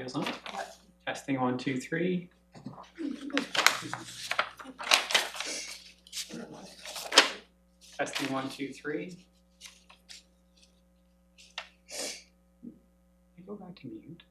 audio's on. Testing 1, 2, 3. Testing 1, 2, 3. Go back to mute.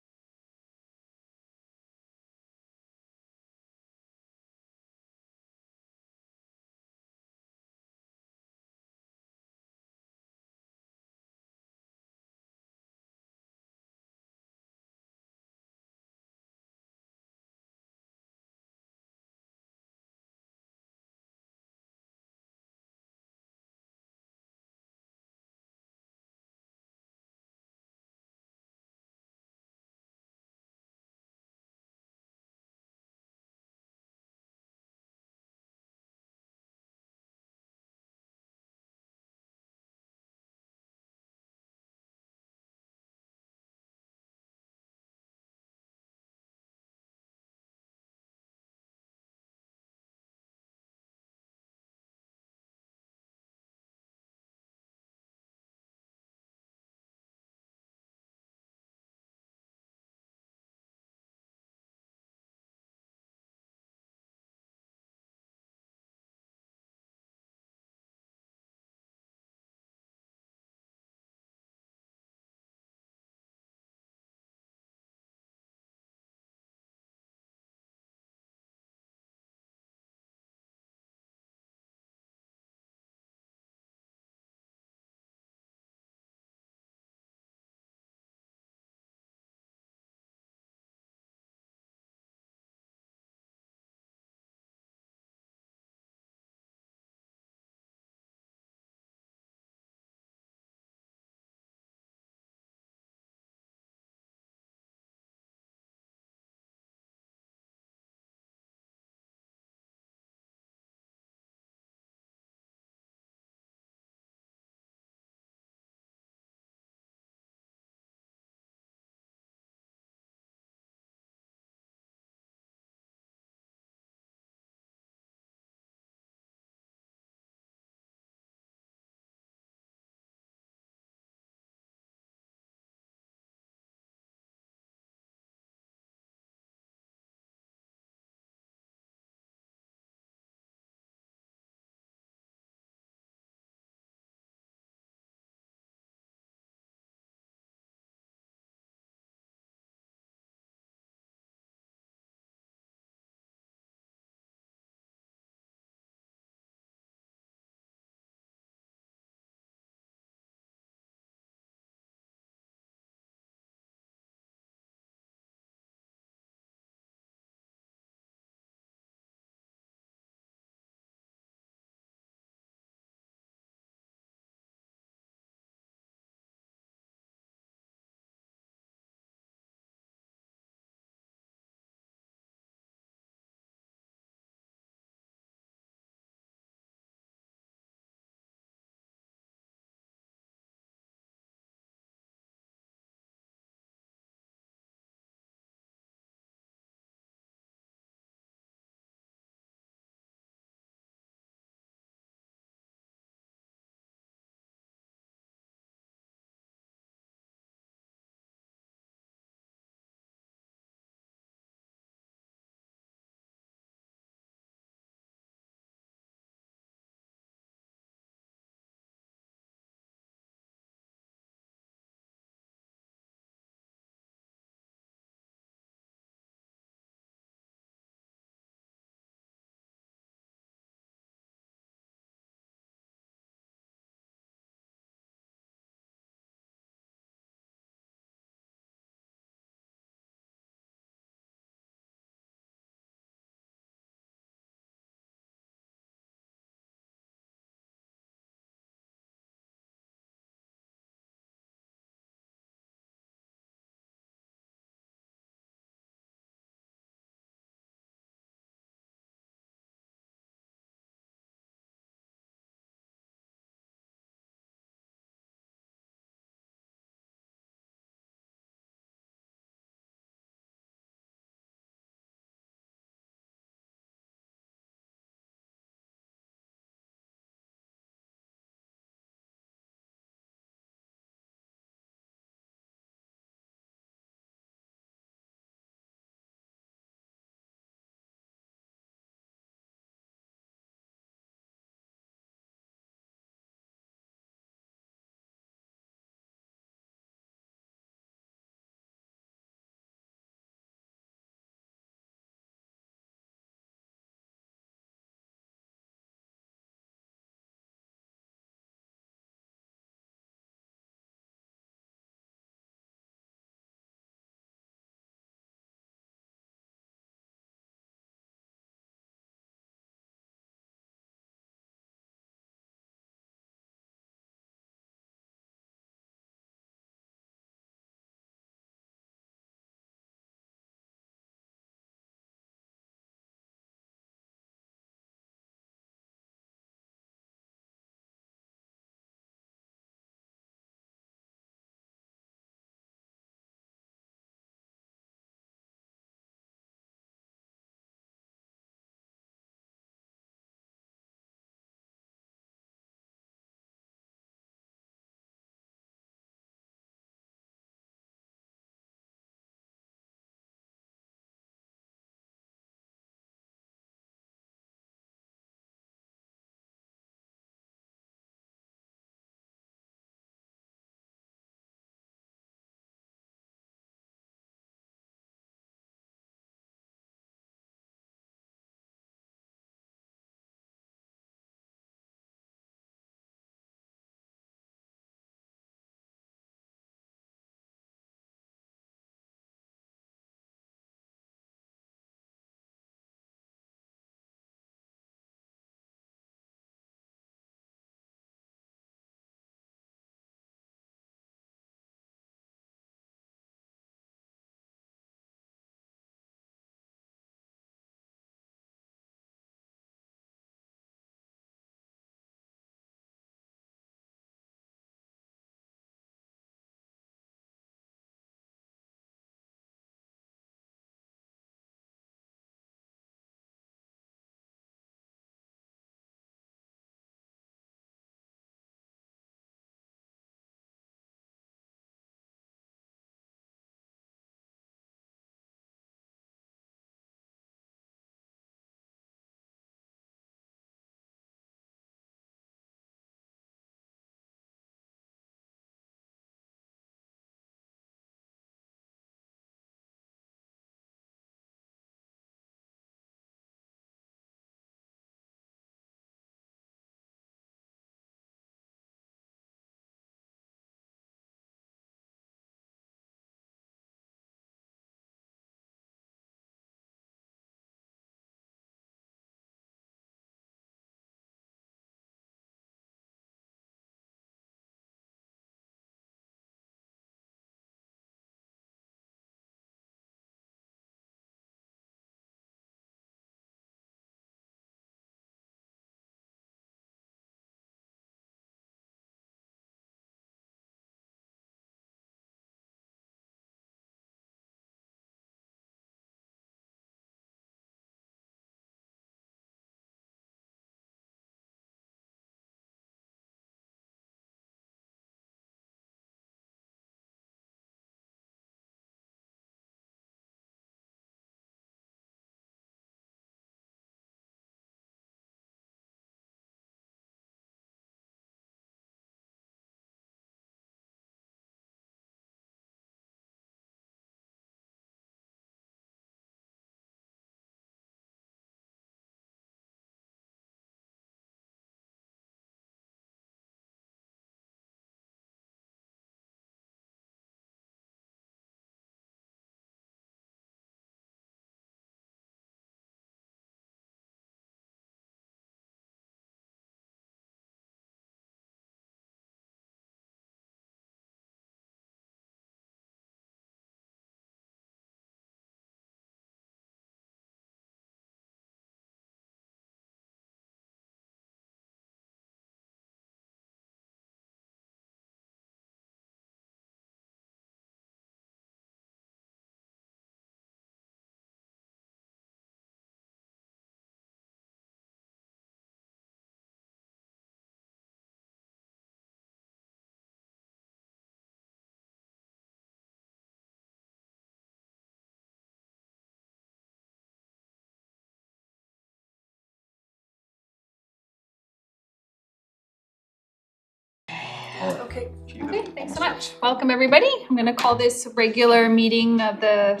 Okay. Okay, thanks so much. Welcome, everybody. I'm going to call this regular meeting of the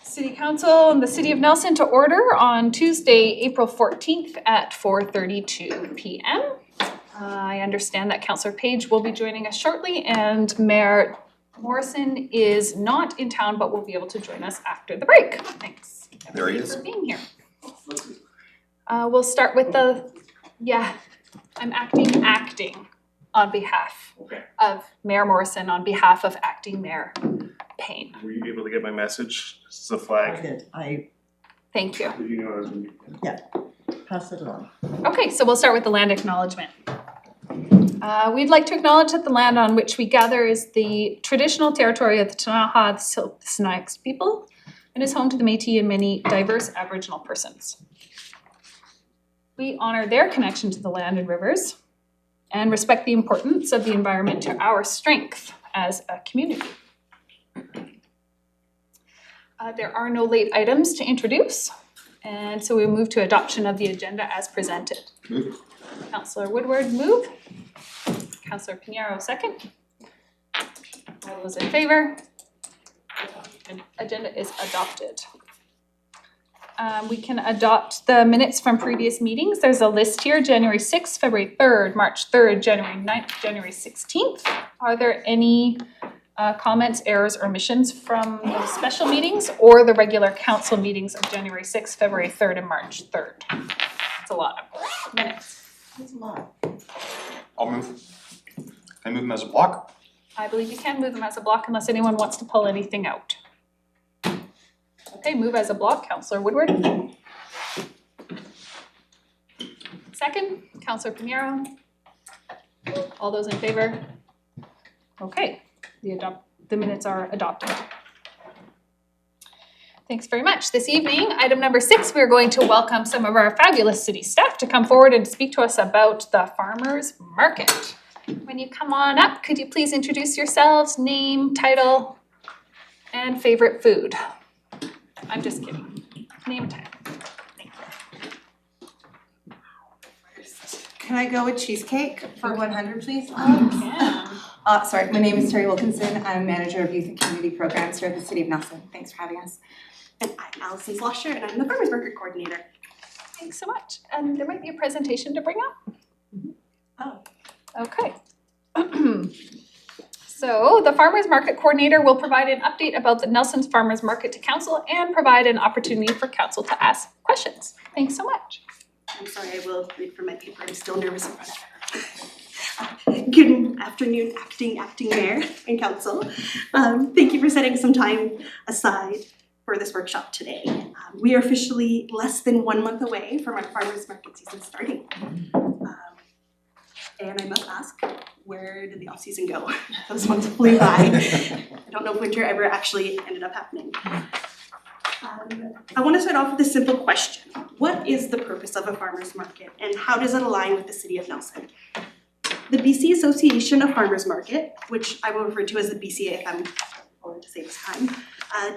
City Council in the City of Nelson to order on Tuesday, April 14th at 4:32 p.m. I understand that Councillor Page will be joining us shortly, and Mayor Morrison is not in town but will be able to join us after the break. Thanks, everybody, for being here. We'll start with I'm acting on behalf of Mayor Morrison, on behalf of Acting Mayor Payne. Were you able to get my message? This is a flag. I did. Thank you. Did you know I was gonna be? Yeah, pass it along. Okay, so we'll start with the land acknowledgement. We'd like to acknowledge that the land on which we gather is the traditional territory of the Ktunaxa, the Snipes people, and is home to the Métis and many diverse Aboriginal persons. We honor their connection to the land and rivers and respect the importance of the environment to our strength as a community. There are no late items to introduce, and so we'll move to adoption of the agenda as presented. Move. Councillor Woodward, move. Councillor Pinheiro, second. All those in favor? And agenda is adopted. We can adopt the minutes from previous meetings. There's a list here, January 6th, February 3rd, March 3rd, January 9th, January 16th. Are there any comments, errors, or omissions from those special meetings or the regular council meetings of January 6th, February 3rd, and March 3rd? That's a lot of minutes. That's a lot. I'll move. Can I move them as a block? I believe you can move them as a block unless anyone wants to pull anything out. Okay, move as a block, Councillor Woodward. Second, Councillor Pinheiro. All those in favor? Okay, the minutes are adopted. Thanks very much. This evening, item number 6, we're going to welcome some of our fabulous city staff to come forward and speak to us about the farmers market. When you come on up, could you please introduce yourselves, name, title, and favorite food? I'm just kidding. Name and title. Thank you. Can I go with cheesecake for 100, please? Yeah. Sorry, my name is Terry Wilkinson. I'm manager of youth and community programs here at the City of Nelson. Thanks for having us. And I'm Allison Slosher, and I'm the Farmers Market Coordinator. Thanks so much. And there might be a presentation to bring up. Oh. Okay. So the Farmers Market Coordinator will provide an update about the Nelson's Farmers Market to Council and provide an opportunity for Council to ask questions. Thanks so much. I'm sorry, I will read from my paper. I'm still nervous in front of her. Good afternoon, Acting Mayor and Council. Thank you for setting some time aside for this workshop today. We are officially less than 1 month away from our Farmers Market season starting. And I must ask, where did the off-season go? Those months flew by. I don't know if winter ever actually ended up happening. I want to start off with a simple question. What is the purpose of a farmer's market, and how does it align with the City of Nelson? The BC Association of Farmers Market, which I will refer to as the BCAFM to save us time,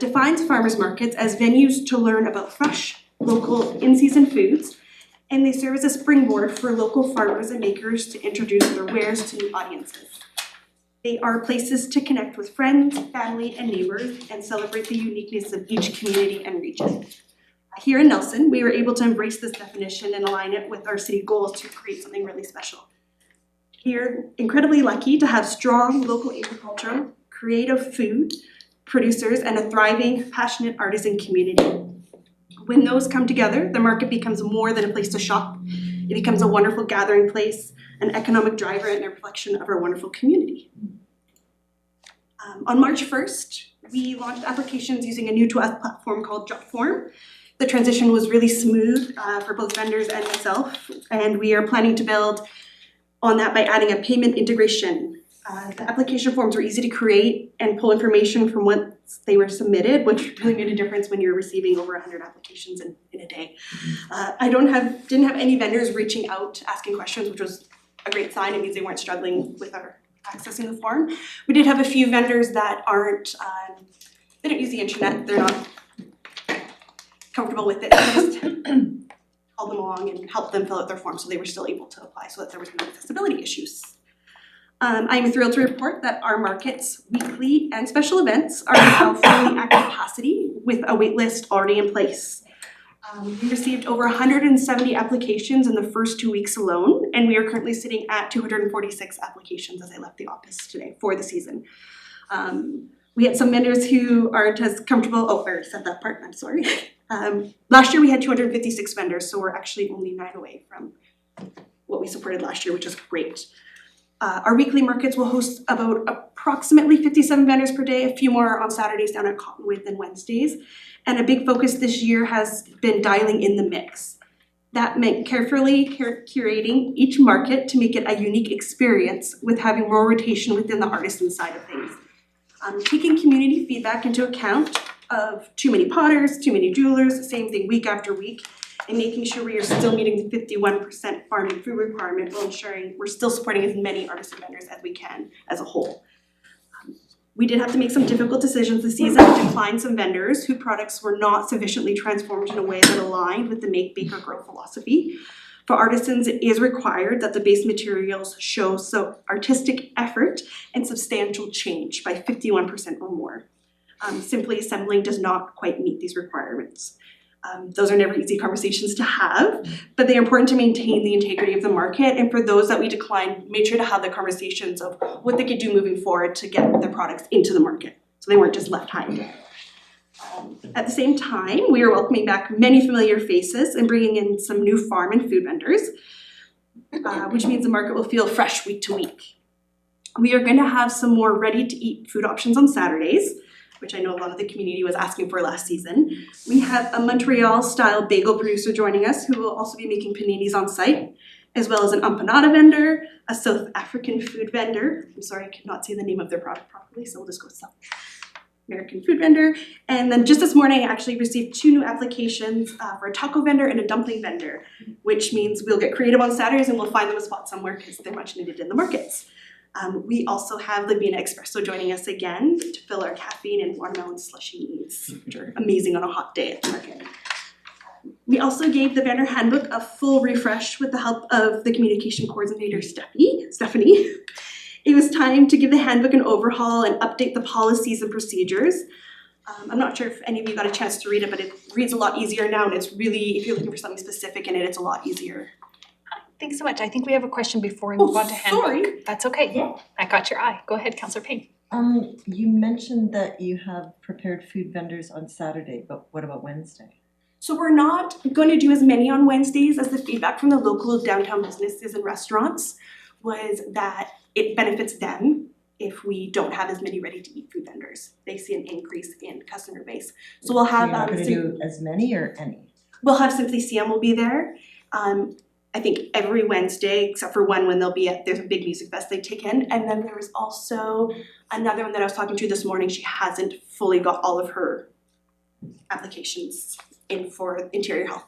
defines farmers markets as venues to learn about fresh, local, in-season foods, and they serve as a springboard for local farmers and makers to introduce their wares to new audiences. They are places to connect with friends, family, and neighbors and celebrate the uniqueness of each community and region. Here in Nelson, we were able to embrace this definition and align it with our city goals to create something really special. We're incredibly lucky to have strong local agriculture, creative food producers, and a thriving, passionate artisan community. When those come together, the market becomes more than a place to shop. It becomes a wonderful gathering place, an economic driver, and a reflection of our wonderful community. On March 1st, we launched applications using a new to us platform called JotForm. The transition was really smooth for both vendors and myself, and we are planning to build on that by adding a payment integration. The application forms were easy to create and pull information from once they were submitted, which really made a difference when you're receiving over 100 applications in a day. I didn't have any vendors reaching out asking questions, which was a great sign. It means they weren't struggling with accessing the form. We did have a few vendors that they don't use the internet, they're not comfortable with it. I just called them along and helped them fill out their form so they were still able to apply so that there was no accessibility issues. I'm thrilled to report that our markets, weekly and special events are now fully at capacity with a wait list already in place. We received over 170 applications in the first 2 weeks alone, and we are currently sitting at 246 applications as I left the office today for the season. We had some vendors who aren't as comfortable, I already said that part, I'm sorry. Last year we had 256 vendors, so we're actually only 9 away from what we supported last year, which is great. Our weekly markets will host about approximately 57 vendors per day, a few more on Saturdays down at Cottonwood than Wednesdays. And a big focus this year has been dialing in the mix. That meant carefully curating each market to make it a unique experience with having more rotation within the artisan side of things. Taking community feedback into account of too many potters, too many jewelers, same thing week after week, and making sure we are still meeting the 51% farm and food requirement while ensuring we're still supporting as many artisan vendors as we can as a whole. We did have to make some difficult decisions this season, decline some vendors whose products were not sufficiently transformed in a way that aligned with the make, bake, or grow philosophy. For artisans, it is required that the base materials show artistic effort and substantial change by 51% or more. Simply assembling does not quite meet these requirements. Those are never easy conversations to have, but they are important to maintain the integrity of the market, and for those that we declined, made sure to have the conversations of what they could do moving forward to get their products into the market, so they weren't just left high. At the same time, we are welcoming back many familiar faces and bringing in some new farm and food vendors, which means the market will feel fresh week to week. We are going to have some more ready-to-eat food options on Saturdays, which I know a lot of the community was asking for last season. We have a Montreal-style bagel producer joining us who will also be making paninis on site, as well as an empanada vendor, a South African food vendor. I'm sorry, I cannot say the name of their product properly, so we'll just go with South American food vendor. And then just this morning, I actually received 2 new applications for a taco vendor and a dumpling vendor, which means we'll get creative on Saturdays and we'll find them a spot somewhere because they're much needed in the markets. We also have Lavina Espresso joining us again to fill our caffeine and watermelon slushy needs, which are amazing on a hot day at the market. We also gave the vendor handbook a full refresh with the help of the communication coordinator, Stephanie. It was time to give the handbook an overhaul and update the policies and procedures. I'm not sure if any of you got a chance to read it, but it reads a lot easier now, and it's really, if you're looking for something specific in it, it's a lot easier. Thanks so much. I think we have a question before we move on to handbook. Sorry. That's okay. Yeah. I got your eye. Go ahead, Councillor Payne. You mentioned that you have prepared food vendors on Saturday, but what about Wednesday? So we're not going to do as many on Wednesdays, as the feedback from the local downtown businesses and restaurants was that it benefits them if we don't have as many ready-to-eat food vendors. They see an increase in customer base. So we'll have So you're not gonna do as many or any? We'll have Simply CM will be there. I think every Wednesday, except for one when there's a big music fest they take in. And then there was also another one that I was talking to this morning. She hasn't fully got all of her applications in for interior health.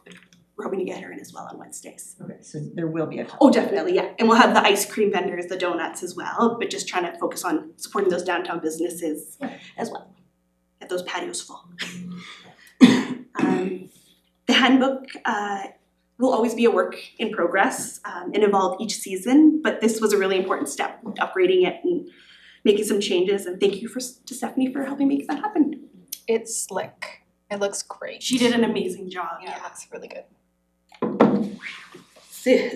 We're hoping to get her in as well on Wednesdays. Okay, so there will be a couple. Oh, definitely, yeah. And we'll have the ice cream vendors, the donuts as well, but just trying to focus on supporting those downtown businesses as well. Get those patios full. The handbook will always be a work in progress and evolve each season, but this was a really important step, upgrading it and making some changes. And thank you to Stephanie for helping make that happen. It's slick. It looks great. She did an amazing job. Yeah, it looks really good. So,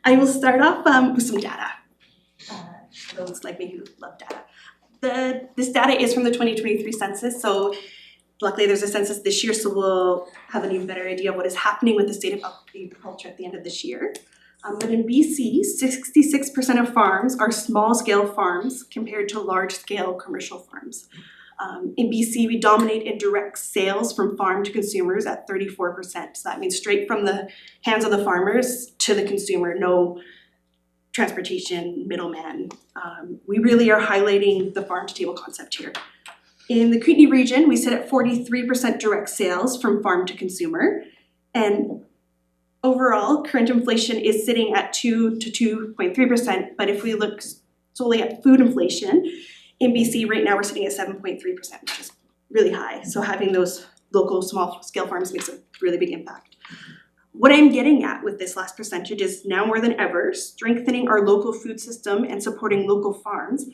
I will start off with some data. Those like me who love data. This data is from the 2023 census, so luckily there's a census this year, so we'll have an even better idea of what is happening with the state of agriculture at the end of this year. But in BC, 66% of farms are small-scale farms compared to large-scale commercial farms. In BC, we dominate in direct sales from farm to consumers at 34%. So that means straight from the hands of the farmers to the consumer, no transportation, middleman. We really are highlighting the farm-to-table concept here. In the Kootenay region, we sit at 43% direct sales from farm to consumer. And overall, current inflation is sitting at 2 to 2.3%. But if we look solely at food inflation, in BC right now we're sitting at 7.3%, which is really high. So having those local small scale farms makes a really big impact. What I'm getting at with this last percentage is now more than ever, strengthening our local food system and supporting local farms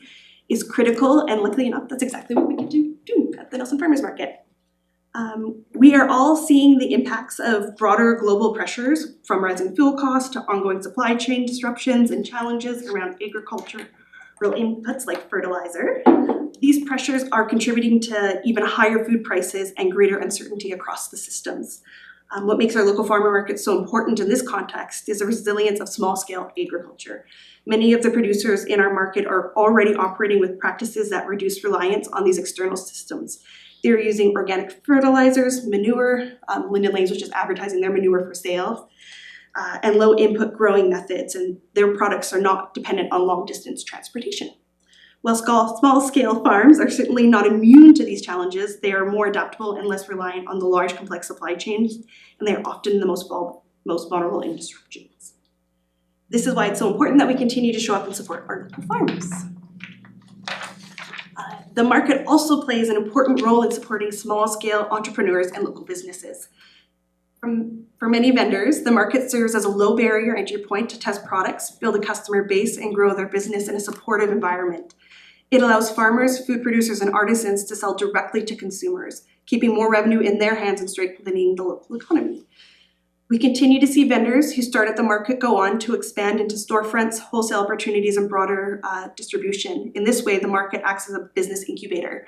is critical, and luckily enough, that's exactly what we can do at the Nelson Farmers Market. We are all seeing the impacts of broader global pressures, from rising fuel costs to ongoing supply chain disruptions and challenges around agricultural inputs like fertilizer. These pressures are contributing to even higher food prices and greater uncertainty across the systems. What makes our local farmer market so important in this context is the resilience of small-scale agriculture. Many of the producers in our market are already operating with practices that reduce reliance on these external systems. They're using organic fertilizers, manure, Linden Lanes, which is advertising their manure for sale, and low input growing methods, and their products are not dependent on long distance transportation. While small scale farms are certainly not immune to these challenges, they are more adaptable and less reliant on the large complex supply chains, and they are often the most vulnerable in disruptions. This is why it's so important that we continue to show up and support our local farmers. The market also plays an important role in supporting small-scale entrepreneurs and local businesses. For many vendors, the market serves as a low-barrier entry point to test products, build a customer base, and grow their business in a supportive environment. It allows farmers, food producers, and artisans to sell directly to consumers, keeping more revenue in their hands and strengthening the local economy. We continue to see vendors who start at the market go on to expand into storefronts, wholesale opportunities, and broader distribution. In this way, the market acts as a business incubator,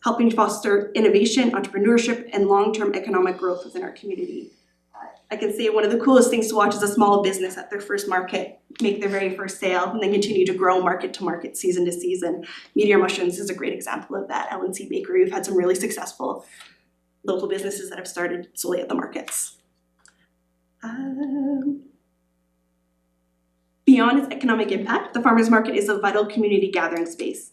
helping foster innovation, entrepreneurship, and long-term economic growth within our community. I can say one of the coolest things to watch is a small business at their first market make their very first sale and then continue to grow market to market, season to season. Meteor Mushrooms is a great example of that. LNC Bakery, we've had some really successful local businesses that have started solely at the markets. Beyond its economic impact, the farmers market is a vital community gathering space.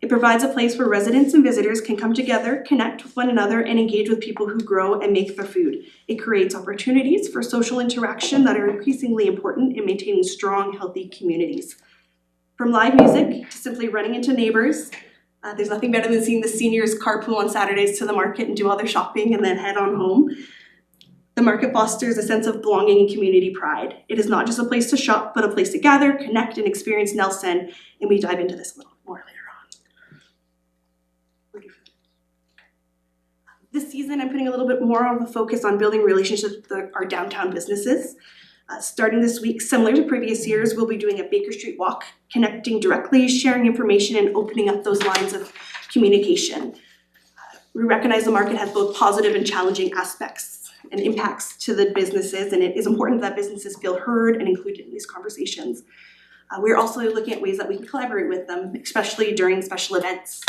It provides a place where residents and visitors can come together, connect with one another, and engage with people who grow and make their food. It creates opportunities for social interaction that are increasingly important in maintaining strong, healthy communities. From live music to simply running into neighbors, there's nothing better than seeing the seniors carpool on Saturdays to the market and do all their shopping and then head on home. The market fosters a sense of belonging and community pride. It is not just a place to shop, but a place to gather, connect, and experience Nelson, and we dive into this a little more later on. This season, I'm putting a little bit more of a focus on building relationships with our downtown businesses. Starting this week, similar to previous years, we'll be doing a Baker Street walk, connecting directly, sharing information, and opening up those lines of communication. We recognize the market has both positive and challenging aspects and impacts to the businesses, and it is important that businesses feel heard and included in these conversations. We're also looking at ways that we can collaborate with them, especially during special events.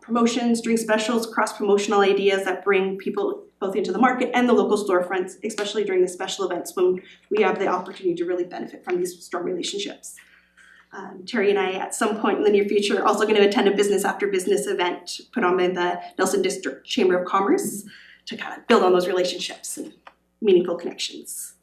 Promotions, drink specials, cross-promotional ideas that bring people both into the market and the local storefronts, especially during the special events when we have the opportunity to really benefit from these strong relationships. Terry and I, at some point in the near future, are also going to attend a business after business event put on by the Nelson District Chamber of Commerce to kind of build on those relationships and meaningful connections.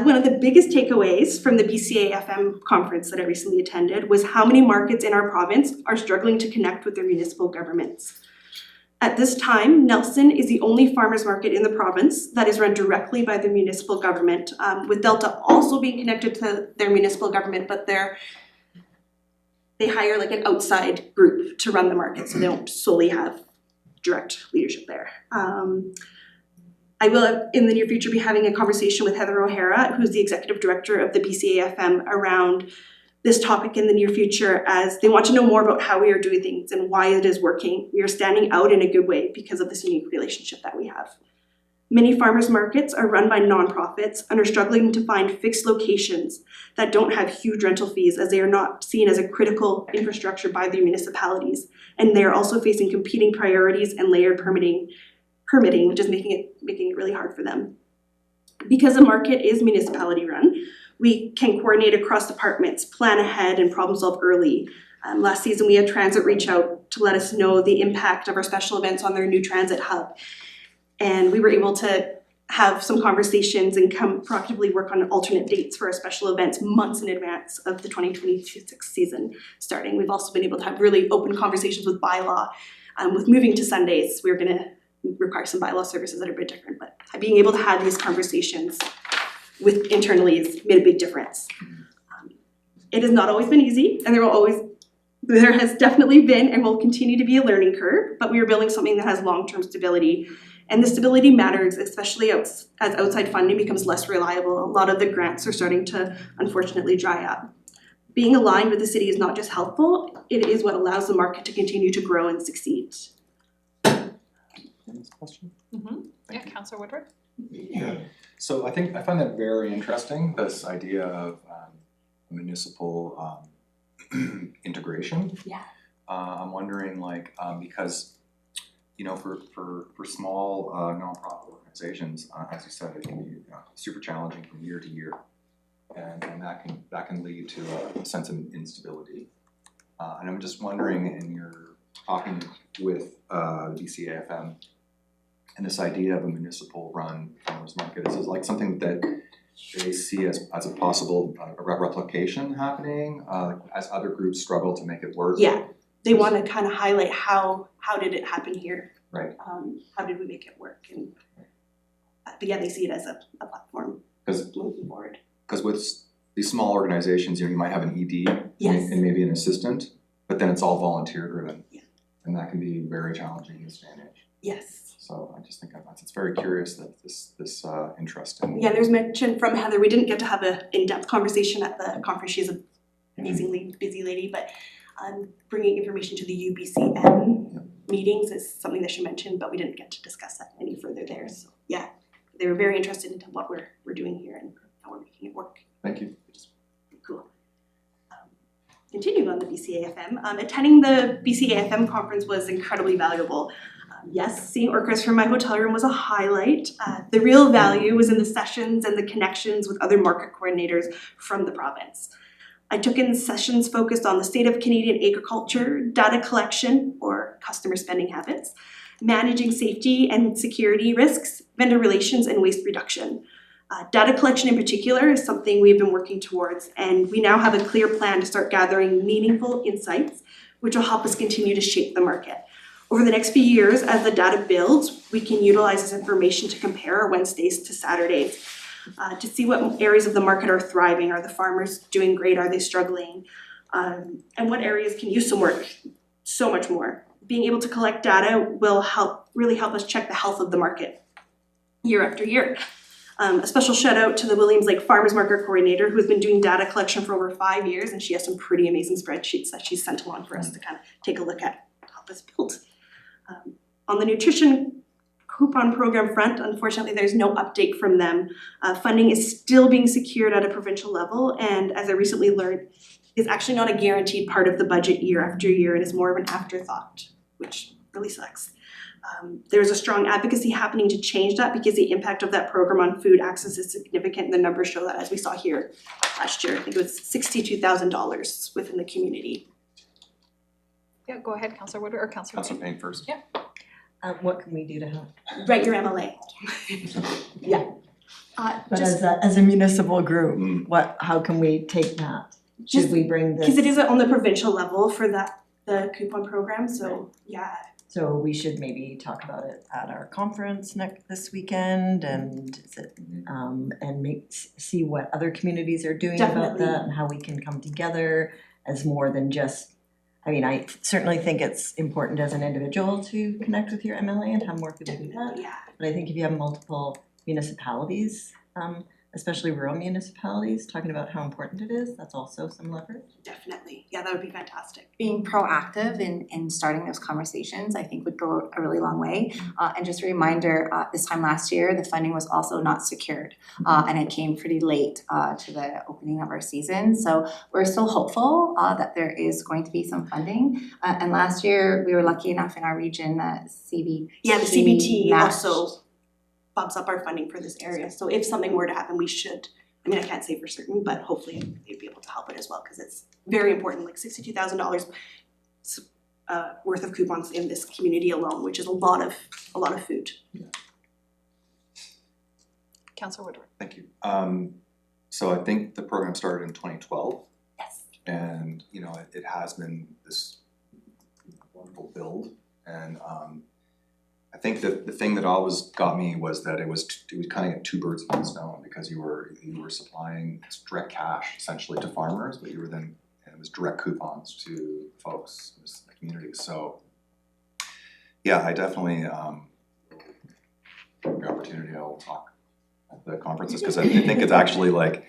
One of the biggest takeaways from the BCA-FM conference that I recently attended was how many markets in our province are struggling to connect with their municipal governments. At this time, Nelson is the only farmers market in the province that is run directly by the municipal government, with Delta also being connected to their municipal government, but they hire like an outside group to run the market, so they don't solely have direct leadership there. I will, in the near future, be having a conversation with Heather O'Hara, who's the executive director of the BCA-FM, around this topic in the near future, as they want to know more about how we are doing things and why it is working. We are standing out in a good way because of this unique relationship that we have. Many farmers markets are run by nonprofits and are struggling to find fixed locations that don't have huge rental fees, as they are not seen as a critical infrastructure by the municipalities. And they are also facing competing priorities and layered permitting, which is making it really hard for them. Because the market is municipality run, we can coordinate across departments, plan ahead, and problem solve early. Last season, we had Transit reach out to let us know the impact of our special events on their new transit hub. And we were able to have some conversations and proactively work on alternate dates for our special events months in advance of the 2026 season starting. We've also been able to have really open conversations with Bylaw. With moving to Sundays, we're gonna require some bylaw services that are a bit different, but being able to have these conversations with internally has made a big difference. It has not always been easy, and there has definitely been and will continue to be a learning curve, but we are building something that has long-term stability. And the stability matters, especially as outside funding becomes less reliable. A lot of the grants are starting to unfortunately dry up. Being aligned with the city is not just helpful, it is what allows the market to continue to grow and succeed. Next question? Yeah, Councillor Woodward? Yeah. So I find that very interesting, this idea of municipal integration. Yeah. I'm wondering because, for small nonprofit organizations, as you said, it can be super challenging from year to year. And that can lead to a sense of instability. And I'm just wondering, and you're talking with the BCAFM, and this idea of a municipal run farmers market, is like something that they see as a possible replication happening as other groups struggle to make it work? Yeah, they want to kind of highlight how did it happen here? Right. How did we make it work? And but yeah, they see it as a platform moving forward. Because with these small organizations, you might have an ED Yes. and maybe an assistant, but then it's all volunteer driven. Yeah. And that can be very challenging in this day and age. Yes. So I just think it's very curious that this interest in. Yeah, there's mention from Heather. We didn't get to have an in-depth conversation at the conference. She's an amazingly busy lady, but bringing information to the UBCM meetings is something that she mentioned, but we didn't get to discuss that any further there. So yeah, they were very interested into what we're doing here and how we're making it work. Thank you. Cool. Continuing on the BCAFM, attending the BCAFM conference was incredibly valuable. Yes, seeing orcas from my hotel room was a highlight. The real value was in the sessions and the connections with other market coordinators from the province. I took in sessions focused on the state of Canadian agriculture, data collection or customer spending habits, managing safety and security risks, vendor relations, and waste reduction. Data collection in particular is something we've been working towards, and we now have a clear plan to start gathering meaningful insights, which will help us continue to shape the market. Over the next few years, as the data builds, we can utilize this information to compare our Wednesdays to Saturdays, to see what areas of the market are thriving. Are the farmers doing great? Are they struggling? And what areas can use some work? So much more. Being able to collect data will really help us check the health of the market year after year. A special shout out to the Williams Lake Farmers Market Coordinator, who has been doing data collection for over 5 years, and she has some pretty amazing spreadsheets that she's sent along for us to kind of take a look at, help us build. On the nutrition coupon program front, unfortunately, there's no update from them. Funding is still being secured at a provincial level, and as I recently learned, is actually not a guaranteed part of the budget year after year, and is more of an afterthought, which really sucks. There's a strong advocacy happening to change that because the impact of that program on food access is significant, and the numbers show that, as we saw here last year. I think it was $62,000 within the community. Yeah, go ahead, Councillor Woodward or Councillor Councilor Payne first. Yeah. What can we do to help? Write your MLA. Yeah. But as a municipal group, how can we take that? Should we bring this? Because it is on the provincial level for the coupon program, so yeah. So we should maybe talk about it at our conference this weekend and see what other communities are doing about Definitely. that and how we can come together as more than just, I certainly think it's important as an individual to connect with your MLA and have more people do that. Yeah. But I think if you have multiple municipalities, especially rural municipalities, talking about how important it is, that's also some leverage. Definitely. Yeah, that would be fantastic. Being proactive in starting those conversations, I think would go a really long way. And just a reminder, this time last year, the funding was also not secured. And it came pretty late to the opening of our season. So we're still hopeful that there is going to be some funding. And last year, we were lucky enough in our region that CBT. Yeah, the CBT matched. also bumps up our funding for this area. So if something were to happen, we should, I can't say for certain, but hopefully they'd be able to help it as well, because it's very important, like $62,000 worth of coupons in this community alone, which is a lot of food. Councillor Woodward. Thank you. So I think the program started in 2012. Yes. And, it has been this wonderful build. And I think that the thing that always got me was that it was kind of two birds with one stone, because you were supplying direct cash essentially to farmers, but you were then, and it was direct coupons to folks, it was the community. So yeah, I definitely the opportunity, I'll talk at the conferences, because I think it's actually like,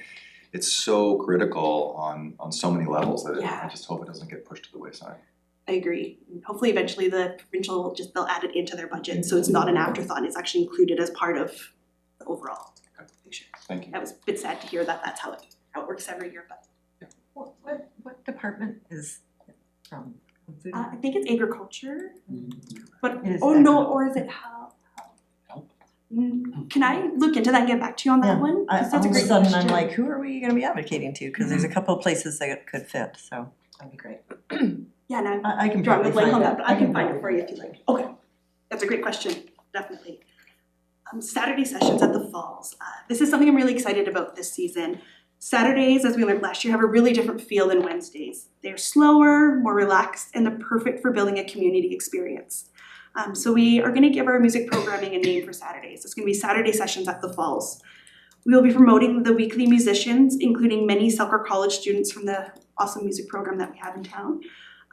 it's so critical on so many levels that I just hope it doesn't get pushed to the wayside. I agree. Hopefully eventually the provincial, they'll add it into their budget, so it's not an afterthought, it's actually included as part of the overall picture. Thank you. That was a bit sad to hear that that's how it works every year, but What department is it from? Food? I think it's agriculture, but, It is oh no, agriculture. or is it health? Can I look into that and get back to you on that one? 'Cause that's All a of a great sudden, question. I'm like, who are we gonna be advocating to? Cause there's a couple of places that it could fit, so that'd be great. Yeah, no, I can drawing probably a blank find on it. that, but I can find it for you if you like. Okay, that's a great question, definitely. Saturday sessions at the falls. This is something I'm really excited about this season. Saturdays, as we learned last year, have a really different feel than Wednesdays. They're slower, more relaxed, and they're perfect for building a community experience. So we are gonna give our music programming a name for Saturdays. It's gonna be Saturday sessions at the falls. We will be promoting the weekly musicians, including many Selkirk College students from the awesome music program that we have in town.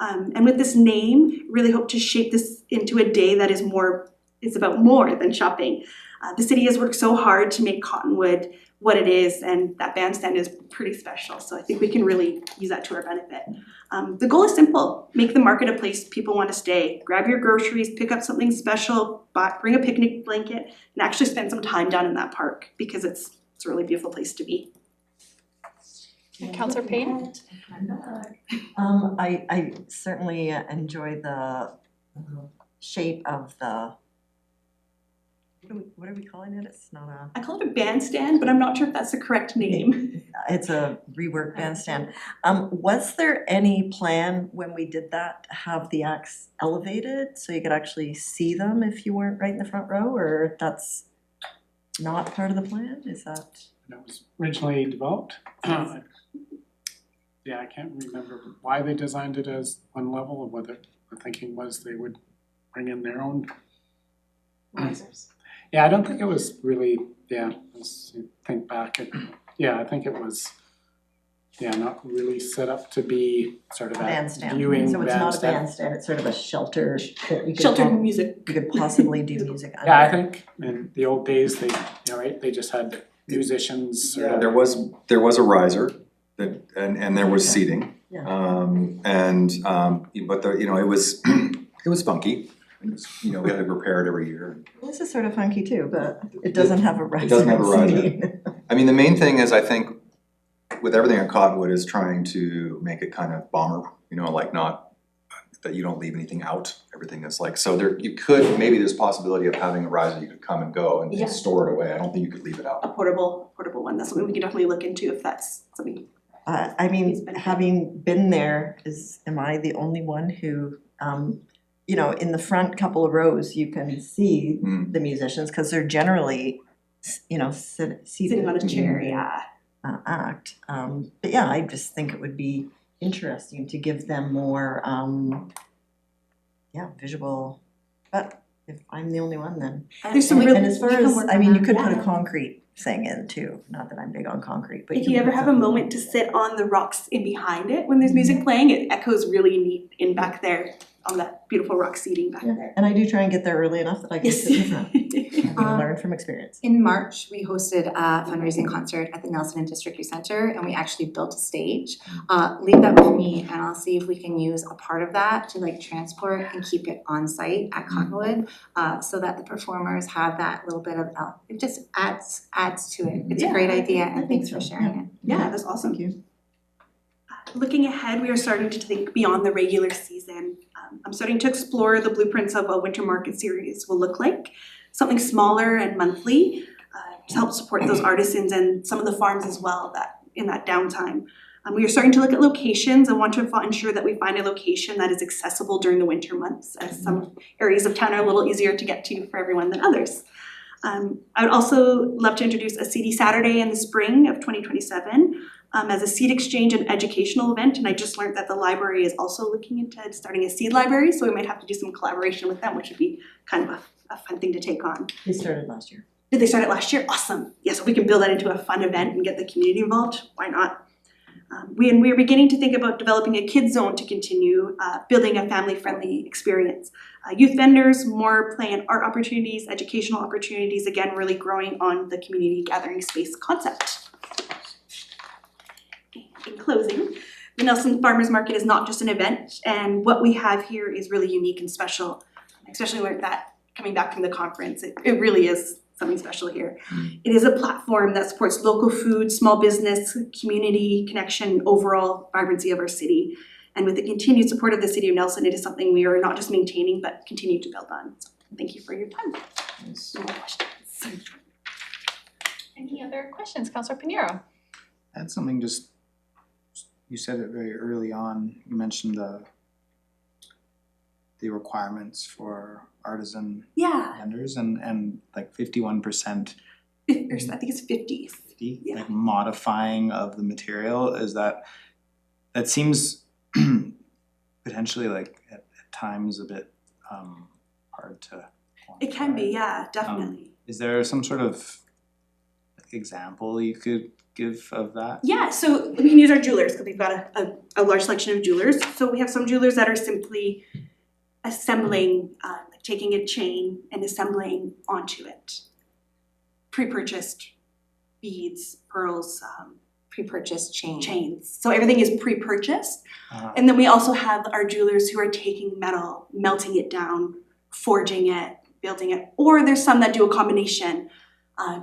And with this name, really hope to shape this into a day that is about more than shopping. The city has worked so hard to make Cottonwood what it is, and that bandstand is pretty special, so I think we can really use that to our benefit. The goal is simple: make the market a place people want to stay. Grab your groceries, pick up something special, bring a picnic blanket, and actually spend some time down in that park, because it's a really beautiful place to be. Councillor Payne? I certainly enjoy the shape of the, what are we calling it? It's not a, I call it a bandstand, but I'm not sure if that's the correct name. it's a reworked bandstand. Was there any plan when we did that to have the acts elevated so you could actually see them if you weren't right in the front row, or that's not part of the plan? Is that? That was originally developed. Yeah, I can't remember why they designed it as one level, or whether the thinking was they would bring in their own. Yeah, I don't think it was really, let's think back, I think it was, not really set up to be sort of that Bandstand. viewing So it's not a bandstand. bandstand, it's sort of a shelter that you could Sheltered music. you could possibly do music under. Yeah, I think in the old days, they just had musicians. Yeah, there was a riser that, and there was seating. Yeah. But it was it was funky. It was, we had to repair it every year. This is sort of funky too, but it doesn't have a riser. It doesn't have a riser. seating. I mean, the main thing is, I think, with everything at Cottonwood is trying to make it kind of bomber, like not, that you don't leave anything out, everything is like, so there, maybe there's possibility of having a riser you could come and go and Yeah. store it away. I don't think you could leave it out. A portable one, that's something we can definitely look into if that's something. I mean, having been there, am I the only one who, in the front couple of rows, you can see Mm. the musicians, cause they're generally, seated Sitting on a chair, in the, yeah. act. But yeah, I just think it would be interesting to give them more, visual, but if I'm the only one, then. There's some And as far as, I mean, you could put a yeah. concrete thing in too, not that I'm big on concrete, but If you you can ever put have a something- moment to sit on the rocks in behind it when there's music playing, it echoes really neat in back there on that beautiful rock seating back Yeah, there. and I do try and get there early enough that I can Yes. sit in front. I learn from experience. In March, we hosted a fundraising concert at the Nelson District Youth Center, and we actually built a stage. Leave that with me, and I'll see if we can use a part of that to transport and keep it on site at Cottonwood, so that the performers have that little bit of, it just adds to it. It's a Yeah, great idea, I and think thanks so, for sharing it. Yeah, that's awesome. Thank you. Looking ahead, we are starting to think beyond the regular season. I'm starting to explore the blueprints of a winter market series will look like. Something smaller and monthly to help support those artisans and some of the farms as well in that downtime. We are starting to look at locations and want to ensure that we find a location that is accessible during the winter months, as some areas of town are a little easier to get to for everyone than others. I would also love to introduce a CD Saturday in the spring of 2027 as a seed exchange and educational event, and I just learned that the library is also looking into starting a seed library, so we might have to do some collaboration with them, which would be kind of a fun thing to take on. We started last year. Did they start it last year? Awesome. Yeah, so we can build that into a fun event and get the community involved. Why not? We're beginning to think about developing a kids zone to continue building a family-friendly experience. Youth vendors, more play and art opportunities, educational opportunities, again, really growing on the community gathering space concept. In closing, the Nelson Farmers Market is not just an event, and what we have here is really unique and special. Especially learned that coming back from the conference, it really is something special here. It is a platform that supports local food, small business, community connection, overall vibrancy of our city. And with the continued support of the City of Nelson, it is something we are not just maintaining, but continue to build on. So thank you for your time. Yes. No more questions. Any other questions, Councilor Pinheiro? I had something you said it very early on, you mentioned the requirements for artisan Yeah, vendors and like 51%, I think it's 50. 50, Yeah. like modifying of the material, that seems potentially like at times a bit hard to It can be, quantify. yeah, definitely. Is there some sort of example you could give of that? Yeah, so we can use our jewelers because we've got a large selection of jewelers. So we have some jewelers that are simply assembling, taking a chain and assembling onto it. Pre-purchased beads, pearls, Pre-purchased chain. chains. So everything is pre-purchased. Uh, And then we also have our jewelers who are taking metal, melting it down, forging it, building it. Or there's some that do a combination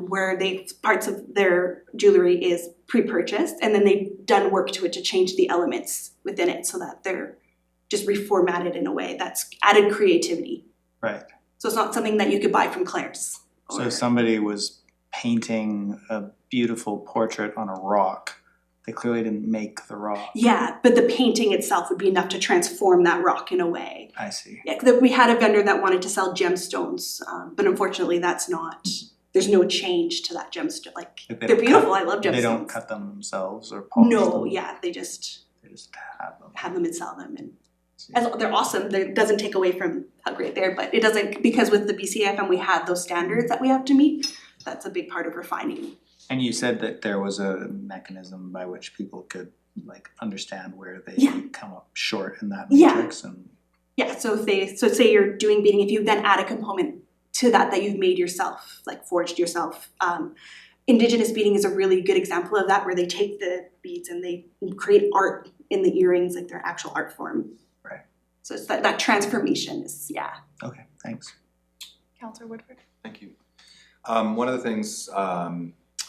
where parts of their jewelry is pre-purchased and then they've done work to it to change the elements within it so that they're just reformatted in a way that's added creativity. Right. So it's not something that you could buy from Claire's. So or- if somebody was painting a beautiful portrait on a rock, they clearly didn't make the rock. Yeah, but the painting itself would be enough to transform that rock in a way. I see. Yeah, 'cause we had a vendor that wanted to sell gemstones, but unfortunately that's not, there's no change to that gemstone, like, Like they they're don't beautiful, cut- I love gemstones. They don't cut them themselves or polish them? No, yeah, they just They just have them. have them and sell them and See. they're awesome, it doesn't take away from how great they are, but it doesn't, because with the BCAFM we have those standards that we have to meet, that's a big part of refining. And you said that there was a mechanism by which people could like understand where they Yeah. come up short in that Yeah. matrix and Yeah, so say you're doing beading, if you then add a component to that you've made yourself, like forged yourself. Indigenous beading is a really good example of that, where they take the beads and they create art in the earrings, like their actual art form. Right. So it's that transformation is, yeah. okay, thanks. Councilor Woodford? Thank you. One of the things, I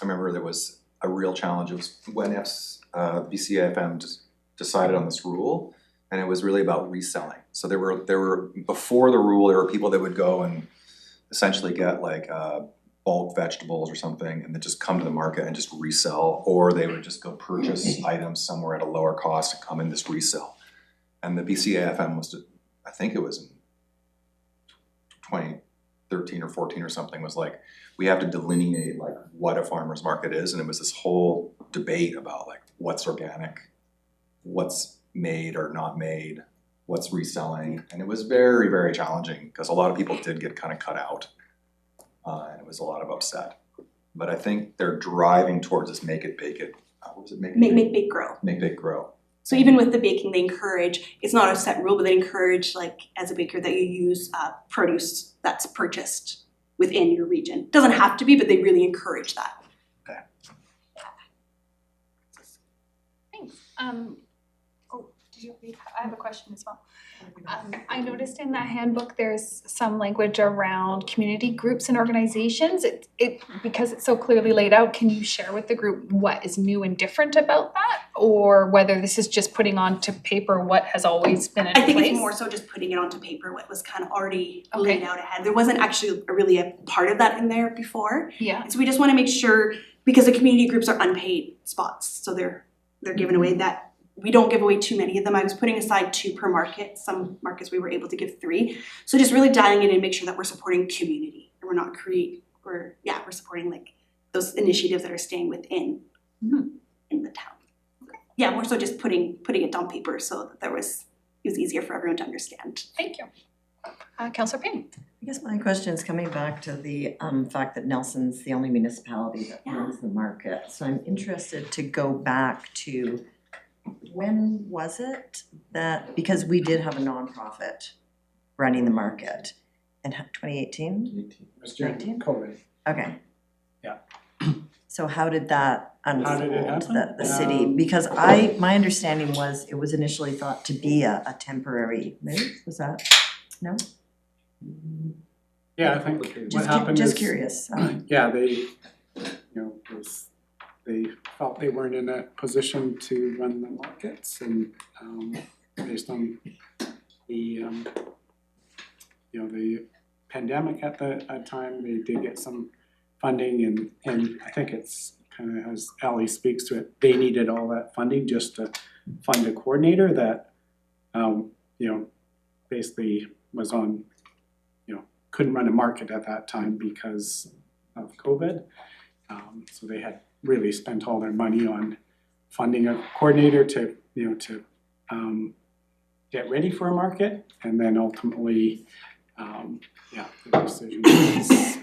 remember there was a real challenge, it was when BCAFM just decided on this rule, and it was really about reselling. So there were, before the rule, there were people that would go and essentially get like bulk vegetables or something, and then just come to the market and just resell, or they would just go purchase items somewhere at a lower cost and come and just resell. And the BCAFM was, I think it was in 2013 or 14 or something, was like, we have to delineate like what a farmer's market is, and it was this whole debate about like what's organic, what's made or not made, what's reselling, and it was very, very challenging because a lot of people did get kind of cut out, and it was a lot of upset. But I think they're driving towards this make it, bake it. What was it? Make, Make, grow. Make, bake, grow. So even with the baking, they encourage, it's not a set rule, but they encourage, like, as a baker, that you use produce that's purchased within your region. Doesn't have to be, but they really encourage that. Thanks. I have a question as well. I noticed in that handbook, there's some language around community groups and organizations. Because it's so clearly laid out, can you share with the group what is new and different about that? Or whether this is just putting onto paper what has always been in place? I think it's more so just putting it onto paper, what was kind of already Okay. laid out ahead. There wasn't actually really a part of that in there before. Yeah, And so we just want to make sure, because the community groups are unpaid spots, so they're given away, that we don't give away too many of them. I was putting aside 2 per market. Some markets we were able to give 3. So just really dialing in and make sure that we're supporting community and we're not we're supporting like those initiatives that are staying within in the town. Yeah, more so just putting it on paper so that it was easier for everyone to understand. thank you. Councilor Payne? guess my question is coming back to the fact that Nelson's the only municipality that runs the market. So I'm interested to go back to, when was it that, because we did have a nonprofit running the market in 2018? was during 19? COVID. Okay. Yeah. So how did that How did it unfold, happen? the city? Because my understanding was it was initially thought to be a temporary move, was that, no? Yeah, I think what Just happened just is, curious. yeah, they, they felt they weren't in a position to run the markets, and based on the the pandemic at the time, they did get some funding, and I think it's kind of, as Ally speaks to it, they needed all that funding just to fund a coordinator that basically was on, couldn't run a market at that time because of COVID. So they had really spent all their money on funding a coordinator to get ready for a market, and then ultimately, the decision was,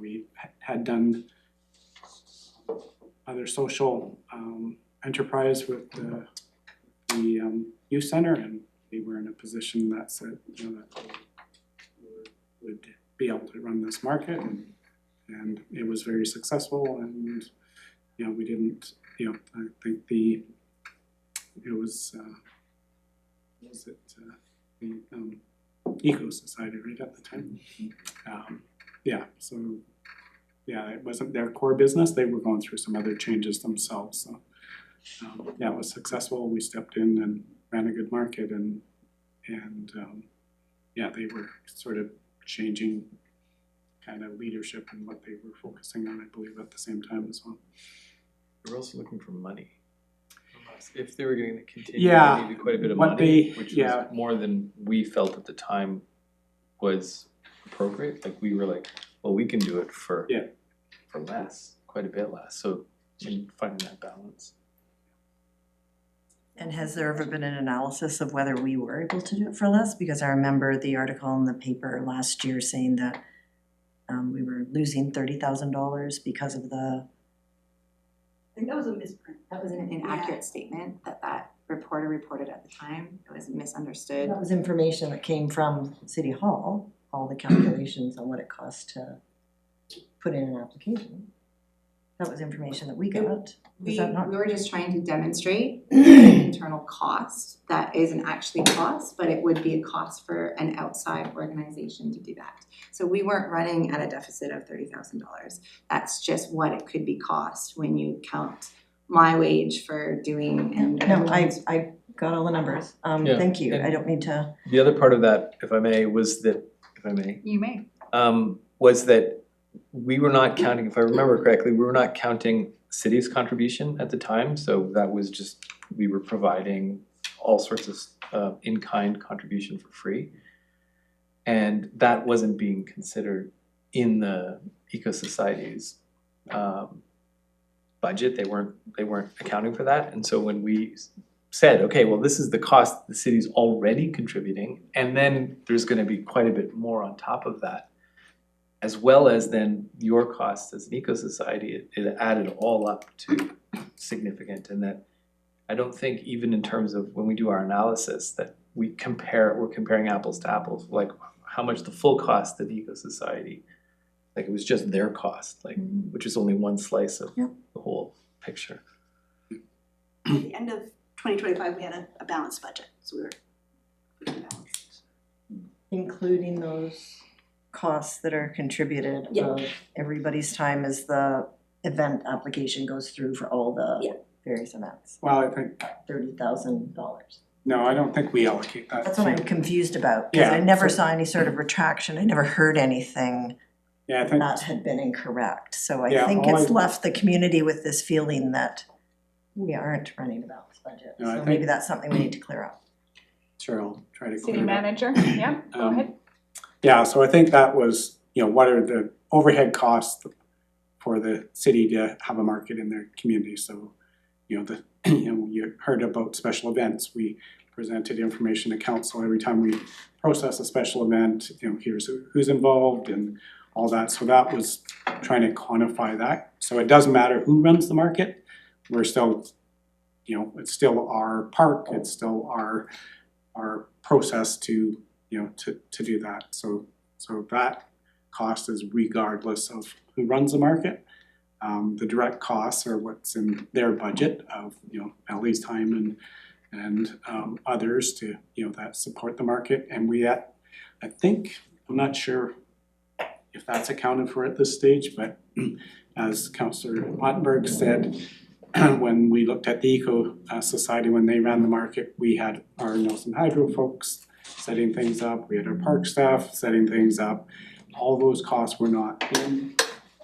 we had done other social enterprise with the youth center, and they were in a position that said, that they would be able to run this market, and it was very successful, and we didn't, I think the Eco Society right at the time. It wasn't their core business, they were going through some other changes themselves, so it was successful. We stepped in and ran a good market, and they were sort of changing kind of leadership and what they were focusing on, I believe, at the same time as well. We're also looking for money. If they were going to continue, Yeah, they needed quite a bit of what money, they- which yeah. was more than we felt at the time was appropriate. Like, we were like, well, we can do it for less, quite a bit less. So finding that balance. And has there ever been an analysis of whether we were able to do it for less? Because I remember the article in the paper last year saying that we were losing $30,000 because of the. I think that was a misprint. That was an inaccurate statement that reporter reported at the time. It was misunderstood. That was information that came from City Hall, all the calculations on what it costs to put in an application. That was information that we got. Was We that not? were just trying to demonstrate an internal cost that isn't actually cost, but it would be a cost for an outside organization to do that. So we weren't running at a deficit of $30,000. That's just what it could be cost when you count my wage for doing and No, I got all the numbers. Yeah, Thank you. and- I don't mean to. The other part of that, if I may, was that, You may. was that we were not counting, if I remember correctly, we were not counting city's contribution at the time. So that was just, we were providing all sorts of in-kind contribution for free. And that wasn't being considered in the Eco Society's budget. They weren't accounting for that. And so when we said, okay, well, this is the cost the city's already contributing, and then there's gonna be quite a bit more on top of that, as well as then your costs as an Eco Society, it added all up to significant. And that I don't think, even in terms of when we do our analysis, that we're comparing apples to apples, like how much the full cost of Eco Society, like it was just their cost, like, which is only one slice of Yep. the whole picture. At the end of 2025, we had a balanced budget, so we were pretty balanced. Including those costs that are contributed Yeah. of everybody's time as the event application goes through for all the Yeah. various events. Well, I think, $30,000. no, I don't think we allocate that. That's what I'm to- confused about, because I Yeah, never so- saw any sort of retraction. I never heard anything Yeah, I think, that had been incorrect. So I Yeah, think all it's I- left the community with this feeling that we aren't running a balanced budget. No, I So maybe think- that's something we need to clear up. sure, I'll try to City clear it up. manager, yeah, go ahead. Yeah, so I think that was, what are the overhead costs for the city to have a market in their community? So, you heard about special events. We presented information to council every time we process a special event, here's who's involved and all that, so that was trying to quantify that. So it doesn't matter who runs the market, we're still, it's still our park, it's still our process to, to do that. So that cost is regardless of who runs the market. The direct costs are what's in their budget of, Ellie's time and others to, that support the market. And I think, I'm not sure if that's accounted for at this stage, but as Councillor Ottenberg said, when we looked at the Eco Society, when they ran the market, we had our Nelson Hydro folks setting things up, we had our park staff setting things up. All those costs were not being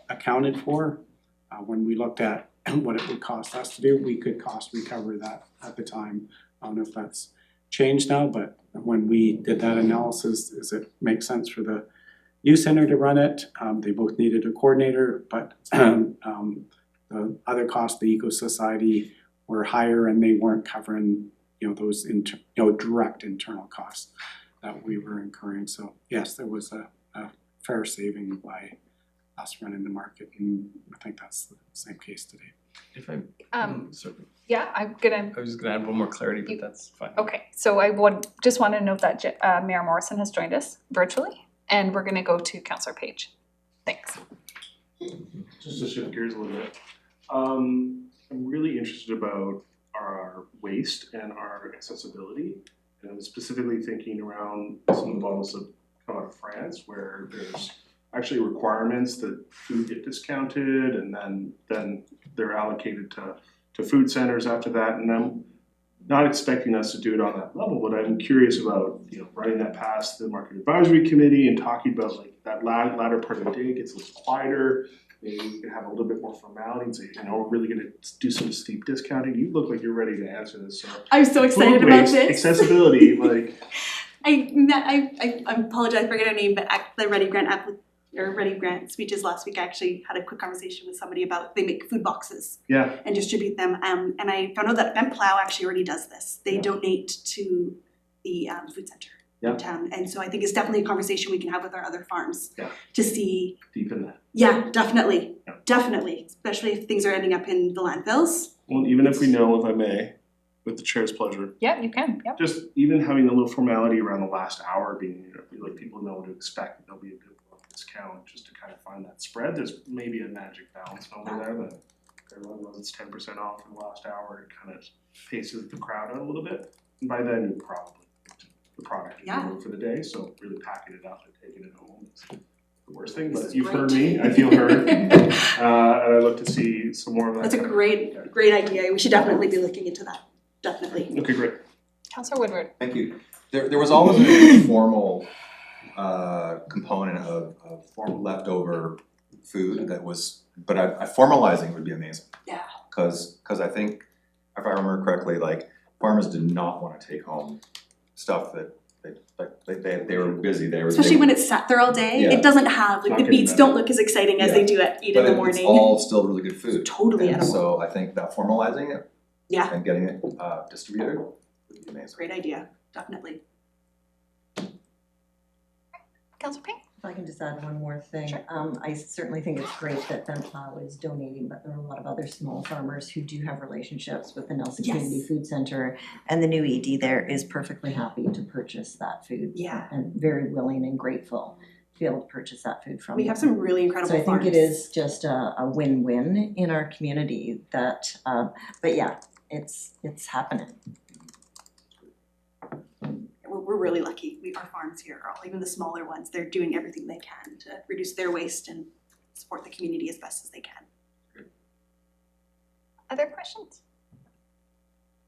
accounted for. When we looked at what it would cost us to do, we could cost recover that at the time. I don't know if that's changed now, but when we did that analysis, it makes sense for the youth center to run it. They both needed a coordinator, but the other costs, the Eco Society, were higher and they weren't covering, those direct internal costs that we were incurring. So yes, there was a fair saving by us running the market, and I think that's the same case today. If I, sorry, Yeah, I was just gonna add one more clarity, but that's fine. Okay, so I just want to note that Mayor Morrison has joined us virtually, and we're gonna go to Councillor Page. Thanks. Just to shift gears a little bit, I'm really interested about our waste and our accessibility. And I'm specifically thinking around some of the bottles that come out of France, where there's actually requirements that food get discounted and then they're allocated to food centers after that. And I'm not expecting us to do it on that level, but I'm curious about, running that past the market advisory committee and talking about like that latter part of the day gets a little quieter. Maybe we can have a little bit more formality and say, we're really gonna do some steep discounting. You look like you're ready to answer this, so. I'm so excited Food about waste, this. accessibility, like. I apologize for getting her name, but at the Ready Grant speeches last week, I actually had a quick conversation with somebody about they make food boxes Yeah, and distribute them. And I found out that Ben Plow actually already does this. They donate to the food center Yeah. in town. And so I think it's definitely a conversation we can have with our other farms Yeah. to see. deep in that. Yeah, definitely, Yeah. definitely, especially if things are ending up in the landfills. Well, even if we know, if I may, with the chair's pleasure, Yeah, you can, yeah. just even having a little formality around the like people know what to expect, there'll be a good discount, just to kind of find that spread. There's maybe a magic balance over there that everyone knows it's 10% off in the last hour. It kind of paces the crowd out a little bit. And by then, you probably the product is Yeah. over for the day. So really packing it up and taking it home is the worst thing. This But is you've great. heard me. I feel heard, and I look to see some more of that. That's a kind of- great idea. We should definitely be looking into that, definitely. Okay, great. Councillor Woodward. Thank you. There was always a formal component of formal leftover food that was, but formalizing would be amazing. Yeah. Cause I think, if I remember correctly, like farmers did not wanna take home stuff that they were busy, Especially when it's sat there all day, Yeah. it doesn't have, like Not the getting beets better. don't look as exciting as they do at 8 in the But morning. it's all still really good food. Totally And edible. so I think that formalizing it Yeah, and getting it distributed would be amazing. great idea, definitely. Councillor Payne. If I can just add one more thing, Sure. I certainly think it's great that Ben Plow is donating, but there are a lot of other small farmers who do have relationships with the Nelson Yes. Community Food Center, and the new ED there is perfectly happy to purchase that food. Yeah. And very willing and grateful to be able to purchase that food from We them. have some really incredible So I farms. think it is just a win-win in our community that, but yeah, it's happening. We're really lucky. Our farms here, even the smaller ones, they're doing everything they can to reduce their waste and support the community as best as they can. Other questions?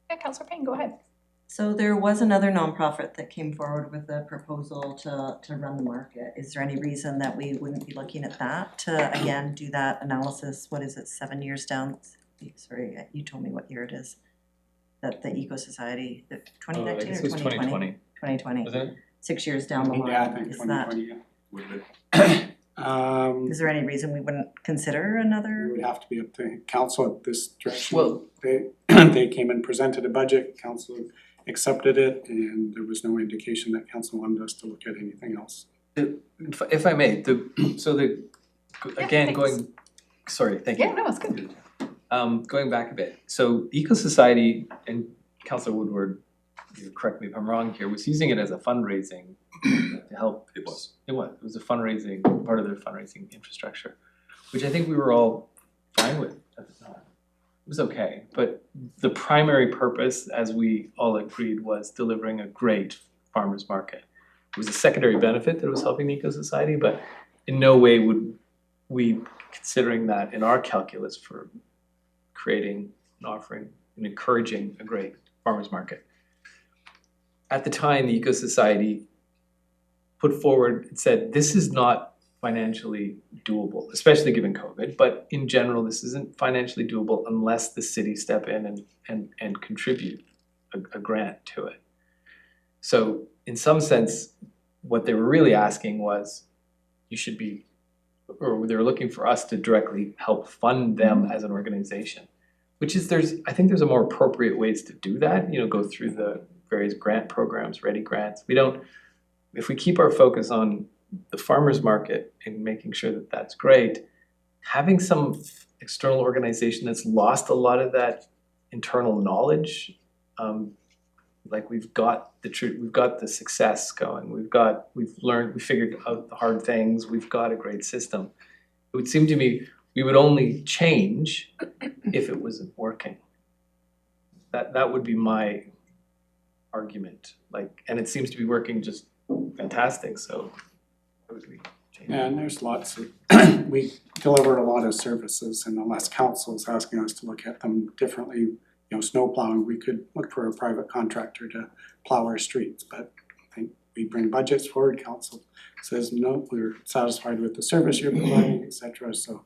Yeah, Councillor Payne, go ahead. So there was another nonprofit that came forward with a proposal to run the market. Is there any reason that we wouldn't be looking at that to again do that analysis? What is it, 7 years down? Sorry, you told me what year it is. That the Eco Society, 2019 or 2020? 2020. Was it? 6 years down the line. Yeah, I think Is that, 2020, yeah. is there any reason we wouldn't consider It another? would have to be up to council at this direction. Well- They came and presented a budget, council accepted it, and there was no indication that council wanted us to look at anything else. If I may, again, thanks. sorry, thank you. Yeah, no, it's good. Going back a bit, so Eco Society, and Councillor Woodward, you correct me if I'm wrong here, was using it as a fundraising to help. It was. It was a fundraising, part of their fundraising infrastructure, which I think we were all fine with at the time. It was okay, but the primary purpose, as we all agreed, was delivering a great farmers market. It was a secondary benefit that it was helping the Eco Society, but in no way would we considering that in our calculus for creating and offering and encouraging a great farmers market. At the time, the Eco Society put forward and said, this is not financially doable, especially given COVID, but in general, this isn't financially doable unless the city step in and contribute a grant to it. So in some sense, what they were really asking was, you should be, or they were looking for us to directly help fund them as an organization, which is I think there's a more appropriate ways to do that, go through the various grant programs, ready grants. If we keep our focus on the farmers market and making sure that that's great, having some external organization that's lost a lot of that internal knowledge, like we've got the success going, we've learned, we figured out the hard things, we've got a great system. It would seem to me we would only change if it wasn't working. That would be my argument, and it seems to be working just fantastic, so I would be changing. Yeah, and there's lots of, we deliver a lot of services, and unless council is asking us to look at them differently, snow plowing, we could look for a private contractor to plow our streets, but I think we bring budgets forward, council says, no, we're satisfied with the service you're providing, et cetera, so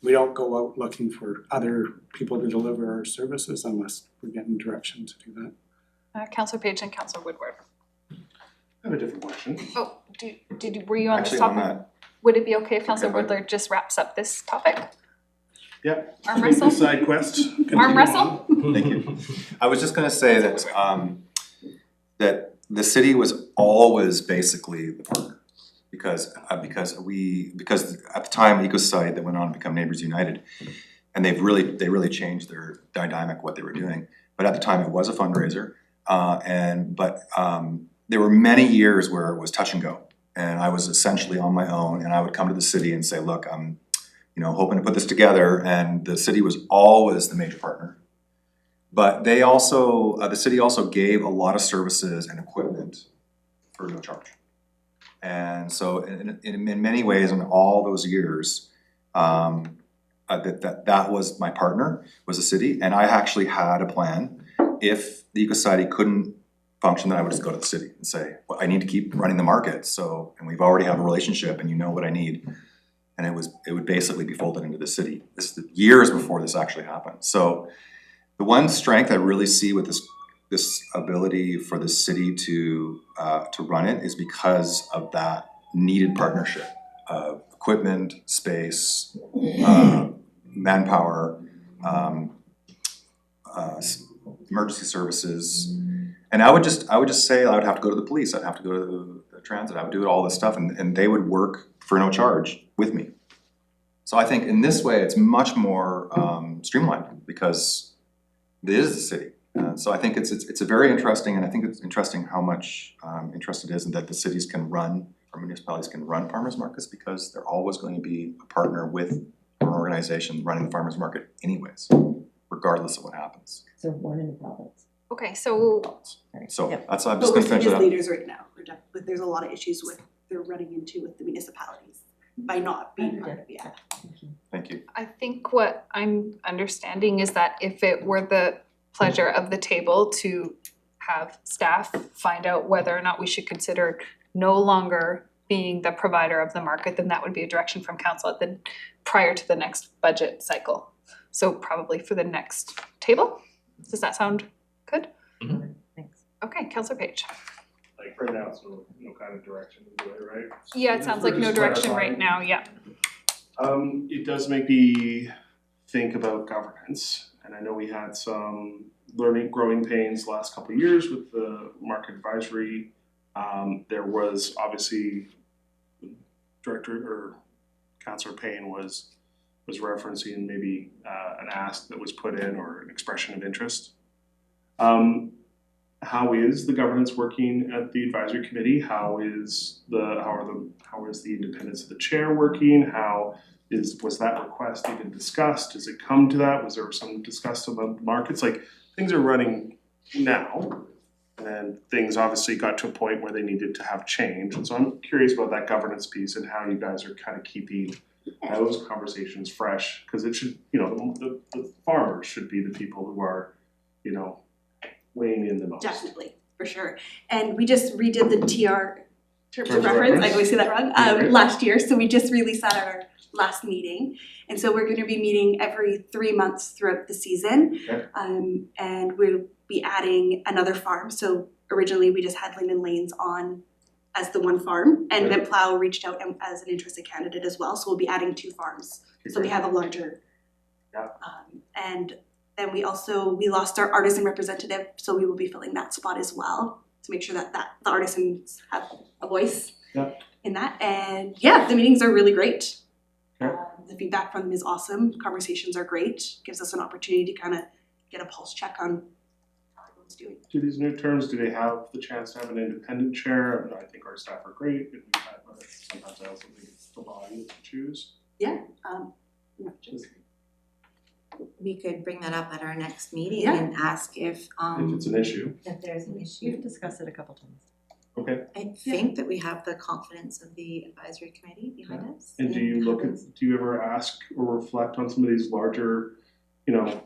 we don't go out looking for other people to deliver our services unless we're getting direction to do that. Councillor Page and Councillor Woodward. I have a different question. Oh, were you on this Actually, topic? on that, Would it be okay if Councillor Okay, Woodward just wraps up this topic? Yeah. Arm wrestle? Side quest. Arm wrestle? thank you. I was just gonna say that, that the city was always basically the partner. Because at the time, Eco Society that went on to become Neighbors United, and they really changed their dynamic, what they were doing. But at the time, it was a fundraiser, but there were many years where it was touch and go, and I was essentially on my own. And I would come to the city and say, "Look, I'm, hoping to put this together," and the city was always the major partner. But they also, the city also gave a lot of services and equipment for no charge. And so in many ways, in all those years, that was my partner, was the city. And I actually had a plan. If the Eco Society couldn't function, then I would just go to the city and say, well, I need to keep running the market. So, and we've already have a relationship and you know what I need. And it would basically be folded into the city. This is years before this actually happened. So the one strength I really see with this ability for the city to run it is because of that needed partnership of equipment, space, manpower, emergency services. And I would just say I would have to go to the police, I'd have to go to the transit, I would do all this stuff, and they would work for no charge with me. So I think in this way it's much more streamlined because it is the city. So I think it's a very interesting, and I think it's interesting how much interest it is in that the cities can run, or municipalities can run farmers markets, because they're always going to be a partner with an organization running the farmers market anyways, regardless of what happens. So one in the province. Okay, so So Yep. that's, I'm But just we're gonna finish seeing it as up. leaders right now, there's a lot of issues they're running into with the municipalities by not being part of, yeah. Thank you. I think what I'm understanding is that if it were the pleasure of the table to have staff find out whether or not we should consider no longer being the provider of the market, then that would be a direction from council prior to the next budget cycle. So probably for the next table. Does that sound good? Mm-hmm. Thanks. Okay, Councillor Page. Like right now, so no kind of direction to do it, right? Yeah, it sounds like no direction right now, yeah. It does make me think about governance, and I know we had some growing pains the last couple of years with the market advisory. There was obviously Director or Councillor Payne was referencing maybe an ask that was put in or an expression of interest. How is the governance working at the advisory committee? How is the independence of the chair working? Was that request even discussed? Does it come to that? Was there some discussed about markets? Like, things are running now, and things obviously got to a point where they needed to have change. And so I'm curious about that governance piece and how you guys are kind of keeping those conversations fresh, because it should, the farmers should be the people who are, weighing in the most. Definitely, for sure. And we just redid the TR, terms Terms of of reference, I reference. always say that wrong, Right. last year. So we just released that at our last meeting. And so we're gonna be meeting every 3 months throughout the season. Okay. And we'll be adding another farm. So originally we just had Linden Lanes on as the one farm, and Okay. then Plow reached out as an interested candidate as well. So we'll be adding 2 farms. So we have a larger. Yeah. And then we lost our artisan representative, so we will be filling that spot as well to make sure that the artisans have a voice in that. And yeah, the meetings are really great. Okay. The feedback from them is awesome. Conversations are great. Gives us an opportunity to kind of get a pulse check on how everyone's doing. Do these new terms, do they have the chance to have an independent chair? I think our staff are great, and we've had, sometimes I also think it's the body to choose. We could bring that up at our next meeting Yeah. and ask if If it's an issue. there's an issue. We've discussed it a couple times. Okay. I think that we have the confidence of the advisory committee behind us. And do you ever ask or reflect on some of these larger,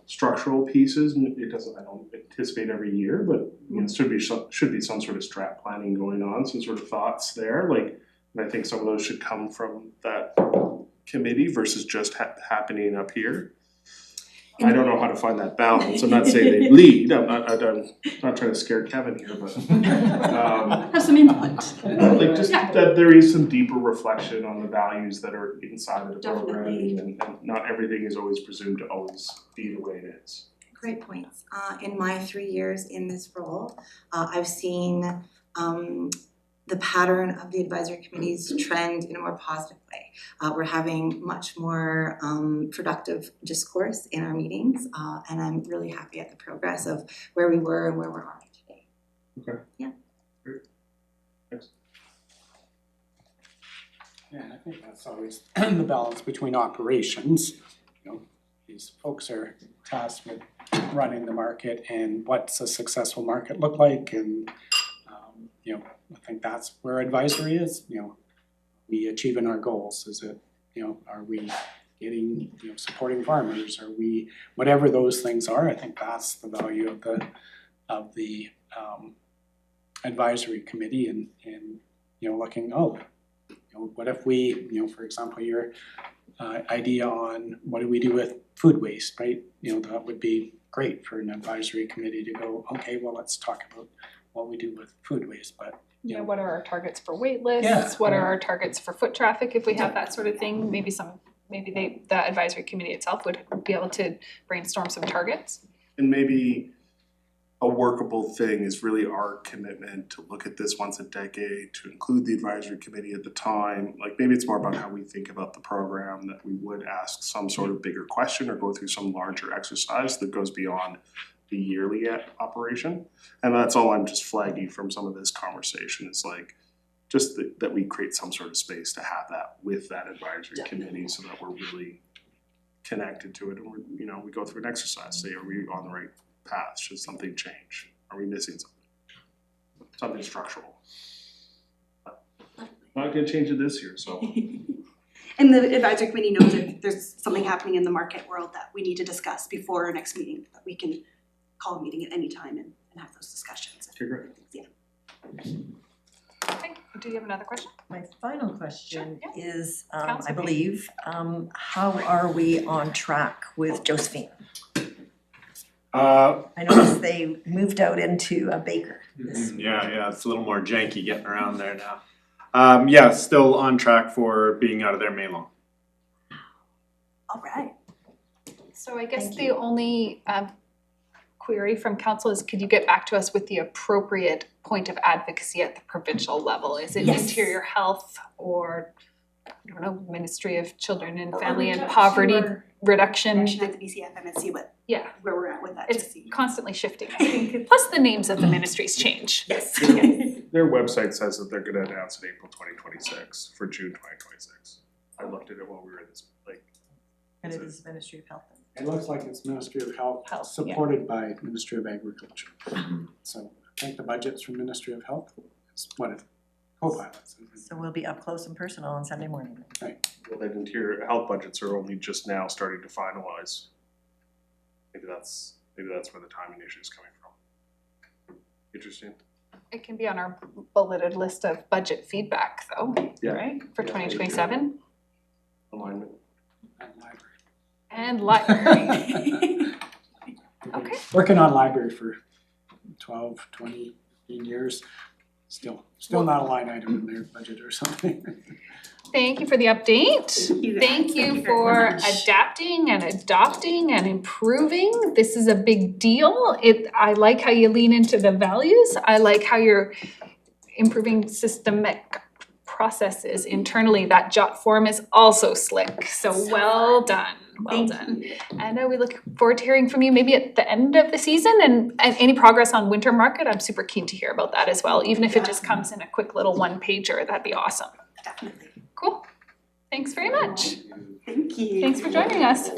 structural pieces? And I don't anticipate every year, but should be some sort of strat planning going on, some sort of thoughts there. Like, and I think some of those should come from that committee versus just happening up here. I don't know how to find that balance. I'm not saying they lead. I'm not trying to scare Kevin here, but Have some input. like just Yeah. that there is some deeper reflection on the values that are inside of the Definitely. program, and not everything is always presumed to always be the way it is. Great points. In my 3 years in this role, I've seen the pattern of the advisory committees trend in a more positive way. We're having much more productive discourse in our meetings, and I'm really happy at the progress of where we were and where we're at today. Okay. Yeah. Great. Thanks. Yeah, and I think that's always the balance between operations. These folks are tasked with running the market and what's a successful market look like, and I think that's where advisory is. We achieving our goals. Is it, are we getting, supporting farmers? Are we, whatever those things are? I think that's the value of the advisory committee, and looking, what if we, for example, your idea on what do we do with food waste, right? That would be great for an advisory committee to go, okay, well, let's talk about what we do with food waste, but What are our targets for wait lists? Yeah. What are our targets for foot traffic if we have that sort of thing? Maybe the advisory committee itself would be able to brainstorm some targets. And maybe a workable thing is really our commitment to look at this once a decade, to include the advisory committee at the time. Like, maybe it's more about how we think about the program, that we would ask some sort of bigger question or go through some larger exercise that goes beyond the yearly operation. And that's all I'm just flagging from some of this conversation. It's like, just that we create some sort of space to have that with that advisory committee, so that we're really connected to it, and we go through an exercise, say, are we on the right path? Should something change? Are we missing something? Something structural. Not gonna change it this year, so. And the advisory committee knows if there's something happening in the market world that we need to discuss before our next meeting, that we can call a meeting at any time and have those discussions. Okay, great. Yeah. Okay, do you have another question? My final question Sure, is, I Councillor Payne. believe, how are we on track with Josephine? I noticed they moved out into a baker. Yeah, it's a little more janky getting around there now. Still on track for being out of their May long. All right. So I guess Thank the only query from council is, could you get back to us with the appropriate point of advocacy at the provincial level? Is it Yes. interior health or, I don't know, Ministry of Children and Or Family reach and out to Poverty our Reduction? connection at the BCFM and see what, Yeah, where we're at with that to it's see. constantly shifting, I think, plus the names of the ministries change. Yes. Their website says that they're gonna announce in April 2026 for June 2026. I looked at it while we were in this, like, And it is Ministry of Health. It looks like it's Ministry of Health, Health, yeah. supported by Ministry of Agriculture. So I think the budget's from Ministry of Health, is what it, co-pilots. So we'll be up close and personal on Sunday morning. well, that interior health budgets are only just now starting to finalize. Maybe that's where the timing issue is coming from. Interesting. It can be on our bulleted list of budget feedback though, Yeah. right, for Yeah, 2027? Alignment. And library. And library. Okay. Working on library for 12, 20 years, still not a line item in their budget or something. Thank you for the update. Thank you very for much. adapting and adopting and improving. This is a big deal. I like how you lean into the values. I like how you're improving systemic processes internally. That jot form is also slick, so well done, well done. And we look forward to hearing from you maybe at the end of the season, and any progress on winter market, I'm super keen to hear about that as well. Even if it just comes in a quick little one pager, that'd be awesome. Definitely. Cool. Thanks very much. Thank you. Thanks for joining us.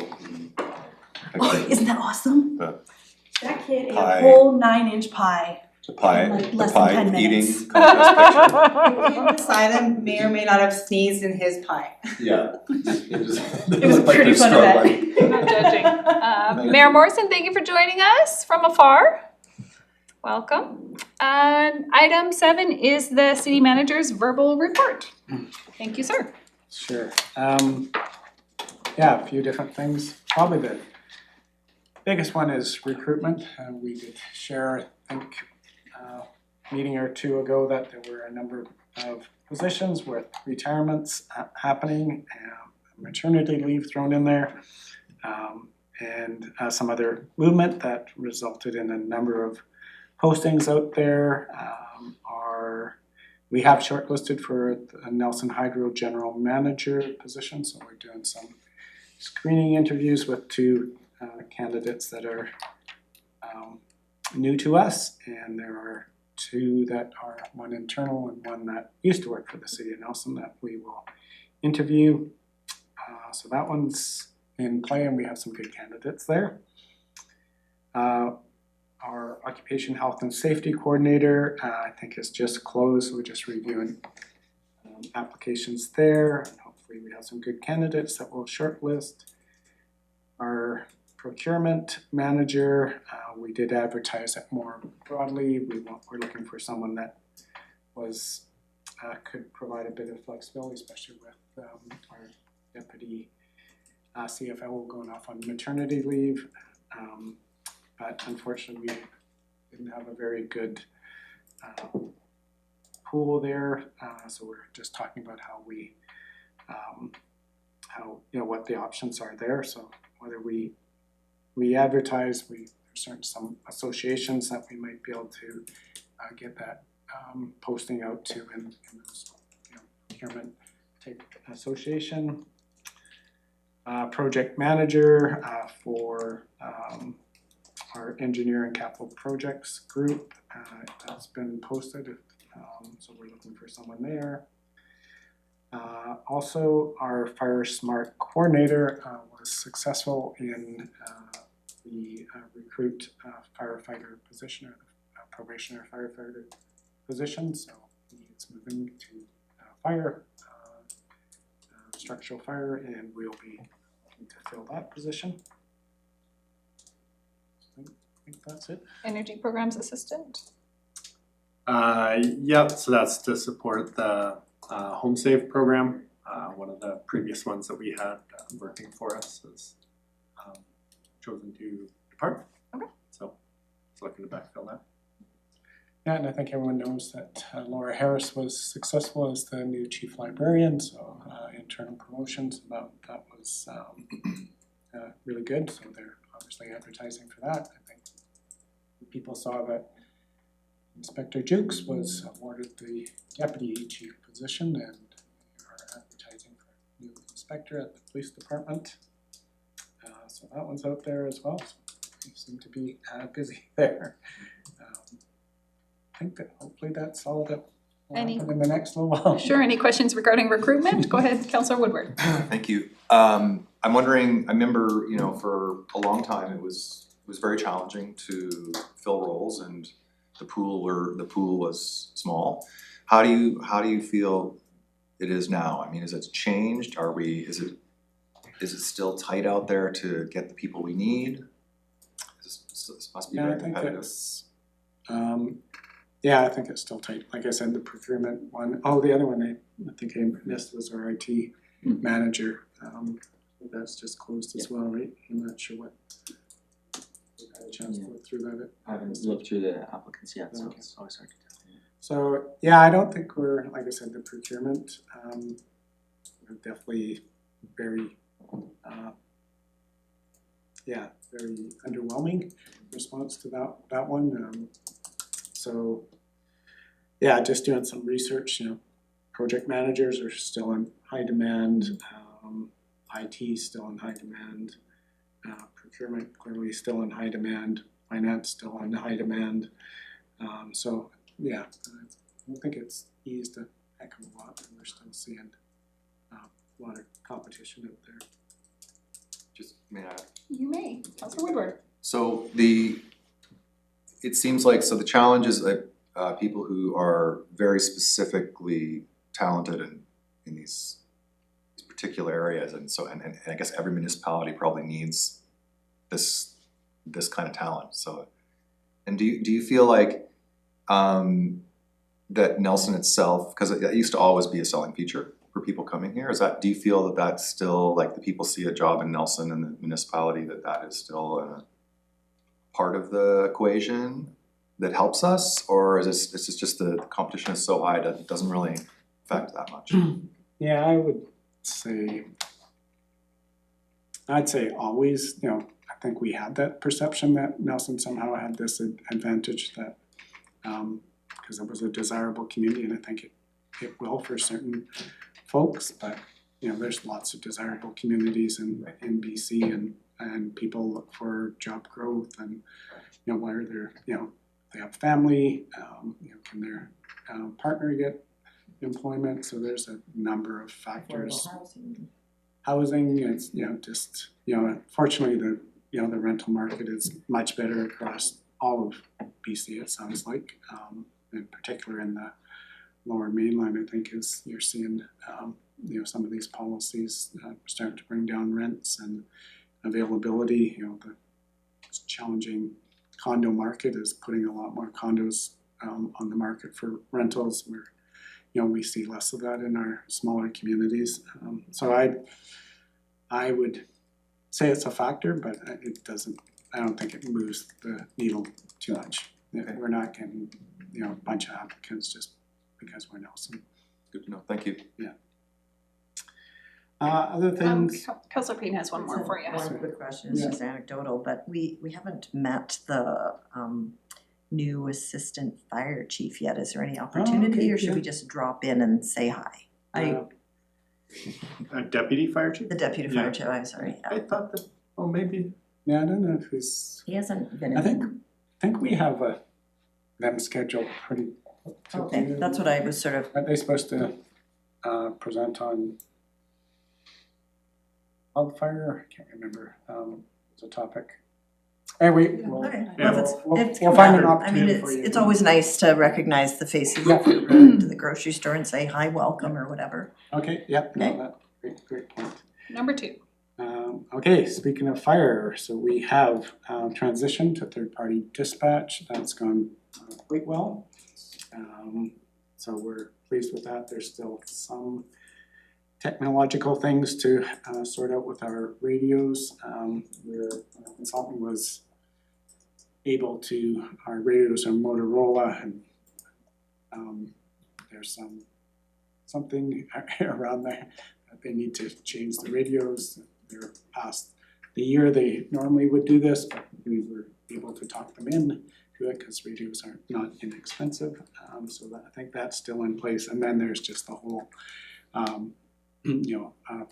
Oh, isn't that awesome? That kid ate Pie. a whole 9-inch pie. The pie, Like the less than 10 pie eating minutes. contest Him beside him may or may not have sneezed in his pie. picture. Yeah. It was a pretty fun event. I'm not judging. Mayor Morrison, thank you for joining us from afar. Welcome. And item 7 is the city manager's verbal report. Thank you, sir. Sure. Yeah, a few different things. Probably the biggest one is recruitment. We did share, I think, a meeting or two ago that there were a number of positions with retirements happening, maternity leave thrown in there, and some other movement that resulted in a number of postings out there. We have shortlisted for a Nelson Hydro General Manager position, so we're doing some screening interviews with 2 candidates that are new to us, and there are 2 that are, one internal and one that used to work for the city of Nelson, that we will interview. So that one's in play, and we have some good candidates there. Our Occupation Health and Safety Coordinator, I think is just closed. We're just reviewing applications there. And hopefully we have some good candidates that we'll shortlist. Our Procurement Manager, we did advertise it more broadly. We're looking for someone that was could provide a bit of flexibility, especially with our Deputy CFO going off on maternity leave. But unfortunately, we didn't have a very good pool there, so we're just talking about how we, what the options are there. So whether we advertise, there's certain some associations that we might be able to get that posting out to in those, procurement type association. Project manager for our engineer and capital projects group, that's been posted, so we're looking for someone there. Also, our Fire Smart coordinator was successful in the recruit firefighter position, or probationary firefighter position, so he's moving to fire, structural fire, and we'll be looking to fill that position. I think that's it. Energy Programs Assistant. Yeah, so that's to support the Home Save program. One of the previous ones that we had working for us has chosen to depart. Okay. So it's looking to backfill that. Yeah, and I think everyone knows that Laura Harris was successful as the new chief librarian, so internal promotions, that was really good, so they're obviously advertising for that. I think people saw that Inspector Jukes was awarded the deputy chief position and are advertising for a new inspector at the police department. So that one's out there as well, so we seem to be busy there. I think that hopefully that's all that will happen in the next little while. Sure, any questions regarding recruitment? Go ahead, Councillor Woodward. Thank you. I'm wondering, I remember, for a long time, it was very challenging to fill roles and the pool was small. How do you feel it is now? I mean, has it changed? Is it still tight out there to get the people we need? This must be very competitive. I think it's still tight. Like I said, the procurement one, the other one I think I missed was our IT manager. That's just closed as well, right? I'm not sure what. We've had a chance to look through that. I haven't looked through the applicants yet, so it's always hard to tell. So, I don't think we're, like I said, the procurement, we're definitely very, very underwhelming response to that one. So, just doing some research, project managers are still in high demand, IT still in high demand, procurement clearly still in high demand, finance still in high demand. I don't think it's eased a heck of a lot, and we're still seeing a lot of competition out there. Just, may I? You may, Councillor Woodward. So it seems like, the challenge is that people who are very specifically talented in these particular areas, and I guess every municipality probably needs this kind of talent. So, and do you feel like that Nelson itself, because it used to always be a selling feature for people coming here, do you feel that that's still, like, the people see a job in Nelson and the municipality, that is still a part of the equation that helps us, or is this just the competition is so high that it doesn't really affect that much? Yeah, I'd say always, I think we had that perception that Nelson somehow had this advantage that, because it was a desirable community, and I think it will for certain folks, but, there's lots of desirable communities in BC, and people look for job growth and, where they're, they have family, can their partner get employment, so there's a number of factors. Housing, it's, fortunately the rental market is much better across all of BC, it sounds like, in particular in the lower mainland, I think you're seeing, some of these policies starting to bring down rents and availability, the challenging condo market is putting a lot more condos on the market for rentals, where we see less of that in our smaller communities. So I would say it's a factor, but I don't think it moves the needle too much. Okay. We're not getting a bunch of applicants just because we're Nelson. Good to know, thank you. Yeah. Other things. Councillor Payne has one more for you. One quick question, it's just anecdotal, but we haven't met the new assistant fire chief yet. Is there any opportunity, or should we just drop in and say hi? A deputy fire chief? The deputy fire chief, I'm sorry. I thought that, maybe. Yeah, I don't know if he's. He hasn't been I in. think we have them scheduled pretty. Okay, that's what I was sort of. Aren't they supposed to present on wildfire? I can't remember. It's a topic. Anyway, Okay, yeah, well, if it's we'll come find out, an I mean, opportunity for you. it's always nice to recognize the faces Yeah. if you go to the grocery store and say hi, welcome, or whatever. Okay, yep, no, Okay. great point. Number 2. Okay, speaking of fire, so we have transitioned to third-party dispatch. That's gone quite well. So we're pleased with that. There's still some technological things to sort out with our radios. The consultant was able to, our radios are Motorola, and there's something around there that they need to change the radios. They're past the year they normally would do this, but we were able to talk them in do it, cause radios are not inexpensive, so that, I think that's still in place, and then there's just the whole,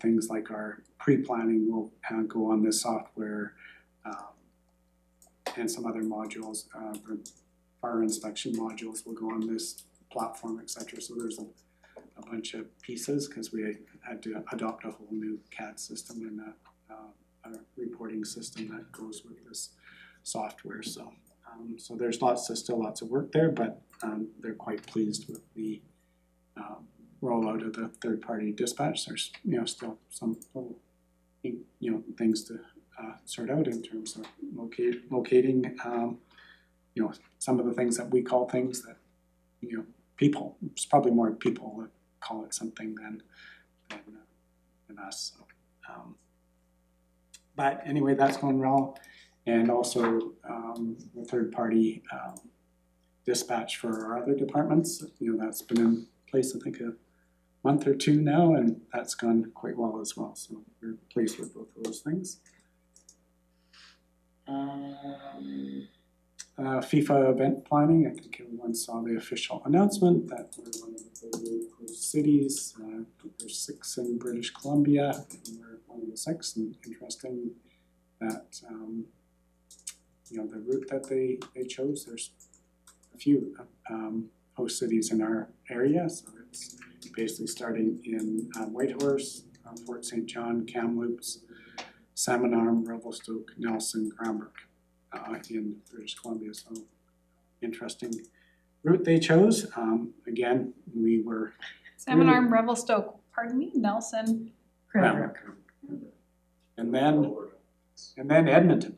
things like our pre-planning will go on this software, and some other modules, for fire inspection modules will go on this platform, et cetera, so there's a bunch of pieces, cause we had to adopt a whole new CAD system and a reporting system that goes with this software, so there's still lots of work there, but they're quite pleased with the rollout of the third-party dispatch. There's still some little things to sort out in terms of locating some of the things that we call things that people. It's probably more people that call it something than us. So, but anyway, that's going well. And also the third-party dispatch for our other departments. That's been in place, I think, a month or two now, and that's gone quite well as well. So we're pleased with both of those things. FIFA event planning. I think everyone saw the official announcement that we're one of the 38 host cities. There's 6 in British Columbia, and we're one of the 6. And interesting that the route that they chose. There's a few host cities in our area, so it's basically starting in Whitehorse, Fort St. John, Kamloops, Salmon Arm, Revelstoke, Nelson, Cranbrook in British Columbia. So interesting route they chose. Again, we were Salmon Arm, Revelstoke, pardon me, Nelson. Cranbrook, and then Edmonton.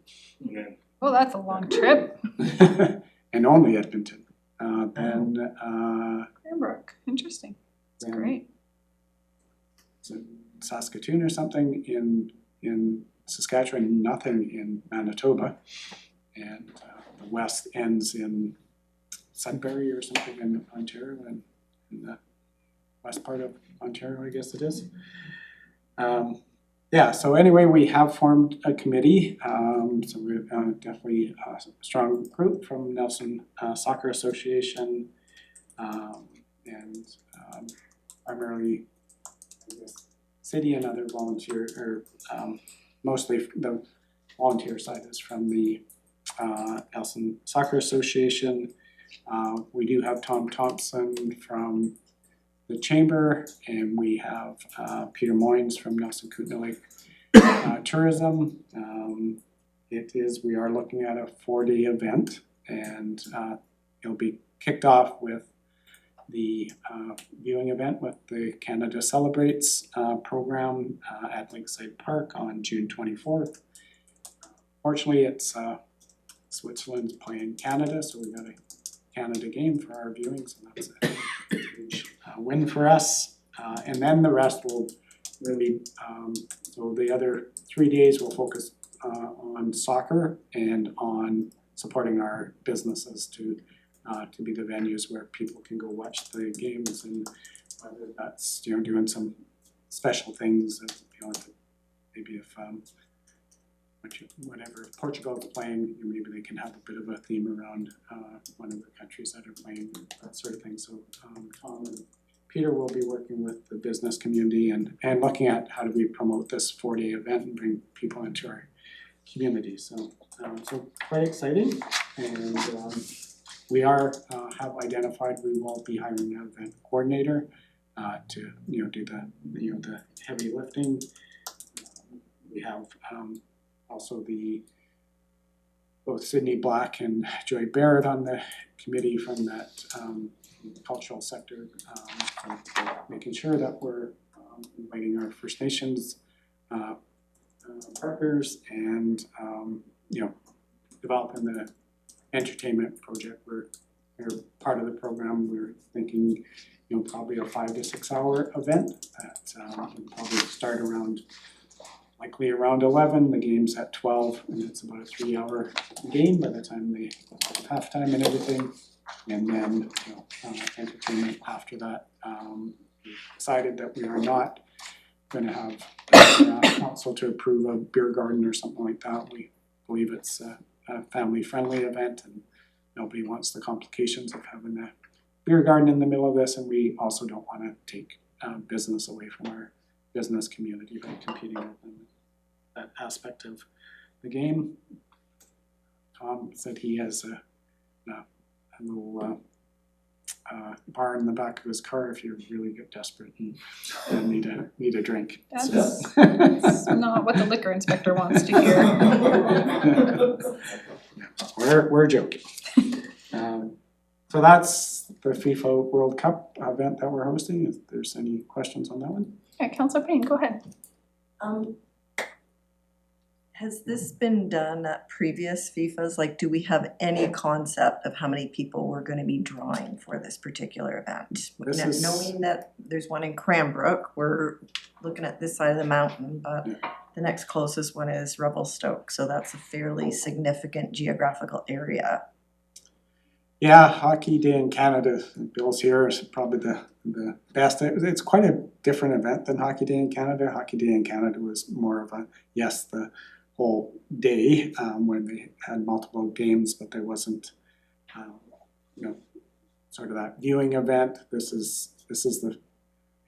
Oh, that's a long trip. And only Edmonton. Then Cranbrook, interesting. That's great. Saskatoon or something in Saskatchewan, nothing in Manitoba, and the west ends in Sudbury or something in Ontario, and in the west part of Ontario, I guess it is. So anyway, we have formed a committee, so we're definitely a strong group from Nelson Soccer Association, and primarily, I guess, city and other volunteer, or mostly the volunteer side is from the Nelson Soccer Association. We do have Tom Thompson from the Chamber, and we have Peter Moynes from Nelson Kootenai Lake Tourism. We are looking at a 4-day event, and it'll be kicked off with the viewing event with the Canada Celebrates program at Lakeside Park on June 24th. Fortunately, it's Switzerland's playing Canada, so we got a Canada game for our viewing, so that's a huge win for us. And then the rest will really, so the other 3 days will focus on soccer and on supporting our businesses to be the venues where people can go watch the games, and whether that's doing some special things, maybe if whatever Portugal is playing, maybe they can have a bit of a theme around one of the countries that are playing, that sort of thing. So Tom and Peter will be working with the business community and looking at how do we promote this 4-day event and bring people into our community. So quite exciting, and we have identified we will be hiring an event coordinator to do the heavy lifting. We have also both Sydney Black and Joy Barrett on the committee from that cultural sector, making sure that we're inviting our First Nations partners and developing the entertainment project. We're part of the program. We're thinking probably a 5 to 6 hour event that will probably start likely around 11. The game's at 12, and it's about a 3-hour game by the time they have halftime and everything. And then entertainment after that. We decided that we are not going to have council to approve a beer garden or something like that. We believe it's a family-friendly event, and nobody wants the complications of having a beer garden in the middle of this, and we also don't wanna take business away from our business community by competing with them. That aspect of the game. Tom said he has a little bar in the back of his car if you really get desperate and need a drink. That's not what the liquor inspector wants to hear. We're joking. So that's the FIFA World Cup event that we're hosting. If there's any questions on that one? Yeah, Councillor Payne, go ahead. Has this been done at previous FIFAs? Like, do we have any concept of how many people we're gonna be drawing for this particular event? This Now, is- knowing that there's one in Cranbrook, we're looking at this side of the mountain, but the next closest one is Revelstoke, so that's a fairly significant geographical area. Yeah, Hockey Day in Canada, Bill's here, is probably the best. It's quite a different event than Hockey Day in Canada. Hockey Day in Canada was more of a, yes, the whole day, when they had multiple games, but there wasn't, sort of that viewing event. This is the,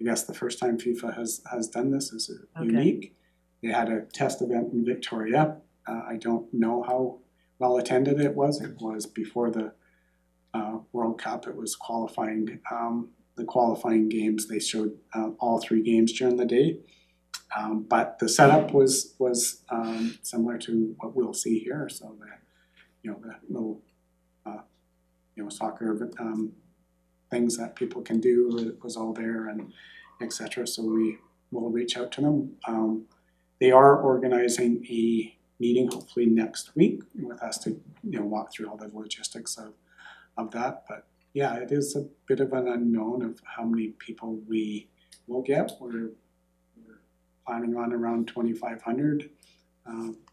I guess, the first time FIFA has done this. Is unique. They had a test event in Victoria. I don't know how well attended it was. It was before the World Cup. It was qualifying, the qualifying games. They showed all 3 games during the day. But the setup was similar to what we'll see here. So the little soccer things that people can do was all there, and etc. So we will reach out to them. They are organizing a meeting hopefully next week with us to walk through all the logistics of that. But yeah, it is a bit of an unknown of how many people we will get. We're planning on around 2,500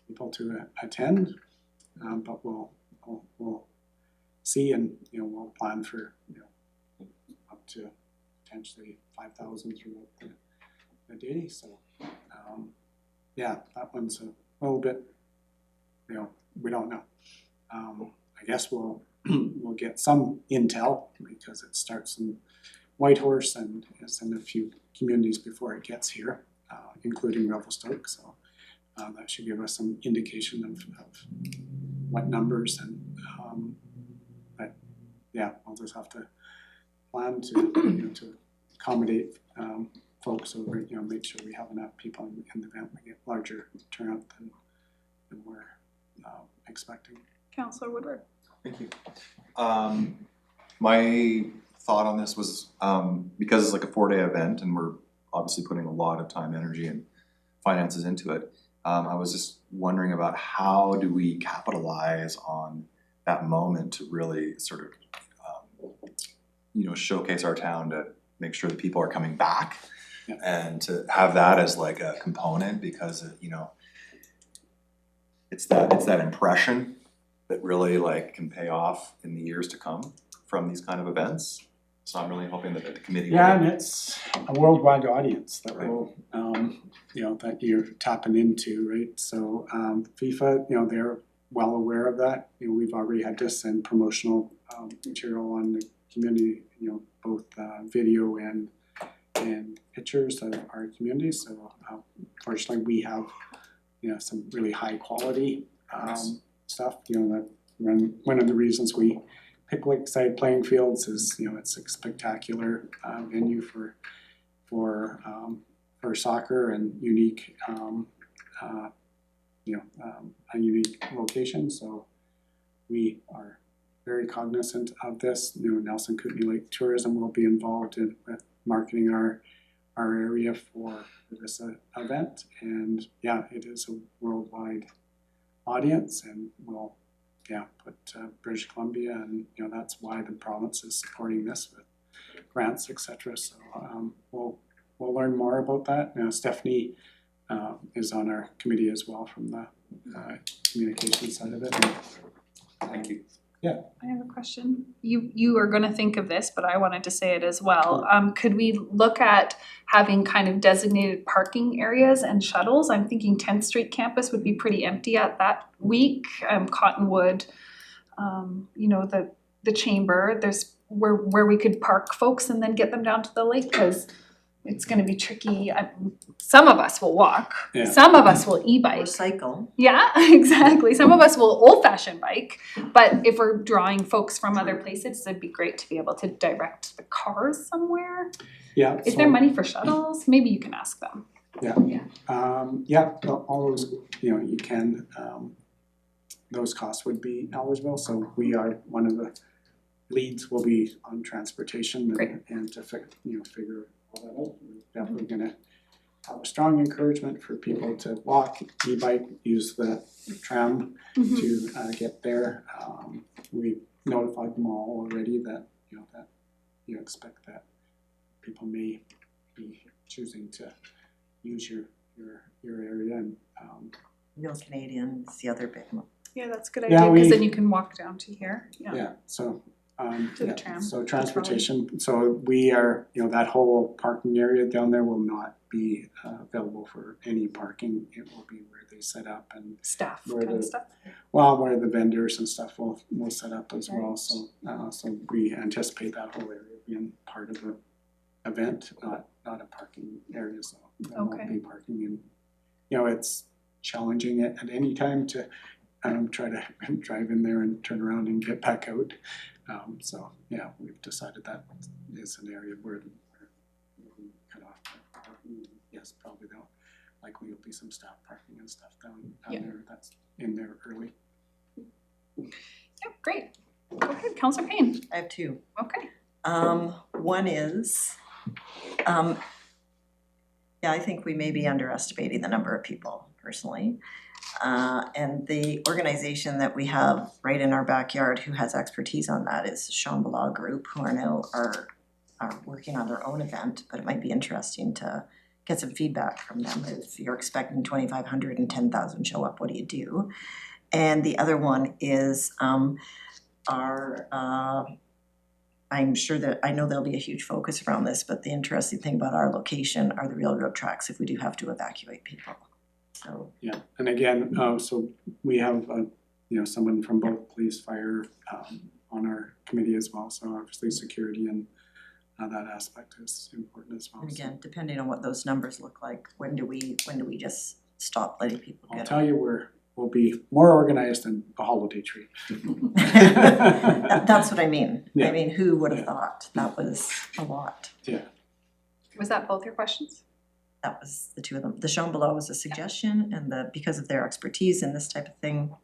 people to attend, but we'll see, and we'll plan for up to potentially 5,000 throughout the day. So yeah, that one's a little bit, we don't know. I guess we'll get some intel because it starts in Whitehorse and it's in a few communities before it gets here, including Revelstoke. So that should give us some indication of what numbers, and but yeah, we'll just have to plan to to accommodate folks over, make sure we have enough people in the event. We get larger turnout than we're expecting. Councillor Woodward. Thank you. My thought on this was, because it's like a 4-day event and we're obviously putting a lot of time, energy, and finances into it, I was just wondering about how do we capitalize on that moment to really sort of, showcase our town, to make sure that people are coming back, and to have that as like a component, because it's that impression that really can pay off in the years to come from these kind of events. So I'm really hoping that the committee. Yeah, and it's a worldwide audience that will, that you're tapping into, right? So FIFA, they're well aware of that. We've already had to send promotional material on the community, both video and pictures of our community. So fortunately, we have some really high quality stuff. That one of the reasons we pick Lakeside Playing Fields is it's a spectacular venue for soccer, and unique a unique location. So we are very cognizant of this. Nelson Kootenai Lake Tourism will be involved with marketing our area for this event, and yeah, it is a worldwide audience, and we'll put British Columbia, and that's why the province is supporting this with grants, etc. So we'll learn more about that. Stephanie is on our committee as well from the communication side of it. Thank you. Yeah. I have a question. You are gonna think of this, but I wanted to say it as well. Could we look at having kind of designated parking areas and shuttles? I'm thinking 10th Street campus would be pretty empty at that week. Cottonwood, you know, the chamber, there's where we could park folks and then get them down to the lake, cause it's gonna be tricky. Some of us will walk, Yeah. some of us will e-bike. Or cycle. Yeah, exactly. Some of us will old-fashioned bike, but if we're drawing folks from other places, it'd be great to be able to direct the cars somewhere. Yeah. Is there money for shuttles? Maybe you can ask them. Yeah, all those, you know, you can, those costs would be eligible, so we are, one of the leads will be on transportation Great. and to figure all that out. We're definitely gonna have a strong encouragement for people to walk, e-bike, use the tram to get there. We notified them all already that, you know, that you expect that people may be choosing to use your area and Real Canadian is the other big one. Yeah, that's a good Yeah, idea, cause we- then you can walk down to here. so To the tram, so the transportation, so we are, you know, that whole parking area down there will not be available for any parking. It will be where they set up and Staff Where kind of the- stuff. where the vendors and stuff will set up as well, so so we anticipate that whole area being part of the event, not a parking area, so there Okay. won't be parking in, you know, it's challenging at any time to try to drive in there and turn around and get back out. So yeah, we've decided that is an area where we cut off parking. Yes, probably there'll likely will be some staff parking and stuff down there that's in there early. Yep, great. Go ahead, Councillor Payne. I have two. Okay. One is, yeah, I think we may be underestimating the number of people personally. And the organization that we have right in our backyard who has expertise on that is Bylaw Group, who are now are working on their own event, but it might be interesting to get some feedback from them. If you're expecting 2,500 and 10,000 show up, what do you do? And the other one is I'm sure that, I know there'll be a huge focus around this, but the interesting thing about our location are the railroad tracks if we do have to evacuate people. So, Yeah, and again, so we have, you know, someone from both police, fire, on our committee as well, so obviously security and that aspect is important as well. and So again, depending on what those numbers look like, when do we just stop letting people I'll get tell you, we'll be more organized than a holiday tree. That's what I mean. Yeah. I mean, who would have thought? That was a lot. Was that both your questions? That was the two of them. The shown below was a suggestion, and because of their expertise in this type of thing.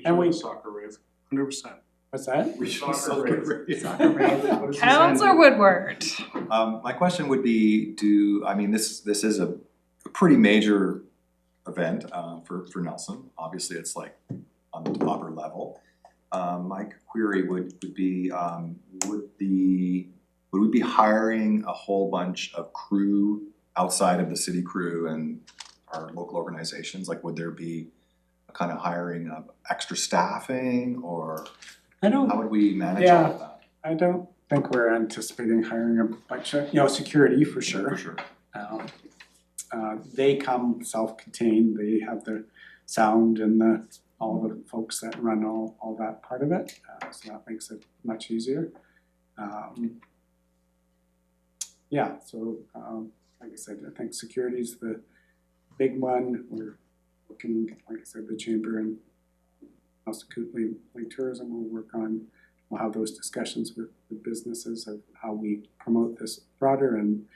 And we- Soccer race, 100%. What's that? Soccer rave. Councillor Woodward. My question would be, this is a pretty major event for Nelson. Obviously, it's like on the upper level. My query would be, would we be hiring a whole bunch of crew outside of the city crew and our local organizations? Like, would there be a kind of hiring of extra staffing, or how would we manage all of that? I don't think we're anticipating hiring a bunch of, you know, security for sure. For sure. They come self-contained, they have the sound and all the folks that run all that part of it, so that makes it much easier. Yeah, so like I said, I think security's the big one. We're looking, like I said, the chamber and Housekeeping tourism we'll have those discussions with the businesses of how we promote this broader, and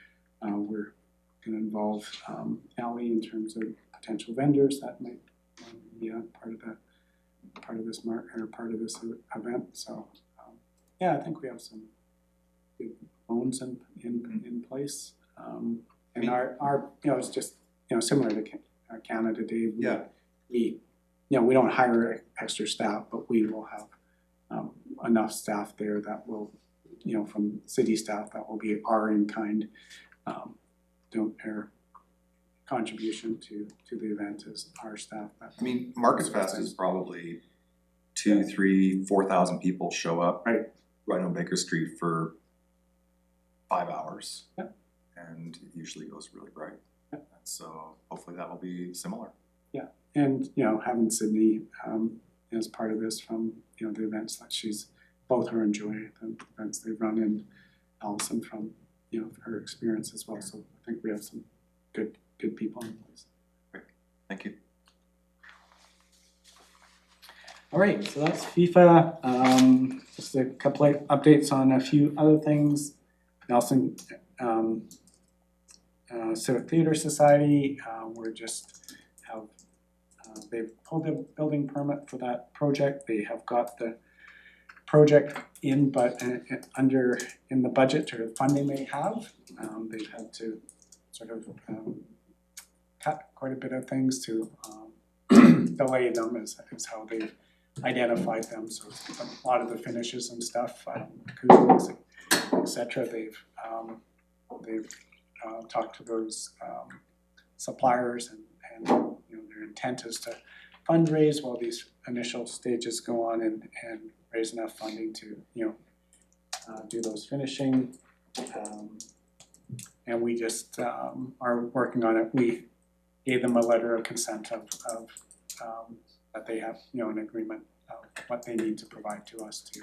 we're gonna involve Ally in terms of potential vendors that might be a part of this event. So yeah, I think we have some good bones in place. And our you know, it's just, you know, similar to Canada Day. We don't hire extra staff, but we will have enough staff there that will, you know, from city staff that will be our in-kind contribution to the event as our staff. Market Fest is probably 2,000, 3,000, 4,000 people show up right on Baker Street for 5 hours. Yep. And it usually goes really bright. So hopefully that will be similar. Yeah, and you know, having Sydney as part of this from, you know, the events that both her and Joy, the events they've run, and Allison from, you know, her experience as well. So I think we have some good people in place. Thank you. All right, so that's FIFA. Just a couple of updates on a few other things. Nelson Civic Theater Society, we're just have, they've pulled a building permit for that project. They have got the project in, but in the budget or funding they have, they've had to sort of cut quite a bit of things to delay them is how they've identified them. So a lot of the finishes and stuff, acoustics, etc. They've talked to those suppliers and you know, their intent is to fundraise while these initial stages go on and raise enough funding to, you know, do those finishing. And we just are working on it. We gave them a letter of consent of that they have, you know, an agreement of what they need to provide to us to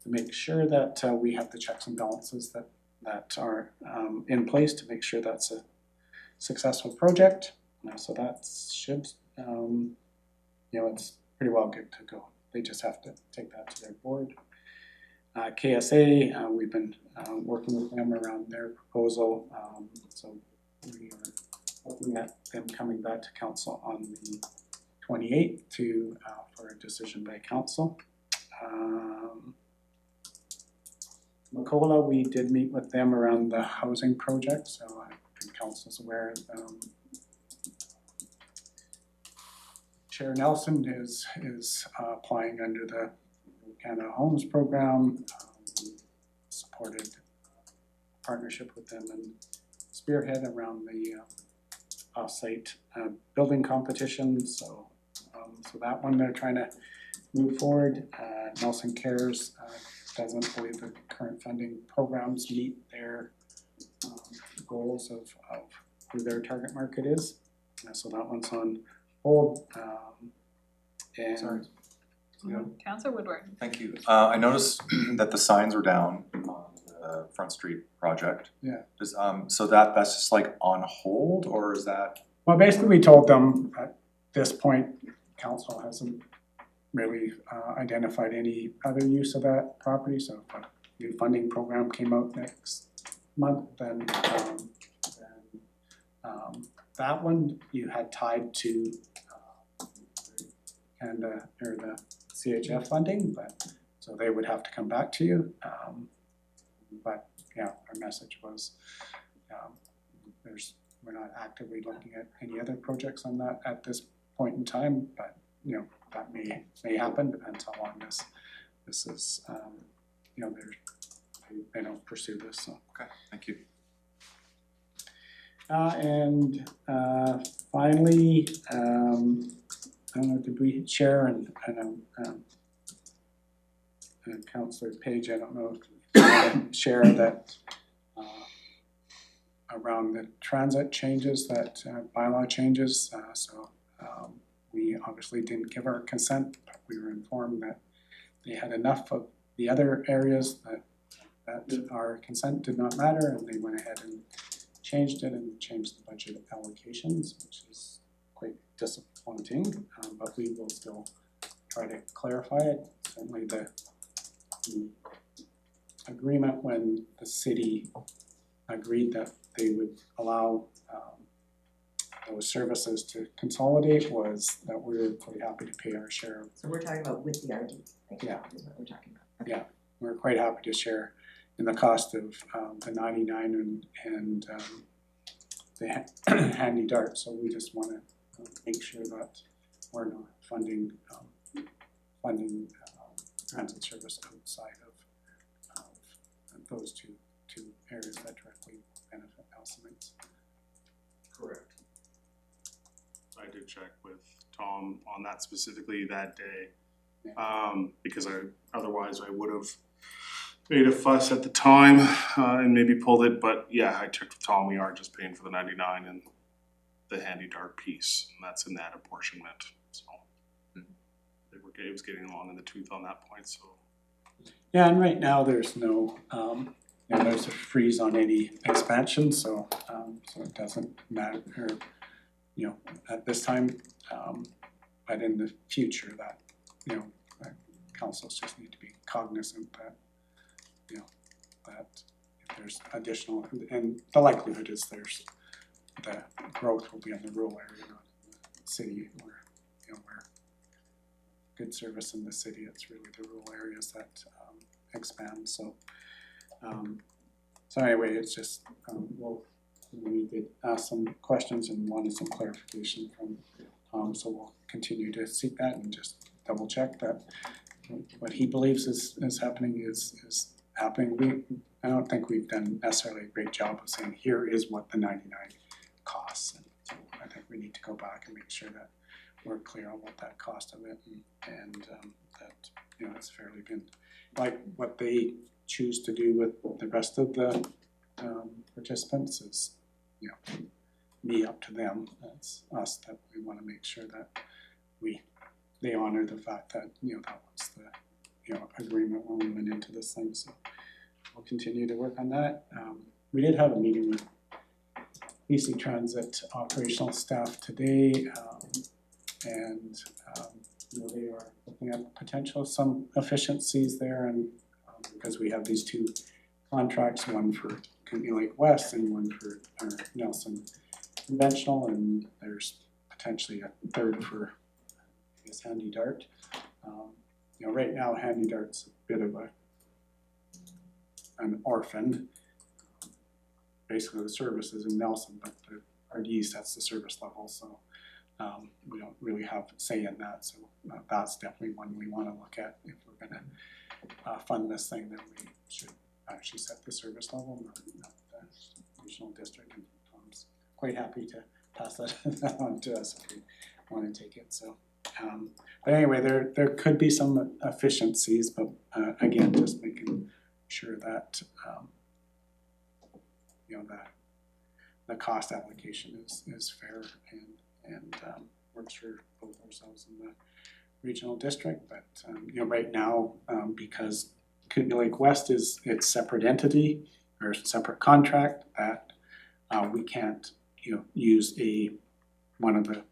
make sure that we have the checks and balances that are in place to make sure that's a successful project. So that should, you know, it's pretty well good to go. They just have to take that to their board. KSA, we've been working with them around their proposal. So we are looking at them coming back to council on the 28th for a decision by council. Macola, we did meet with them around the housing project, so I think council's aware. Chair Nelson is applying under the Canada Homes program. We supported partnership with them and Spearhead around the off-site building competition. So that one they're trying to move forward. Nelson Cares doesn't believe the current funding programs meet their goals of who their target market is. So that one's on hold. Sorry. Councillor Woodward. Thank you. I noticed that the signs were down on the Front Street project. Yeah. Does, so that's just like on hold, or is that? Well, basically we told them at this point, council hasn't really identified any other use of that property. So if a new funding program came out next month, then that one you had tied to or the CHF funding, but so they would have to come back to you. But yeah, our message was we're not actively looking at any other projects on that at this point in time, but you know, that may happen, depends how long this is you know, they don't pursue this. So Okay, thank you. and finally, I don't know, did we share and Councillor Page, I don't know if you want to share that around the transit changes, that bylaw changes. So we obviously didn't give our consent, but we were informed that they had enough of the other areas that our consent did not matter, and they went ahead and changed it and changed the budget allocations, which is quite disappointing, but we will still try to clarify it. Certainly the agreement when the city agreed that they would allow those services to consolidate was that we were pretty happy to pay our share. So we're talking about with the RD, Yeah. is what we're talking about. Yeah, we're quite happy to share in the cost of the 99 and the handy dart. So we just want to make sure that we're not funding transit service outside of those two areas that directly benefit Nelsonites. Correct. I did check with Tom on that specifically that day, because otherwise I would have made a fuss at the time and maybe pulled it. But yeah, I checked with Tom. We are just paying for the 99 and the handy dart piece, and that's in that apportionment. So they were it was getting long in the tooth on that point, so. Yeah, and right now there's no, there's a freeze on any expansion, so it doesn't matter, at this time. But in the future that, councils just need to be cognizant that, that if there's additional, and the likelihood is the growth will be in the rural area, not in the city, where, where good service in the city, it's really the rural areas that expand, so. So anyway, it's just, we did ask some questions and wanted some clarification from Tom, so we'll continue to seek that and just double check that what he believes is happening is happening. I don't think we've done necessarily a great job of saying, here is what the 99 costs, and so I think we need to go back and make sure that we're clear on what that cost of it, and that, it's fairly been, like what they choose to do with the rest of the participants is, me up to them. It's us that we wanna make sure that they honor the fact that, that was the, agreement when we went into this thing, so we'll continue to work on that. We did have a meeting with BC Transit operational staff today, and they are looking at potential some efficiencies there, and because we have these two contracts, one for Kootenai Lake West and one for Nelson Conventional, and there's potentially a third for, I guess, Handy Dart. Right now Handy Dart's a bit of an orphan. Basically the service is in Nelson, but the RD sets the service level, so we don't really have a say in that, so that's definitely one we want to look at. If we're going to fund this thing, then we should actually set the service level, not the regional district, and Tom's quite happy to pass that on to us if we want to take it. So, but anyway, there could be some efficiencies, but again, just making sure that that the cost application is fair and works for both ourselves and the regional district. But right now, because Kootenai Lake West is its separate entity or separate contract, that we can't use one of the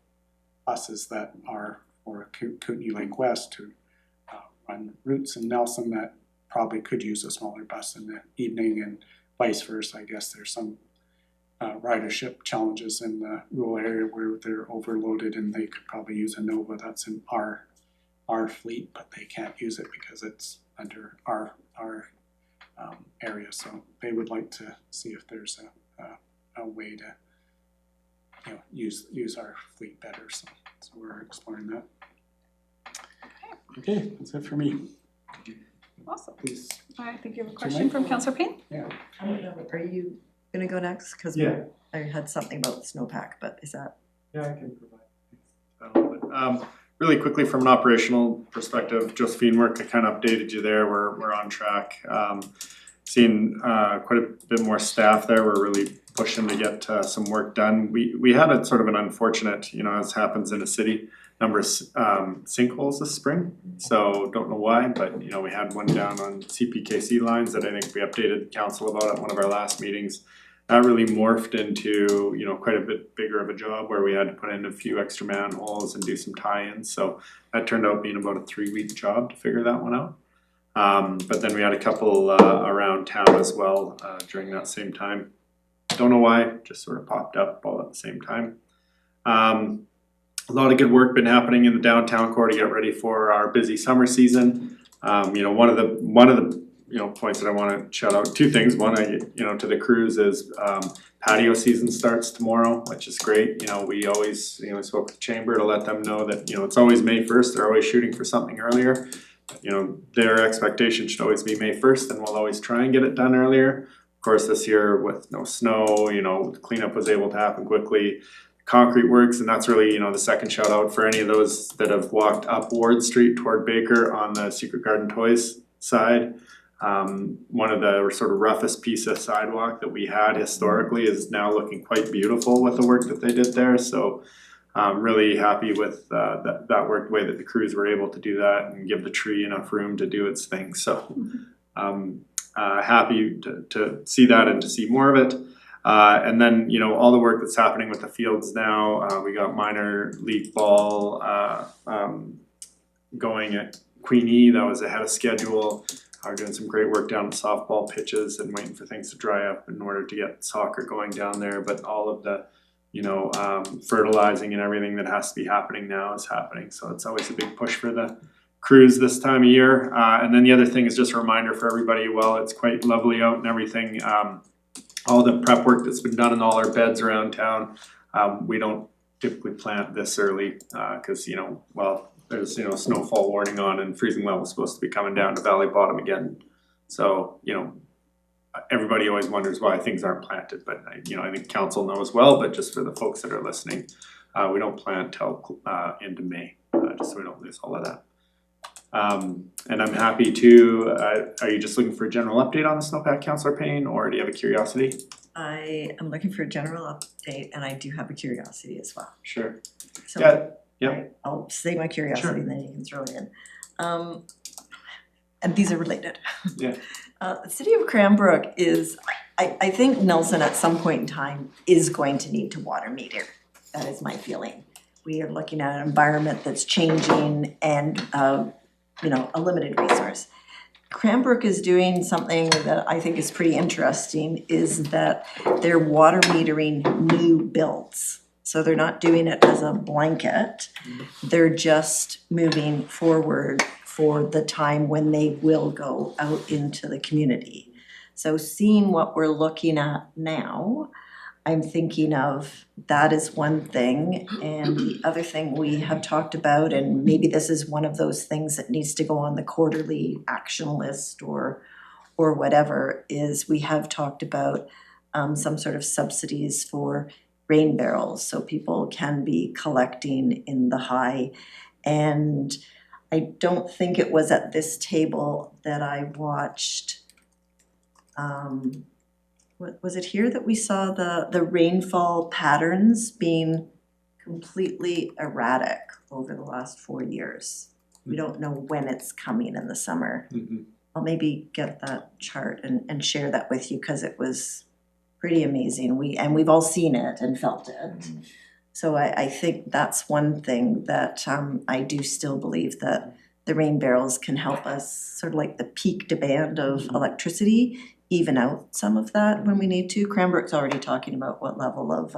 buses that are for Kootenai Lake West to run routes in Nelson that probably could use a smaller bus in the evening, and vice versa. I guess there's some ridership challenges in the rural area where they're overloaded and they could probably use a Nova that's in our fleet, but they can't use it because it's under our area. So they would like to see if there's a way to use our fleet better. So we're exploring that. Okay, that's it for me. Awesome. Please. I think you have a question from Councillor Payne? Yeah. I don't know, are you gonna go next? Cause Yeah. I had something about the snowpack, but is that? Yeah, I can provide. Really quickly, from an operational perspective, Josephine work, I kind of updated you there. We're on track. Seeing quite a bit more staff there. We're really pushing to get some work done. We had a sort of an unfortunate, as happens in a city, number of sinkholes this spring. So don't know why, but we had one down on CPKC lines that I think we updated council about at one of our last meetings. That really morphed into quite a bit bigger of a job where we had to put in a few extra manholes and do some tie-ins. So that turned out being about a 3-week job to figure that one out. But then we had a couple around town as well during that same time. Don't know why, just sort of popped up all at the same time. A lot of good work been happening in the downtown core to get ready for our busy summer season. One of the points that I want to shout out, two things. One, to the crews is patio season starts tomorrow, which is great. We always, spoke with the chamber to let them know that, it's always May 1st. They're always shooting for something earlier. Their expectation should always be May 1st, and we'll always try and get it done earlier. Of course, this year with no snow, the cleanup was able to happen quickly. Concrete works, and that's really, the second shout out for any of those that have walked up Ward Street toward Baker on the Secret Garden Toys side. One of the sort of roughest piece of sidewalk that we had historically is now looking quite beautiful with the work that they did there. So Really happy with that work, the way that the crews were able to do that and give the tree enough room to do its thing. So happy to see that and to see more of it. And then, all the work that's happening with the fields now, we got minor league ball going at Queenie, that was ahead of schedule. We're doing some great work down at softball pitches and waiting for things to dry up in order to get soccer going down there, but all of the fertilizing and everything that has to be happening now is happening, so it's always a big push for the crews this time of year. And then the other thing is just a reminder for everybody, while it's quite lovely out and everything, all the prep work that's been done in all our beds around town, we don't typically plant this early, cause there's snowfall warning on and freezing levels supposed to be coming down to valley bottom again. So, everybody always wonders why things aren't planted, but I think council knows well, but just for the folks that are listening, we don't plant till into May, just so we don't lose all of that. And I'm happy to, are you just looking for a general update on the snowpack, Councillor Payne, or do you have a curiosity? I am looking for a general update and I do have a curiosity as well. Sure. So Yeah. I'll say my curiosity and then you can throw it in. And these are related. Yeah. The city of Cranbrook is, I think Nelson at some point in time is going to need to water meter. That is my feeling. We are looking at an environment that's changing and, a limited resource. Cranbrook is doing something that I think is pretty interesting, is that they're water metering new builds. So they're not doing it as a blanket, they're just moving forward for the time when they will go out into the community. So seeing what we're looking at now, I'm thinking of that is one thing, and the other thing we have talked about, and maybe this is one of those things that needs to go on the quarterly action list or whatever, is we have talked about some sort of subsidies for rain barrels, so people can be collecting in the high. And I don't think it was at this table that I watched, was it here that we saw the rainfall patterns being completely erratic over the last 4 years? We don't know when it's coming in the summer. I'll maybe get that chart and share that with you, because it was pretty amazing. We've all seen it and felt it. So I think that's one thing that I do still believe, that the rain barrels can help us, sort of like the peak demand of electricity, even out some of that when we need to. Cranbrook's already talking about what level of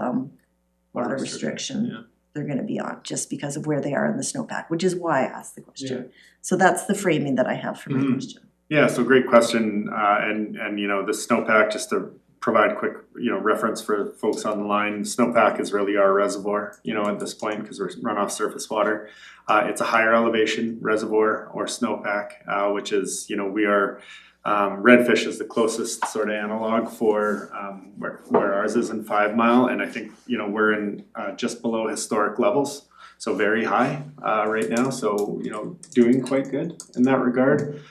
water restriction they're gonna be on, just because of where they are in the snowpack, which is why I asked the question. So that's the framing that I have for my question. Yeah, so great question, and the snowpack, just to provide quick reference for folks on the line, snowpack is really our reservoir at this point, because we're run off surface water. It's a higher elevation reservoir or snowpack, which is we are Redfish is the closest sort of analog for where ours is in 5 Mile, and I think we're in just below historic levels, so very high right now, so doing quite good in that regard.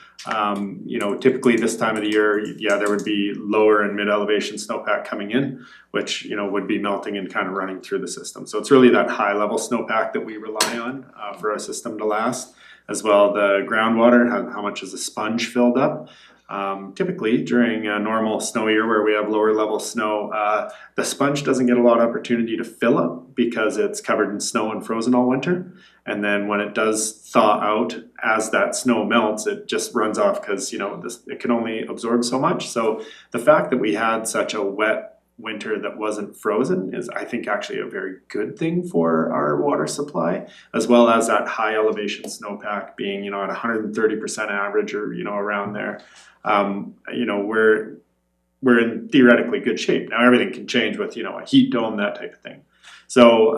Typically this time of the year, there would be lower and mid elevation snowpack coming in, which would be melting and kind of running through the system. So it's really that high level snowpack that we rely on for our system to last, as well the groundwater, how much is the sponge filled up. Typically during a normal snow year where we have lower level snow, the sponge doesn't get a lot of opportunity to fill up because it's covered in snow and frozen all winter. And then when it does thaw out, as that snow melts, it just runs off because it can only absorb so much. So the fact that we had such a wet winter that wasn't frozen is, I think, actually a very good thing for our water supply, as well as that high elevation snowpack being at 130% average or around there. We're in theoretically good shape. Now everything can change with a heat dome, that type of thing. So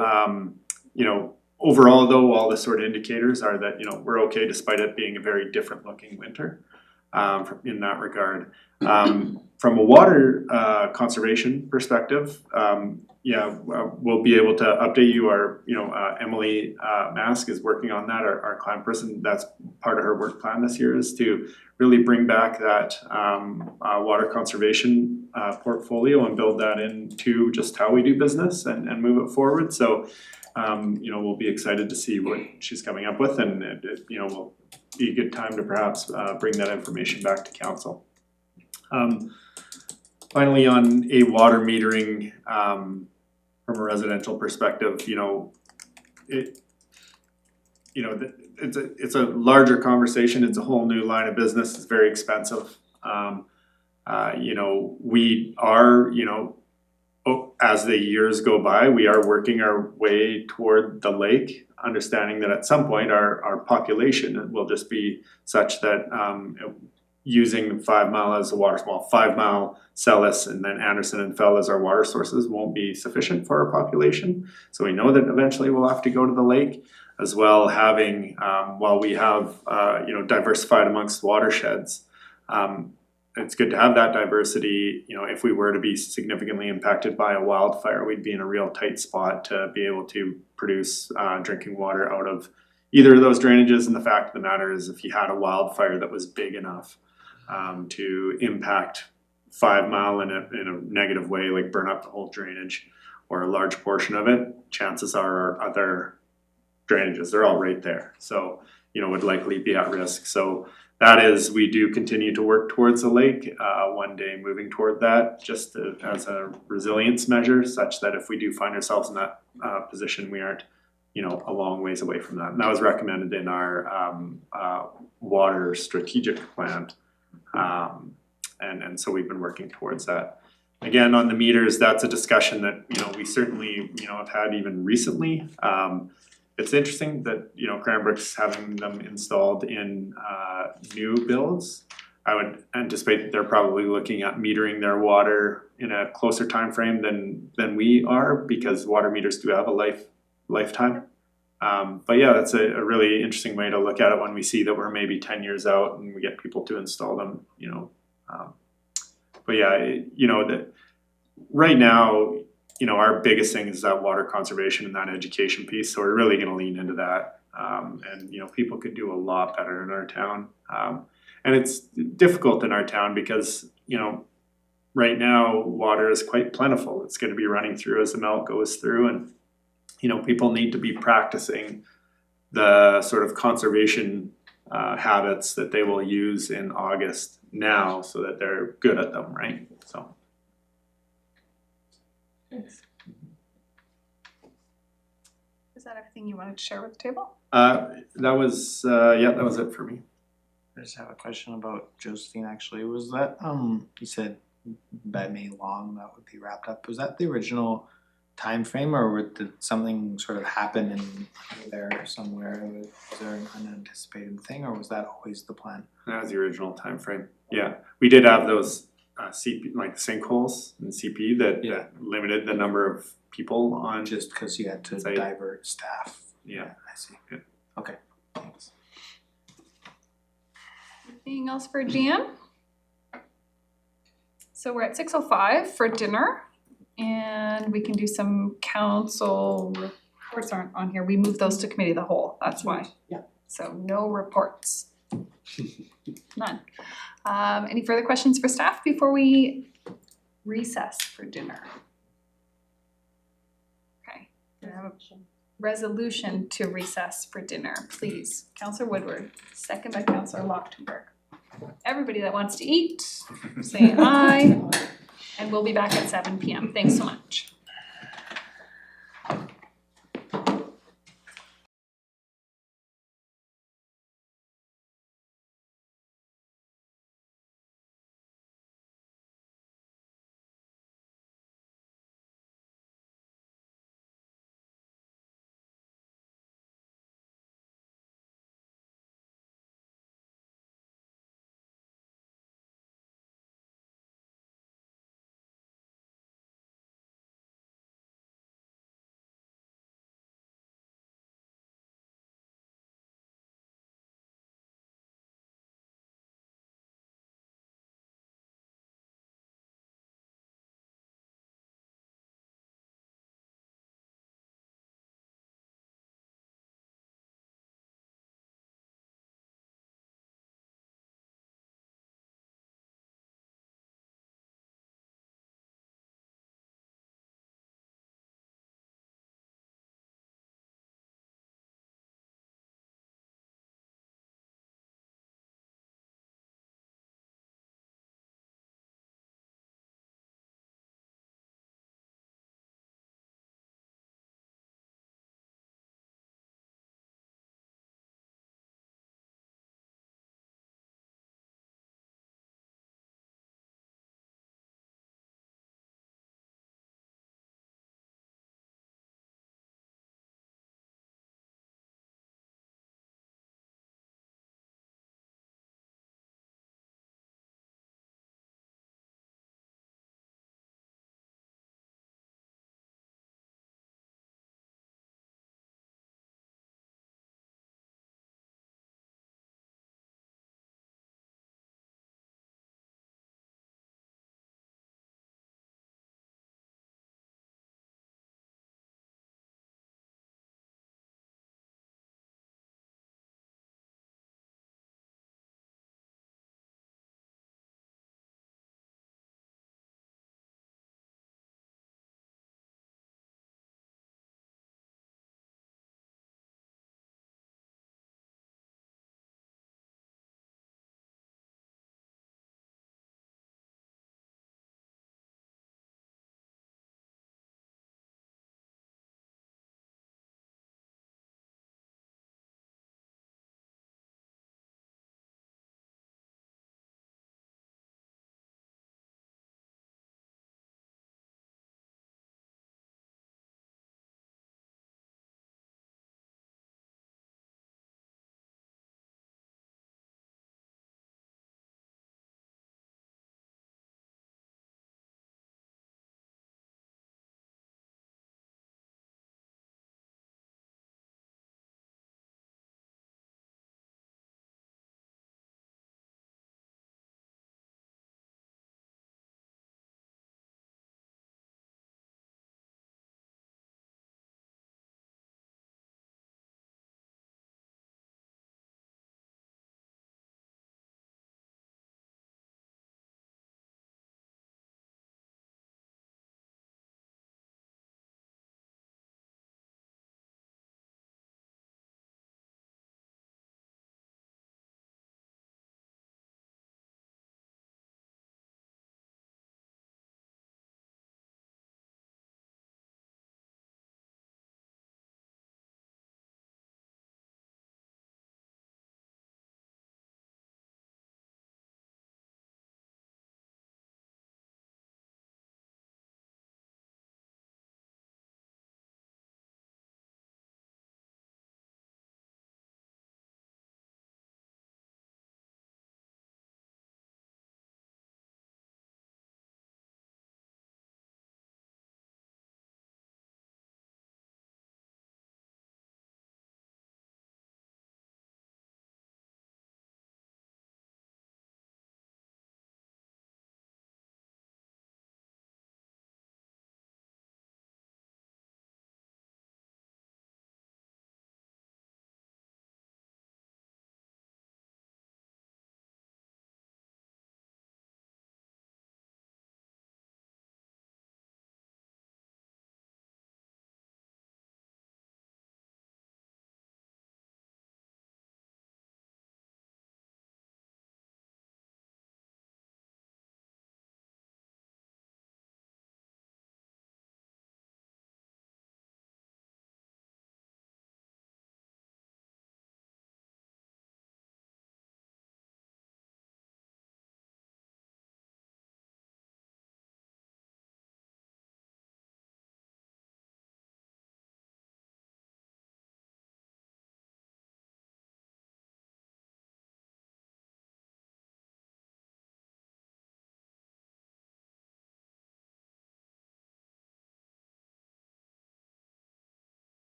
overall though, all the sort of indicators are that we're okay despite it being a very different looking winter in that regard. From a water conservation perspective, we'll be able to update you. Our Emily Mask is working on that, our client person. That's part of her work plan this year, is to really bring back that water conservation portfolio and build that into just how we do business and move it forward. So we'll be excited to see what she's coming up with, and it will be a good time to perhaps bring that information back to council. Finally, on a water metering, from a residential perspective, it's a larger conversation, it's a whole new line of business, it's very expensive. We are, as the years go by, we are working our way toward the lake, understanding that at some point our population will just be such that using 5 Mile as a water small, 5 Mile, Celis, and then Anderson and Fell as our water sources won't be sufficient for our population. So we know that eventually we'll have to go to the lake, as well having, while we have, diversified amongst watersheds, it's good to have that diversity. If we were to be significantly impacted by a wildfire, we'd be in a real tight spot to be able to produce drinking water out of either of those drainages. And the fact of the matter is, if you had a wildfire that was big enough to impact 5 Mile in a negative way, like burn up the whole drainage or a large portion of it, chances are our other drainages, they're all right there. So, would likely be at risk. So that is, we do continue to work towards the lake, one day moving toward that, just as a resilience measure, such that if we do find ourselves in that position, we aren't, a long ways away from that. And that was recommended in our water strategic plan. And so we've been working towards that. Again, on the meters, that's a discussion that, we certainly, have had even recently. It's interesting that, Cranbrook's having them installed in new builds. I would anticipate that they're probably looking at metering their water in a closer time frame than we are, because water meters do have a lifetime. But yeah, that's a really interesting way to look at it when we see that we're maybe 10 years out and we get people to install them, But yeah, that right now, our biggest thing is that water conservation and that education piece. So we're really going to lean into that. And people could do a lot better in our town. And it's difficult in our town because, right now water is quite plentiful. It's going to be running through as the melt goes through, and people need to be practicing the sort of conservation habits that they will use in August now, so that they're good at them, right? So. Is that everything you wanted to share with the table? That was it for me. I just have a question about Josephine, actually. Was that, you said by May long that would be wrapped up. Was that the original time frame, or did something sort of happen in there somewhere? Was there an unanticipated thing, or was that always the plan? That was the original time frame. Yeah, we did have those CP, like sinkholes in CP that limited the number of people on. Just because you had to site. divert staff. Yeah. I see. Yeah. Okay, thanks. Anything else for Jan? So we're at 6:05 for dinner, and we can do some council reports aren't on here. We moved those to committee of the whole, that's why. Yeah. So no reports. None. Any further questions for staff before we recess for dinner? Okay, we have a resolution to recess for dinner, please. Councillor Woodward, second by Councillor Lochtenberg. Everybody that wants to eat, say aye, and we'll be back at 7 p.m. Thanks so much.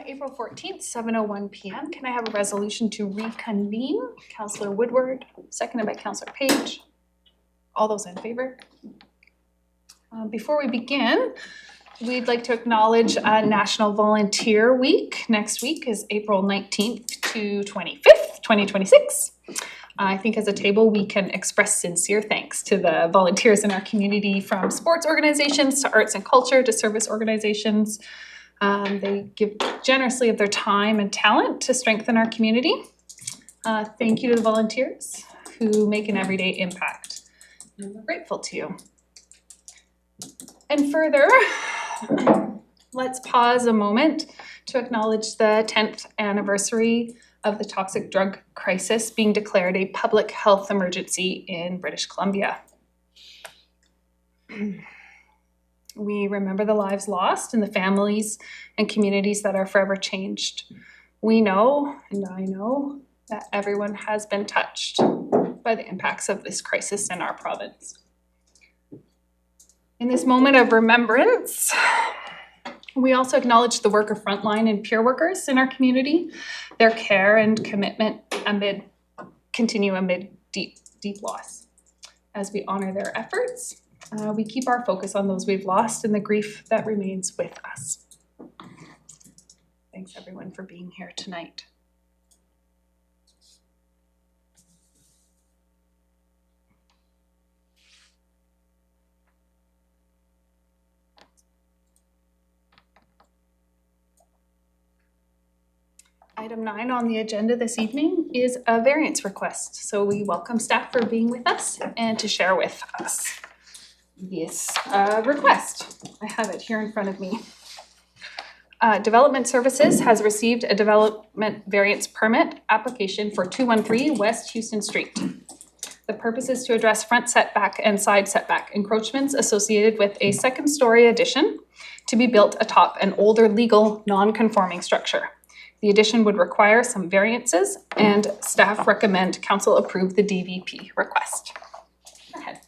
April 14th, 7:01 PM. Can I have a resolution to reconvene? Councillor Woodward, seconded by Councillor Page. All those in favor? Before we begin, we'd like to acknowledge National Volunteer Week. Next week is April 19th to 25th, 2026. I think as a table, we can express sincere thanks to the volunteers in our community, from sports organizations to arts and culture to service organizations. They give generously of their time and talent to strengthen our community. Thank you to the volunteers who make an everyday impact. We're grateful to you. And further, let's pause a moment to acknowledge the 10th anniversary of the toxic drug crisis being declared a public health emergency in British Columbia. We remember the lives lost and the families and communities that are forever changed. We know, and I know, that everyone has been touched by the impacts of this crisis in our province. In this moment of remembrance, we also acknowledge the work of frontline and peer workers in our community. Their care and commitment continue amid deep loss. As we honor their efforts, we keep our focus on those we've lost and the grief that remains with us. Thanks everyone for being here tonight. Item 9 on the agenda this evening is a variance request. So we welcome staff for being with us and to share with us this request. I have it here in front of me. Development Services has received a development variance permit application for 213 West Houston Street. The purpose is to address front setback and side setback encroachments associated with a second-story addition to be built atop an older legal non-conforming structure. The addition would require some variances, and staff recommend council approve the DVP request. Go ahead.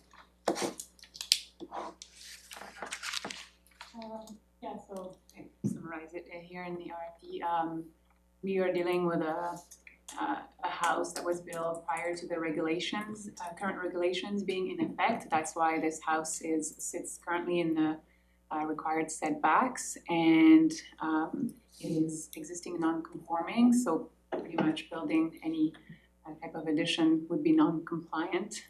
Yeah, so I summarize it here in the RFP. We are dealing with a house that was built prior to the regulations, current regulations being in effect. That's why this house sits currently in the required setbacks, and it is existing non-conforming, so pretty much building any type of addition would be non-compliant.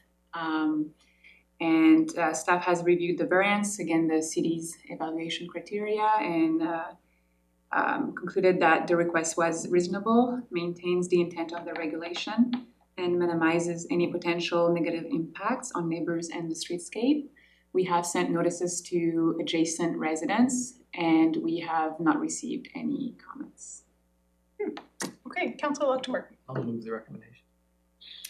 And staff has reviewed the variance, again, the city's evaluation criteria, and concluded that the request was reasonable, maintains the intent of the regulation, and minimizes any potential negative impacts on neighbors and the streetscape. We have sent notices to adjacent residents, and we have not received any comments. Okay, Councillor Luxembourg. I'll move the recommendation.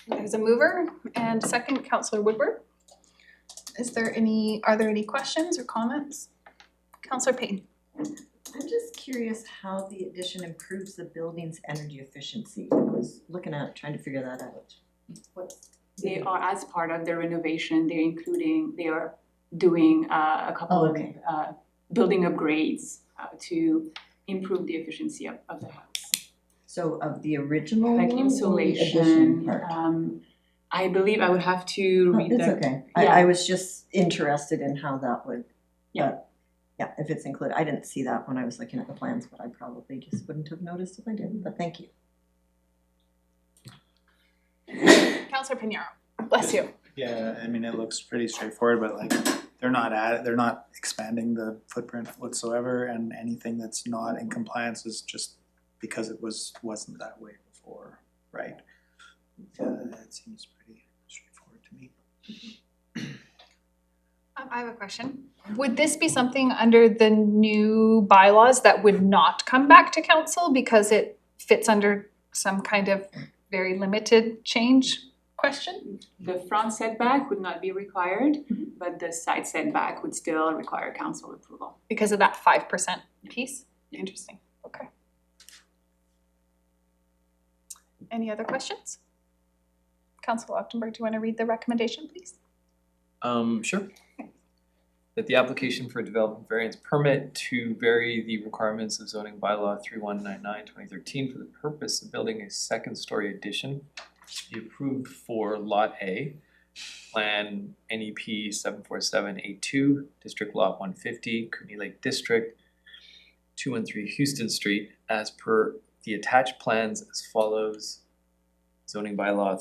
There's a mover and second, Councillor Woodward. Are there any questions or comments? Councillor Payne. I'm just curious how the addition improves the building's energy efficiency. I was looking at trying to figure that out. They are, as part of their renovation, they are doing a couple of building upgrades to improve the efficiency of the house. So of the original Like one or the insulation, addition part? I believe I would have to read It's the. okay. Yeah. I was just interested in how that would, yeah, if it's included. I didn't see that when I was looking at the plans, but I probably just wouldn't have noticed if I didn't, but thank you. Councillor Pinheiro, bless you. Yeah, I mean, it looks pretty straightforward, but like, they're not expanding the footprint whatsoever, and anything that's not in compliance is just because it wasn't that way before, right? That seems pretty straightforward to me. I have a question. Would this be something under the new bylaws that would not come back to council because it fits under some kind of very limited change question? The front setback would not be required, but the side setback would still require council approval. Because of that 5% piece? Interesting, okay. Any other questions? Councillor Luxembourg, do you want to read the recommendation, please? Sure. that the application for a development variance permit to vary the requirements of zoning bylaw 3199/2013 for the purpose of building a second-story addition be approved for Lot A, Plan NEP 74782, District Lot 150, Cooney Lake District, 213 Houston Street, as per the attached plans as follows. Zoning bylaw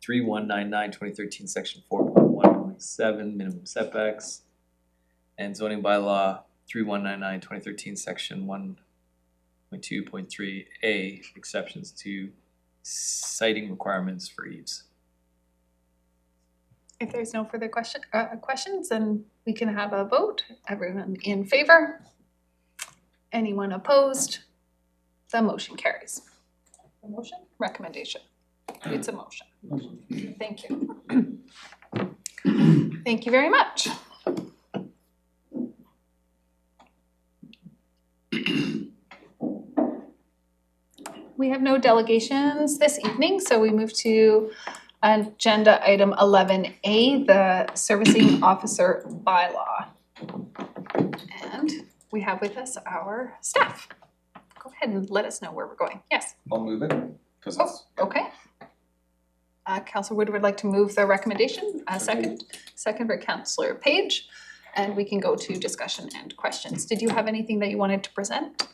3199/2013, section 4.1.7, minimum setbacks. And zoning bylaw 3199/2013, section 1.2.3A, exceptions to citing requirements for eaves. If there's no further questions, then we can have a vote. Everyone in favor? Anyone opposed? The motion carries. The motion? Recommendation. It's a motion. Thank you. Thank you very much. We have no delegations this evening, so we move to agenda item 11A, the servicing officer bylaw. And we have with us our staff. Go ahead and let us know where we're going. Yes. I'll move it, because it's, Okay. Councillor Wood would like to move the recommendation. Second by Councillor Page. And we can go to discussion and questions. Did you have anything that you wanted to present?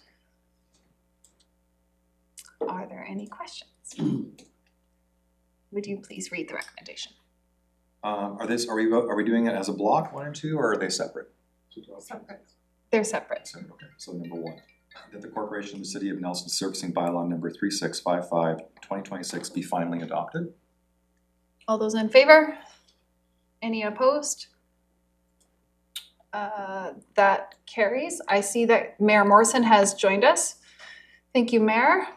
Are there any questions? Would you please read the recommendation? are we doing it as a block, 1 and 2, or are they separate? Separate. They're separate. So, okay, so number 1, that the Corporation of the City of Nelson Servicing Bylaw number 3655, 2026 be finally adopted. All those in favor? Any opposed? That carries. I see that Mayor Morrison has joined us. Thank you, Mayor.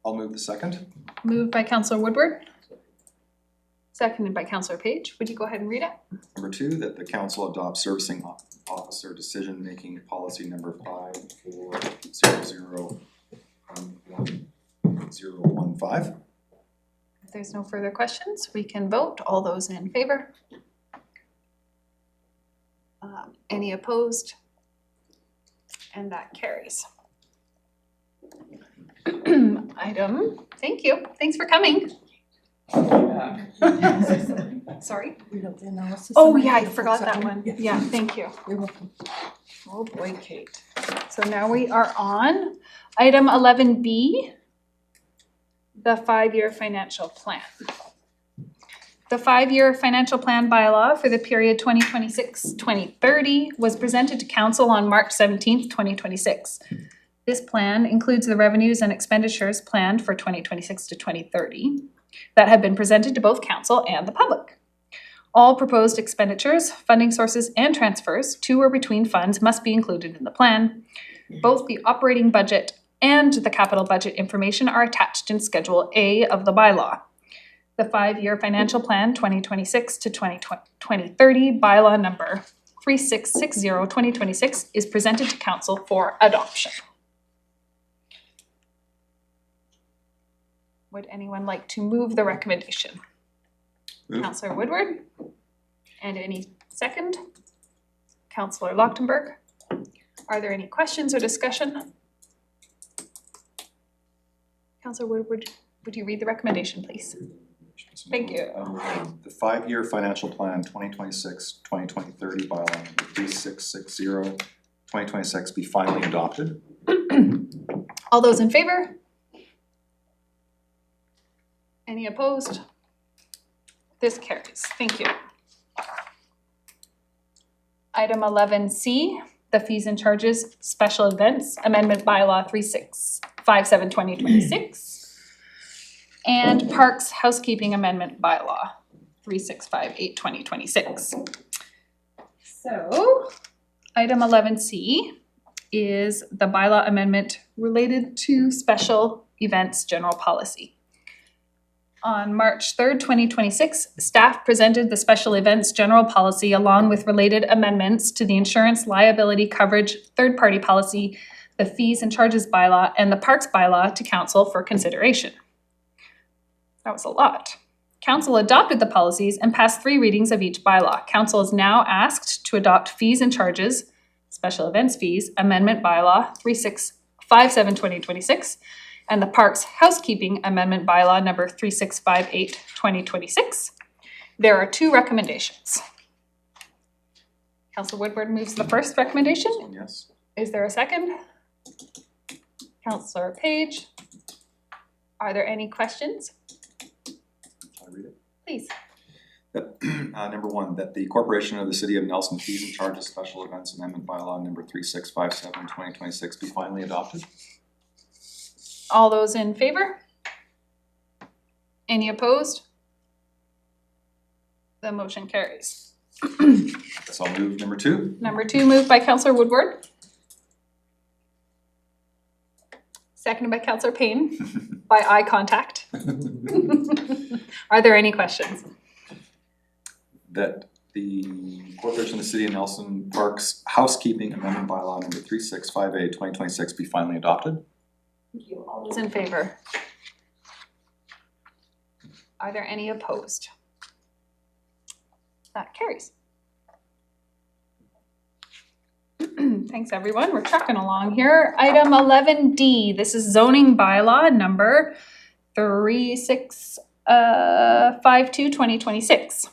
I'll move the second. Moved by Councillor Woodward. Seconded by Councillor Page. Would you go ahead and read it? Number 2, that the council adopt servicing officer decision-making policy number 54001015. If there's no further questions, we can vote. All those in favor? Any opposed? And that carries. Thank you. Thanks for coming. Sorry. Oh, yeah, I forgot that one. Yeah, thank you. You're welcome. Oh boy, Kate. So now we are on item 11B, the 5-year financial plan. The 5-year financial plan bylaw for the period 2026-2030 was presented to council on March 17th, 2026. This plan includes the revenues and expenditures planned for 2026 to 2030 that have been presented to both council and the public. All proposed expenditures, funding sources, and transfers to or between funds must be included in the plan. Both the operating budget and the capital budget information are attached in Schedule A of the bylaw. The 5-year financial plan 2026 to 2030 bylaw number 3660-2026 is presented to council for adoption. Would anyone like to move the recommendation? Move. Councillor Woodward? And any second? Councillor Lochtenberg? Are there any questions or discussion? Councillor Woodward, would you read the recommendation, please? Thank you. The 5-year financial plan 2026-2030 bylaw number 3660-2026 be finally adopted. All those in favor? Any opposed? This carries. Thank you. Item 11C, the fees and charges special events amendment bylaw 3657-2026. And Parks Housekeeping Amendment Bylaw 3658-2026. So, item 11C is the bylaw amendment related to special events general policy. On March 3rd, 2026, staff presented the special events general policy along with related amendments to the insurance liability coverage third-party policy, the fees and charges bylaw, and the parks bylaw to council for consideration. That was a lot. Council adopted the policies and passed 3 readings of each bylaw. Council is now asked to adopt fees and charges, special events fees, amendment bylaw 3657-2026, and the Parks Housekeeping Amendment Bylaw number 3658-2026. There are 2 recommendations. Council Woodward moves the first recommendation. This one, yes. Is there a second? Councillor Page. Are there any questions? Shall I read it? Please. That, number 1, that the Corporation of the City of Nelson Fees and Charges Special Events Amendment Bylaw number 3657-2026 be finally adopted. All those in favor? Any opposed? The motion carries. Guess I'll move number 2. Number 2 moved by Councillor Woodward. Seconded by Councillor Payne by eye contact. Are there any questions? That the Corporation of the City of Nelson Parks Housekeeping Amendment Bylaw number 3658-2026 be finally adopted. Thank you. All those in favor? Are there any opposed? That carries. Thanks, everyone. We're trucking along here. Item 11D, this is zoning bylaw number 3652-2026.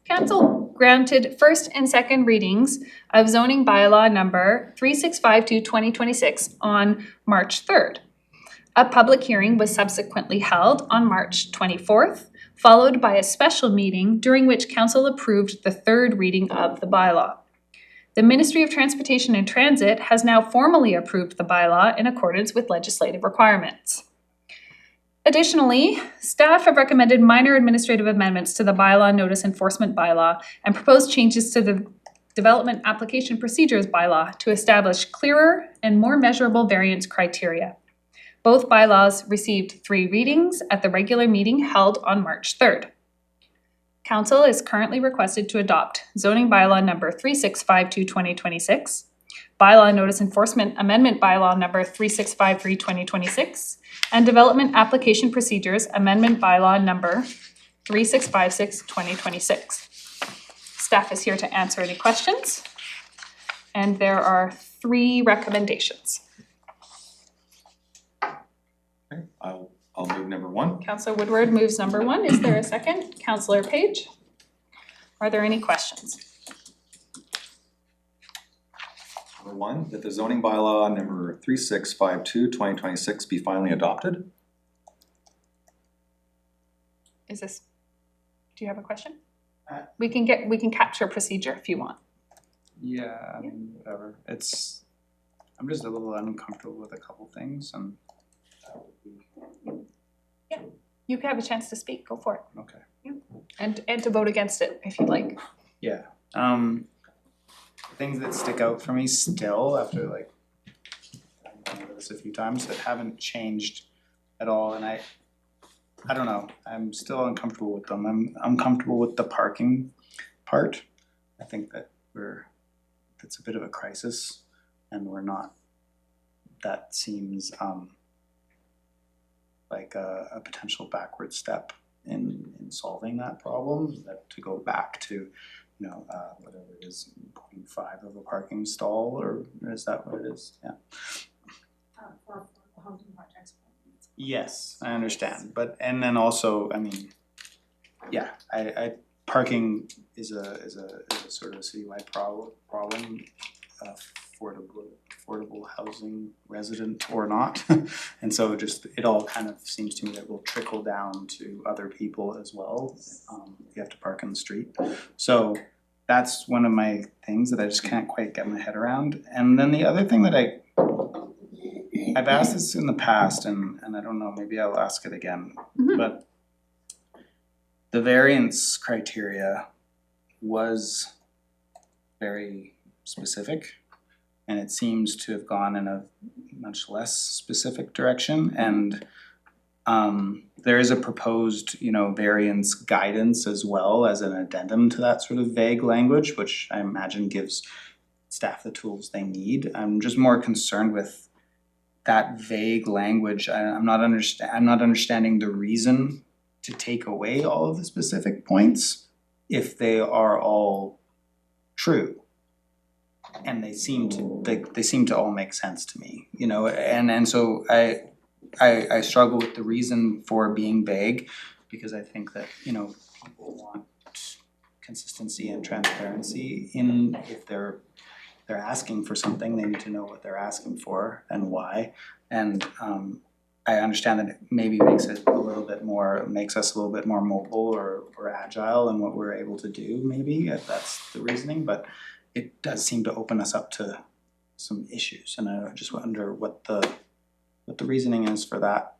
Council granted first and second readings of zoning bylaw number 3652-2026 on March 3rd. A public hearing was subsequently held on March 24th, followed by a special meeting during which council approved the 3rd reading of the bylaw. The Ministry of Transportation and Transit has now formally approved the bylaw in accordance with legislative requirements. Additionally, staff have recommended minor administrative amendments to the bylaw notice enforcement bylaw and proposed changes to the development application procedures bylaw to establish clearer and more measurable variance criteria. Both bylaws received 3 readings at the regular meeting held on March 3rd. Council is currently requested to adopt zoning bylaw number 3652-2026, bylaw notice enforcement amendment bylaw number 3653-2026, and development application procedures amendment bylaw number 3656-2026. Staff is here to answer any questions, and there are 3 recommendations. Okay, I'll move number 1. Councillor Woodward moves number 1. Is there a second? Councillor Page. Are there any questions? Number 1, that the zoning bylaw number 3652-2026 be finally adopted. Do you have a question? We can capture procedure if you want. Yeah, I mean, whatever. I'm just a little uncomfortable with a couple things and that would be, You can have a chance to speak. Go for it. okay. And to vote against it if you'd like. Yeah, things that stick out for me still after like, I've gone over this a few times that haven't changed at all, and I don't know, I'm still uncomfortable with them. I'm uncomfortable with the parking part. I think that it's a bit of a crisis and we're not, that seems like a potential backward step in solving that problem, that to go back to, whatever it is, 0.5 of a parking stall, or is that what it is? Yeah. For housing projects. Yes, I understand, but, and then also, I mean, yeah, I parking is a sort of a citywide problem, affordable housing, resident or not. And so just, it all kind of seems to me that will trickle down to other people as well. You have to park on the street. So that's one of my things that I just can't quite get my head around. And then the other thing that I've asked this in the past, and I don't know, maybe I'll ask it again, but the variance criteria was very specific, and it seems to have gone in a much less specific direction. And there is a proposed, variance guidance as well as an addendum to that sort of vague language, which I imagine gives staff the tools they need. I'm just more concerned with that vague language, I'm not understanding the reason to take away all of the specific points if they are all true. And they seem to all make sense to me, you know, and so I struggle with the reason for being vague, because I think that, you know, people want consistency and transparency in, if they're asking for something, they need to know what they're asking for and why. And I understand that it maybe makes us a little bit more mobile or agile in what we're able to do, maybe, if that's the reasoning, but it does seem to open us up to some issues, and I just wonder what the reasoning is for that.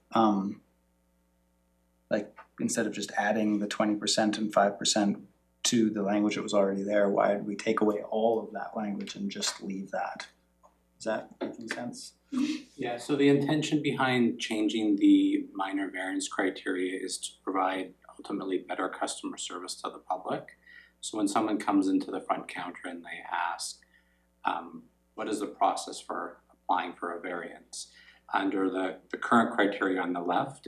Like, instead of just adding the 20% and 5% to the language that was already there, why did we take away all of that language and just leave that? Is that making sense? Yeah, so the intention behind changing the minor variance criteria is to provide ultimately better customer service to the public. So when someone comes into the front counter and they ask, what is the process for applying for a variance? Under the current criteria on the left,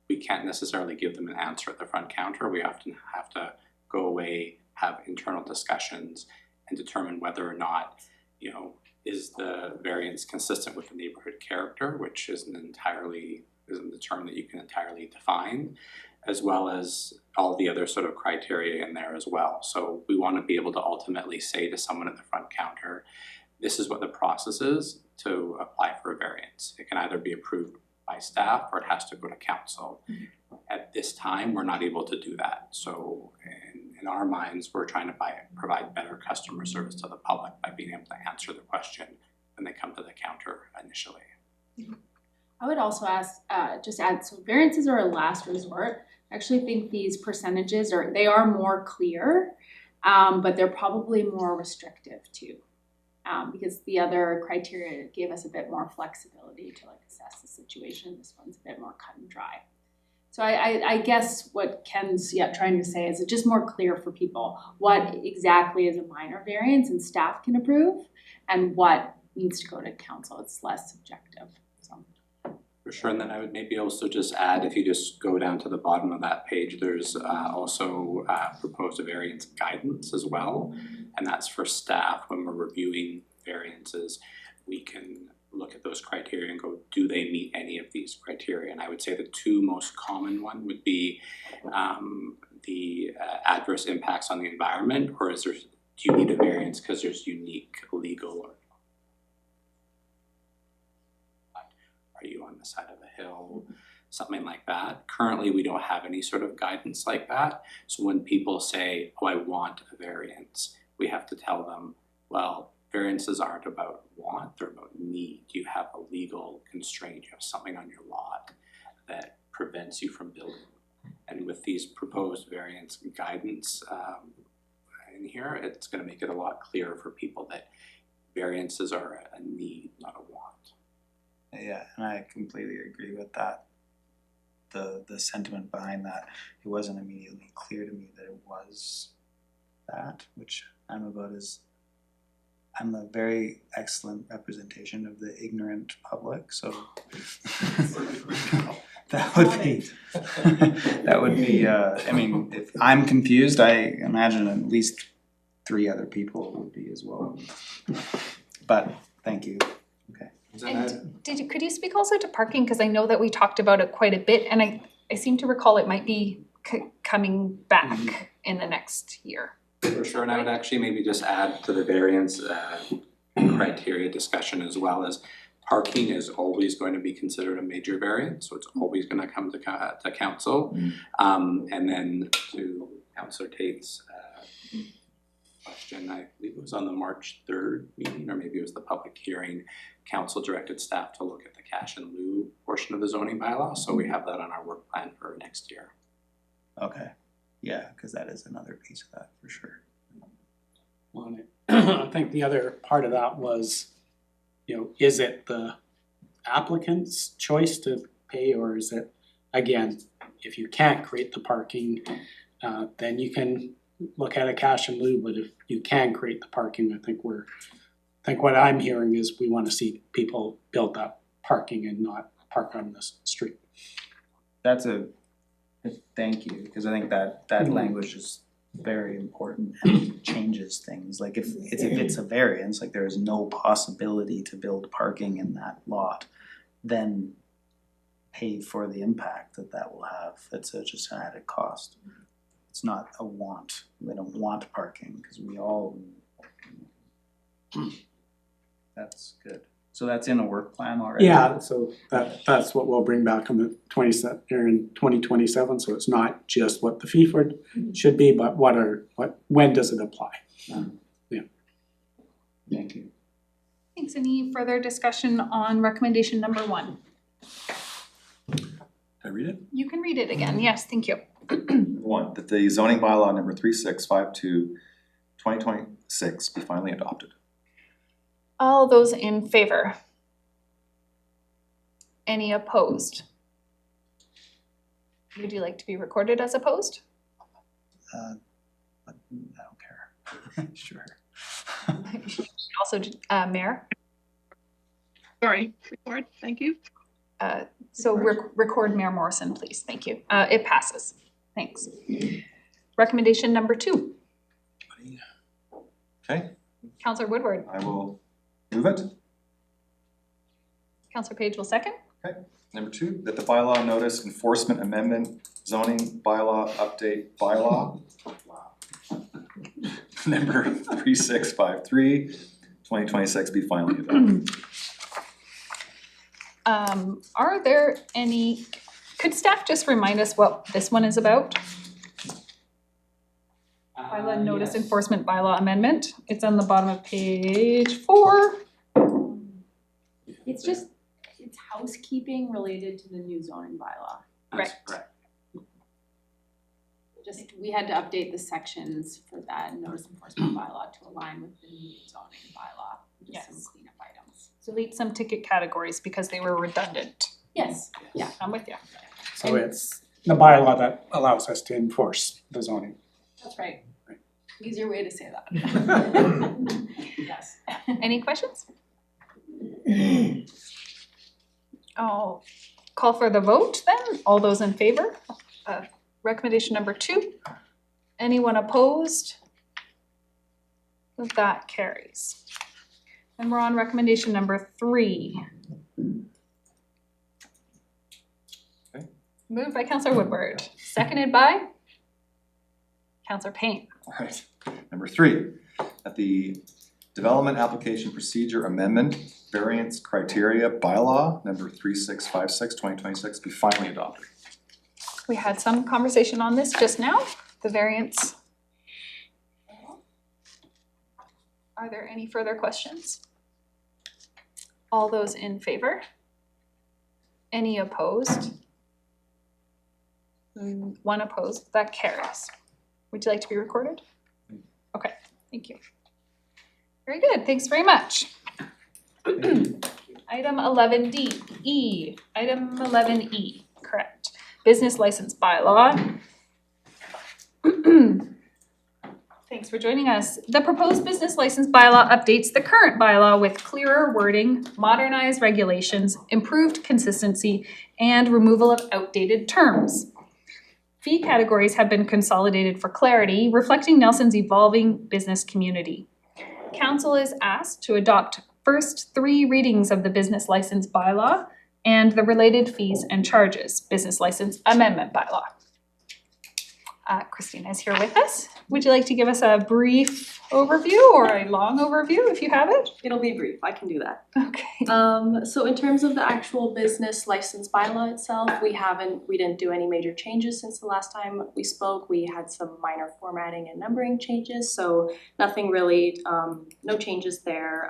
we can't necessarily give them an answer at the front counter. We often have to go away, have internal discussions, and determine whether or not, you know, is the variance consistent with the neighborhood character, which isn't the term that you can entirely define, as well as all the other sort of criteria in there as well. So we want to be able to ultimately say to someone at the front counter, this is what the process is to apply for a variance. It can either be approved by staff or it has to go to council. At this time, we're not able to do that. So in our minds, we're trying to provide better customer service to the public by being able to answer the question when they come to the counter initially. I would also add, so variances are a last resort. I actually think these percentages they are more clear, but they're probably more restrictive too. Because the other criteria gave us a bit more flexibility to assess the situation. This one's a bit more cut and dry. So I guess what Ken's trying to say is it's just more clear for people what exactly is a minor variance and staff can approve and what needs to go to council. It's less subjective. So. For sure, and then I would maybe also just add, if you just go down to the bottom of that page, there's also proposed a variance guidance as well, and that's for staff. When we're reviewing variances, we can look at those criteria and go, do they meet any of these criteria? And I would say the two most common one would be the adverse impacts on the environment, or do you need a variance because there's unique legal or are you on the side of a hill, something like that. Currently, we don't have any sort of guidance like that. So when people say, oh, I want a variance, we have to tell them, well, variances aren't about want, they're about need. You have a legal constraint, you have something on your lot that prevents you from building. And with these proposed variance guidance in here, it's going to make it a lot clearer for people that variances are a need, not a want. Yeah, and I completely agree with that. The sentiment behind that, it wasn't immediately clear to me that it was that, which I'm a very excellent representation of the ignorant public, so that would be I mean, if I'm confused, I imagine at least 3 other people would be as well. But thank you. Okay. And could you speak also to parking? Because I know that we talked about it quite a bit, and I seem to recall it might be coming back in the next year. For sure, and I would actually maybe just add to the variance criteria discussion as well as parking is always going to be considered a major variance, so it's always going to come to council. And then to Councillor Tate's question, I believe it was on the March 3rd meeting, or maybe it was the public hearing, council directed staff to look at the cash and lieu portion of the zoning bylaw, so we have that on our work plan for next year. Okay, yeah, because that is another piece of that for sure. Well, I think the other part of that was, is it the applicant's choice to pay, or is it, again, if you can't create the parking, then you can look at a cash and lieu, but if you can create the parking, I think what I'm hearing is we want to see people build that parking and not park on the street. That's thank you, because I think that language is very important and changes things. Like if it's a variance, like there is no possibility to build parking in that lot, then pay for the impact that will have. It's just an added cost. It's not a want. We don't want parking because we all that's good. So that's in a work plan already? Yeah, so that's what we'll bring back on the in 2027, so it's not just what the fee for should be, but when does it apply? Yeah. Thank you. Thanks. Any further discussion on recommendation number 1? Can I read it? You can read it again. Yes, thank you. 1, that the zoning bylaw number 3652, 2026 be finally adopted. All those in favor? Any opposed? Would you like to be recorded as opposed? I don't care. Sure. Also, Mayor? Sorry, record, thank you. So record Mayor Morrison, please. Thank you. It passes. Thanks. Recommendation number 2. Okay, Councillor Woodward. I will move it. Councillor Page will second. Okay, number 2, that the bylaw notice enforcement amendment zoning bylaw update bylaw number 3653, 2026 be finally adopted. Are there any, could staff just remind us what this one is about? Bylaw notice enforcement bylaw amendment. It's on the bottom of page 4. It's housekeeping related to the new zoning bylaw. Right. Correct. Just, we had to update the sections for that notice enforcement bylaw to align with the new zoning bylaw. Just some cleanup items. Delete some ticket categories because they were redundant. Yes, Yeah, I'm with you. So it's the bylaw that allows us to enforce the zoning. that's right. Easier way to say that. Yes. Any questions? I'll call for the vote then. All those in favor? Recommendation number 2. Anyone opposed? That carries. And we're on recommendation number 3. Okay. Moved by Councillor Woodward, seconded by Councillor Payne. Alright, number 3, that the development application procedure amendment variance criteria bylaw number 3656, 2026 be finally adopted. We had some conversation on this just now, the variance. Are there any further questions? All those in favor? Any opposed? 1 opposed, that carries. Would you like to be recorded? Okay, thank you. Very good, thanks very much. Item 11E, correct. Business license bylaw. Thanks for joining us. The proposed business license bylaw updates the current bylaw with clearer wording, modernized regulations, improved consistency, and removal of outdated terms. Fee categories have been consolidated for clarity, reflecting Nelson's evolving business community. Council is asked to adopt first 3 readings of the business license bylaw and the related fees and charges, business license amendment bylaw. Christina is here with us. Would you like to give us a brief overview or a long overview if you have it? It'll be brief, I can do that. Okay. So in terms of the actual business license bylaw itself, we didn't do any major changes since the last time we spoke. We had some minor formatting and numbering changes, so nothing really, no changes there.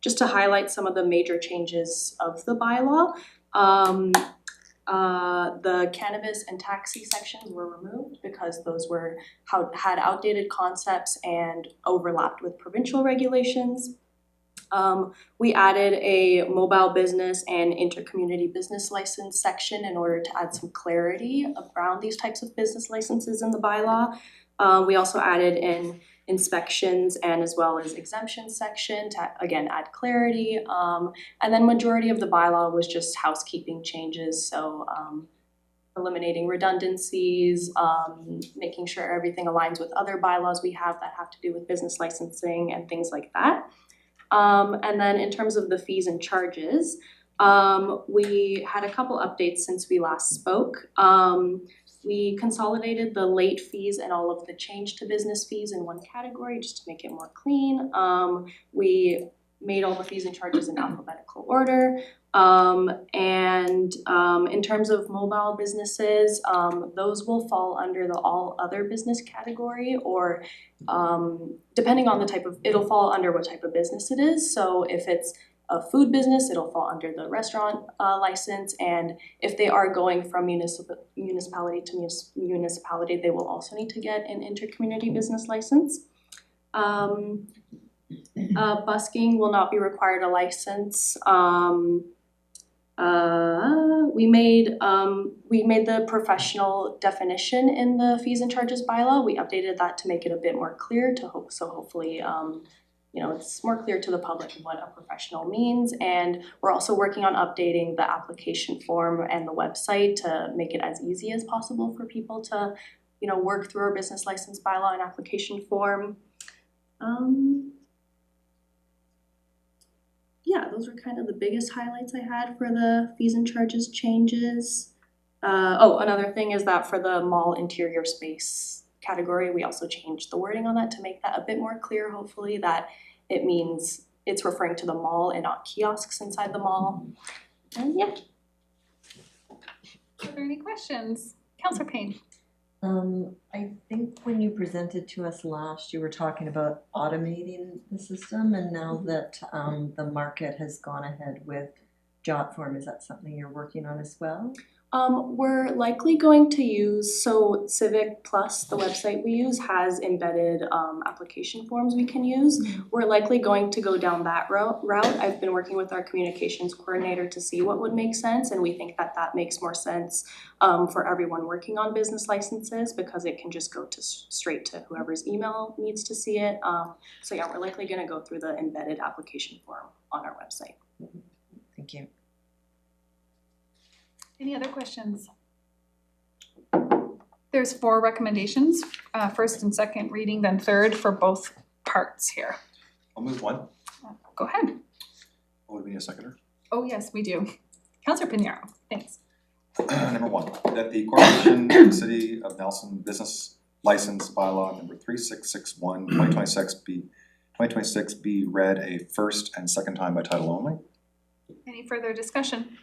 Just to highlight some of the major changes of the bylaw, the cannabis and taxi sections were removed because those had outdated concepts and overlapped with provincial regulations. We added a mobile business and intercommunity business license section in order to add some clarity around these types of business licenses in the bylaw. We also added an inspections and as well as exemption section to again add clarity. And then majority of the bylaw was just housekeeping changes, so eliminating redundancies, making sure everything aligns with other bylaws we have that have to do with business licensing and things like that. And then in terms of the fees and charges, we had a couple updates since we last spoke. We consolidated the late fees and all of the change to business fees in one category just to make it more clean. We made all the fees and charges in alphabetical order. In terms of mobile businesses, those will fall under the all other business category, or depending on the type of, it'll fall under what type of business it is. So if it's a food business, it'll fall under the restaurant license, and if they are going from municipality to municipality, they will also need to get an intercommunity business license. Busking will not be required a license. We made the professional definition in the fees and charges bylaw. We updated that to make it a bit more clear hopefully it's more clear to the public what a professional means. And we're also working on updating the application form and the website to make it as easy as possible for people to, work through our business license bylaw and application form. Yeah, those were kind of the biggest highlights I had for the fees and charges changes. Another thing is that for the mall interior space category, we also changed the wording on that to make that a bit more clear, hopefully, that it means it's referring to the mall and not kiosks inside the mall. And yeah. Are there any questions? Councillor Payne. I think when you presented to us last, you were talking about automating the system, and now that the market has gone ahead with Jotform, is that something you're working on as well? We're likely going to use, so Civic Plus, the website we use, has embedded application forms we can use. We're likely going to go down that route. I've been working with our communications coordinator to see what would make sense, and we think that that makes more sense for everyone working on business licenses, because it can just go to straight to whoever's email needs to see it. So yeah, we're likely going to go through the embedded application form on our website. Thank you. Any other questions? There's 4 recommendations, first and second reading, then third for both parts here. I'll move one. Go ahead. Oh, do we need a seconder? Oh, yes, we do. Councillor Pinheiro, thanks. Number 1, that the Corporation of the City of Nelson Business License Bylaw number 3661 2026 be read a first and second time by title only. Any further discussion?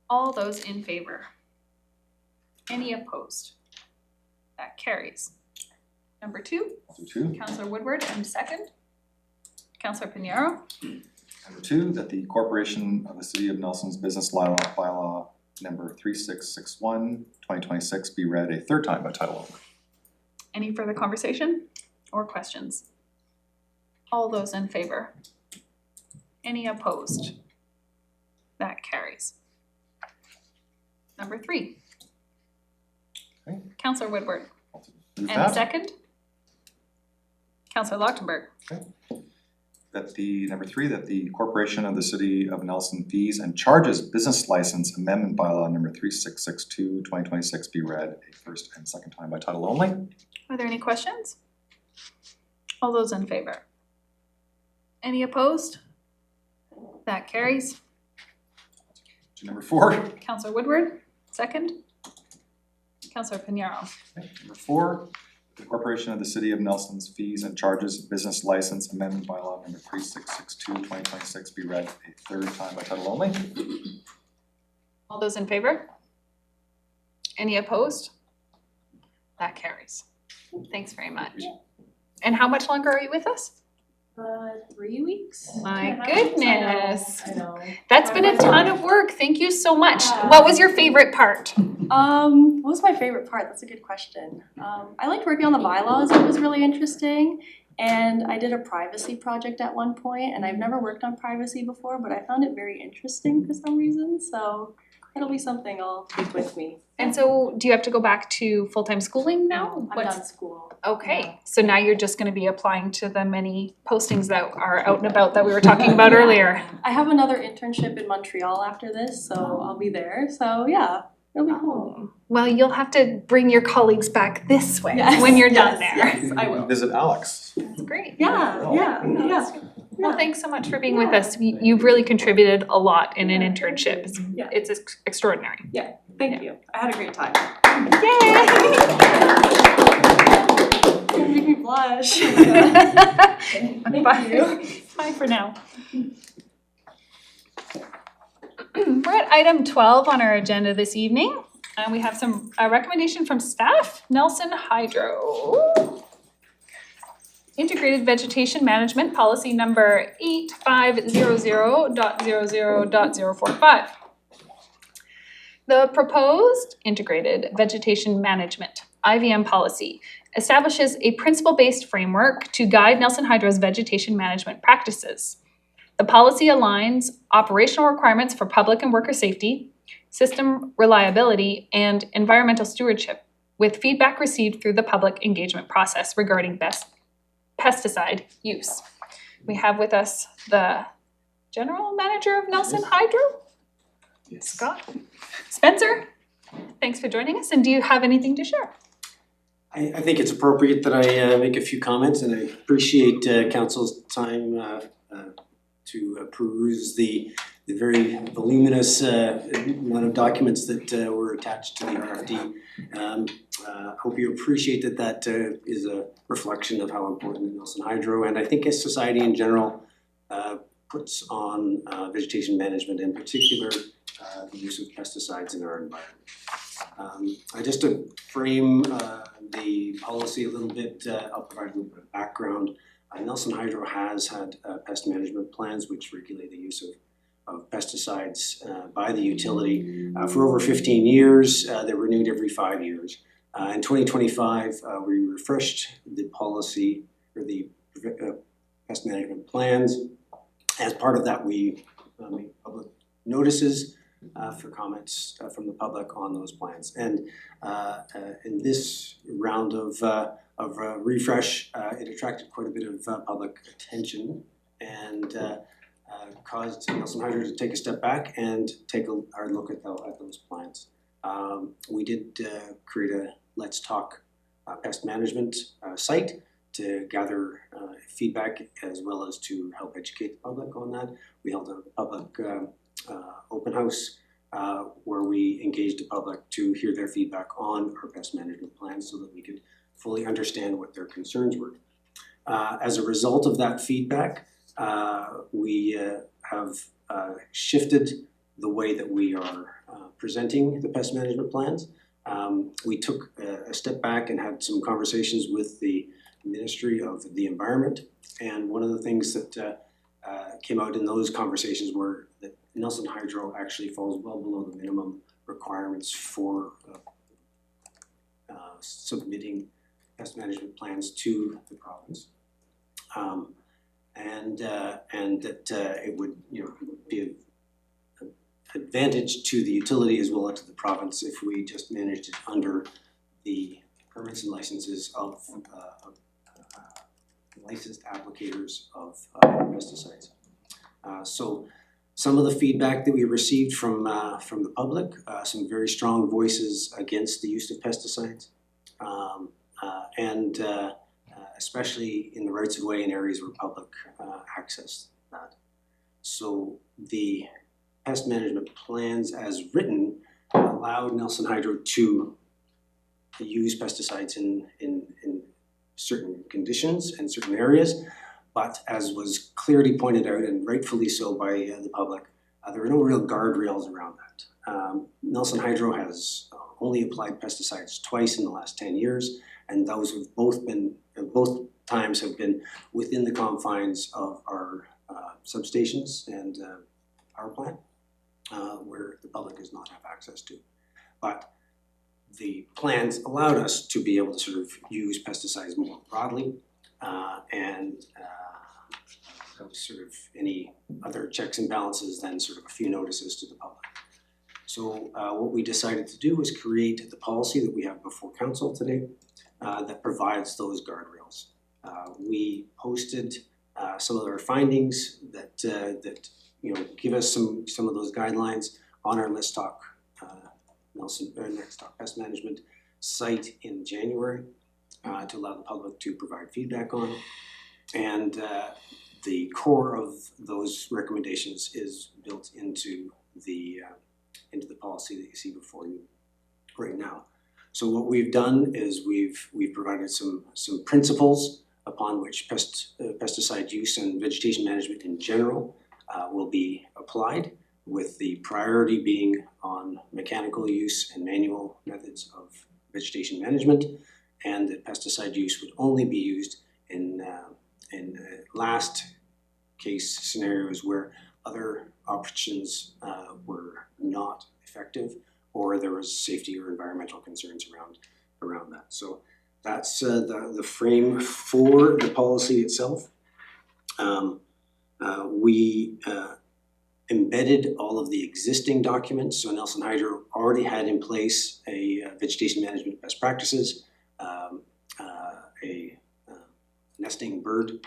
All those in favor? Any opposed? That carries. Number 2, I'll do 2. Councillor Woodward, and second. Councillor Pinheiro. Number 2, that the Corporation of the City of Nelson's Business Bylaw number 3661 2026 be read a third time by title only. Any further conversation or questions? All those in favor? Any opposed? That carries. Number 3. Okay. Councillor Woodward. Move And that. second? Councillor Lochtenberg. That the number 3, that the Corporation of the City of Nelson Fees and Charges Business License Amendment Bylaw number 3662 2026 be read a first and second time by title only. Are there any questions? All those in favor? Any opposed? That carries. To number 4. Councillor Woodward, second. Councillor Pinheiro. Okay. Number 4, the Corporation of the City of Nelson's Fees and Charges Business License Amendment Bylaw number 3662 2026 be read a third time by title only. All those in favor? Any opposed? That carries. Thanks very much. And how much longer are you with us? 3 weeks. My 2.5 weeks. goodness. I know. That's been a ton of work. Thank you so much. What was your favorite part? What was my favorite part? That's a good question. I liked working on the bylaws. It was really interesting. And I did a privacy project at one point, and I've never worked on privacy before, but I found it very interesting for some reason. So it'll be something I'll take with me. And so do you have to go back to full-time schooling now? I'm done school. Okay, so now you're just gonna be applying to the many postings that are out and about that we were talking about earlier. I have another internship in Montreal after this, so I'll be there. So yeah, it'll be cool. Well, you'll have to bring your colleagues back this way Yes, when you're done yes, there. yes, I will. Visit Alex. That's great. Yeah. Well, thanks so much for being with us. You've really contributed a lot in an internship. It's extraordinary. Thank you. I had a great time. Yay! You make me blush. Bye. Bye for now. We're at item 12 on our agenda this evening, and we have a recommendation from staff, Nelson Hydro. Integrated Vegetation Management Policy number 8500.00.045. The proposed Integrated Vegetation Management, IVM policy, establishes a principle-based framework to guide Nelson Hydro's vegetation management practices. The policy aligns operational requirements for public and worker safety, system reliability, and environmental stewardship with feedback received through the public engagement process regarding best pesticide use. We have with us the General Manager of Nelson Hydro, Scott. Spencer, thanks for joining us, and do you have anything to share? I think it's appropriate that I make a few comments, and I appreciate council's time to peruse the very voluminous amount of documents that were attached to the RFD. Hope you appreciate that is a reflection of how important Nelson Hydro, and I think as society in general, puts on vegetation management, in particular the use of pesticides in our environment. Just to frame the policy a little bit, I'll provide a little bit of background. Nelson Hydro has had pest management plans which regulate the use of pesticides by the utility for over 15 years. They're renewed every 5 years. In 2025, we refreshed the policy or the pest management plans. As part of that, we made public notices for comments from the public on those plans. And in this round of refresh, it attracted quite a bit of public attention and caused Nelson Hydro to take a step back and take a hard look at those plans. We did create a Let's Talk pest management site to gather feedback as well as to help educate the public on that. We held a public open house where we engaged the public to hear their feedback on our pest management plans so that we could fully understand what their concerns were. As a result of that feedback, we have shifted the way that we are presenting the pest management plans. We took a step back and had some conversations with the Ministry of the Environment, and one of the things that came out in those conversations were that Nelson Hydro actually falls well below the minimum requirements for submitting pest management plans to the province, and that it would be an advantage to the utility as well as to the province if we just managed it under the permits and licenses of licensed applicators of pesticides. So some of the feedback that we received from the public, some very strong voices against the use of pesticides, and especially in the rights of way in areas where public access that. So the pest management plans as written allowed Nelson Hydro to use pesticides in certain conditions and certain areas, but as was clearly pointed out and rightfully so by the public, there are no real guardrails around that. Nelson Hydro has only applied pesticides twice in the last 10 years, and those have both times have been within the confines of our substations and power plant, where the public does not have access to. But the plans allowed us to be able to sort of use pesticides more broadly, and sort of any other checks and balances than sort of a few notices to the public. So what we decided to do is create the policy that we have before council today that provides those guardrails. We posted some of our findings that give us some of those guidelines on our Let's Talk Let's Talk Pest Management site in January to allow the public to provide feedback on. And the core of those recommendations is built into the policy that you see before you right now. So what we've done is we've provided some principles upon which pesticide use and vegetation management in general will be applied, with the priority being on mechanical use and manual methods of vegetation management, and that pesticide use would only be used in last case scenarios where other options were not effective, or there was safety or environmental concerns around that. So that's the frame for the policy itself. We embedded all of the existing documents. So Nelson Hydro already had in place a vegetation management best practices, a nesting bird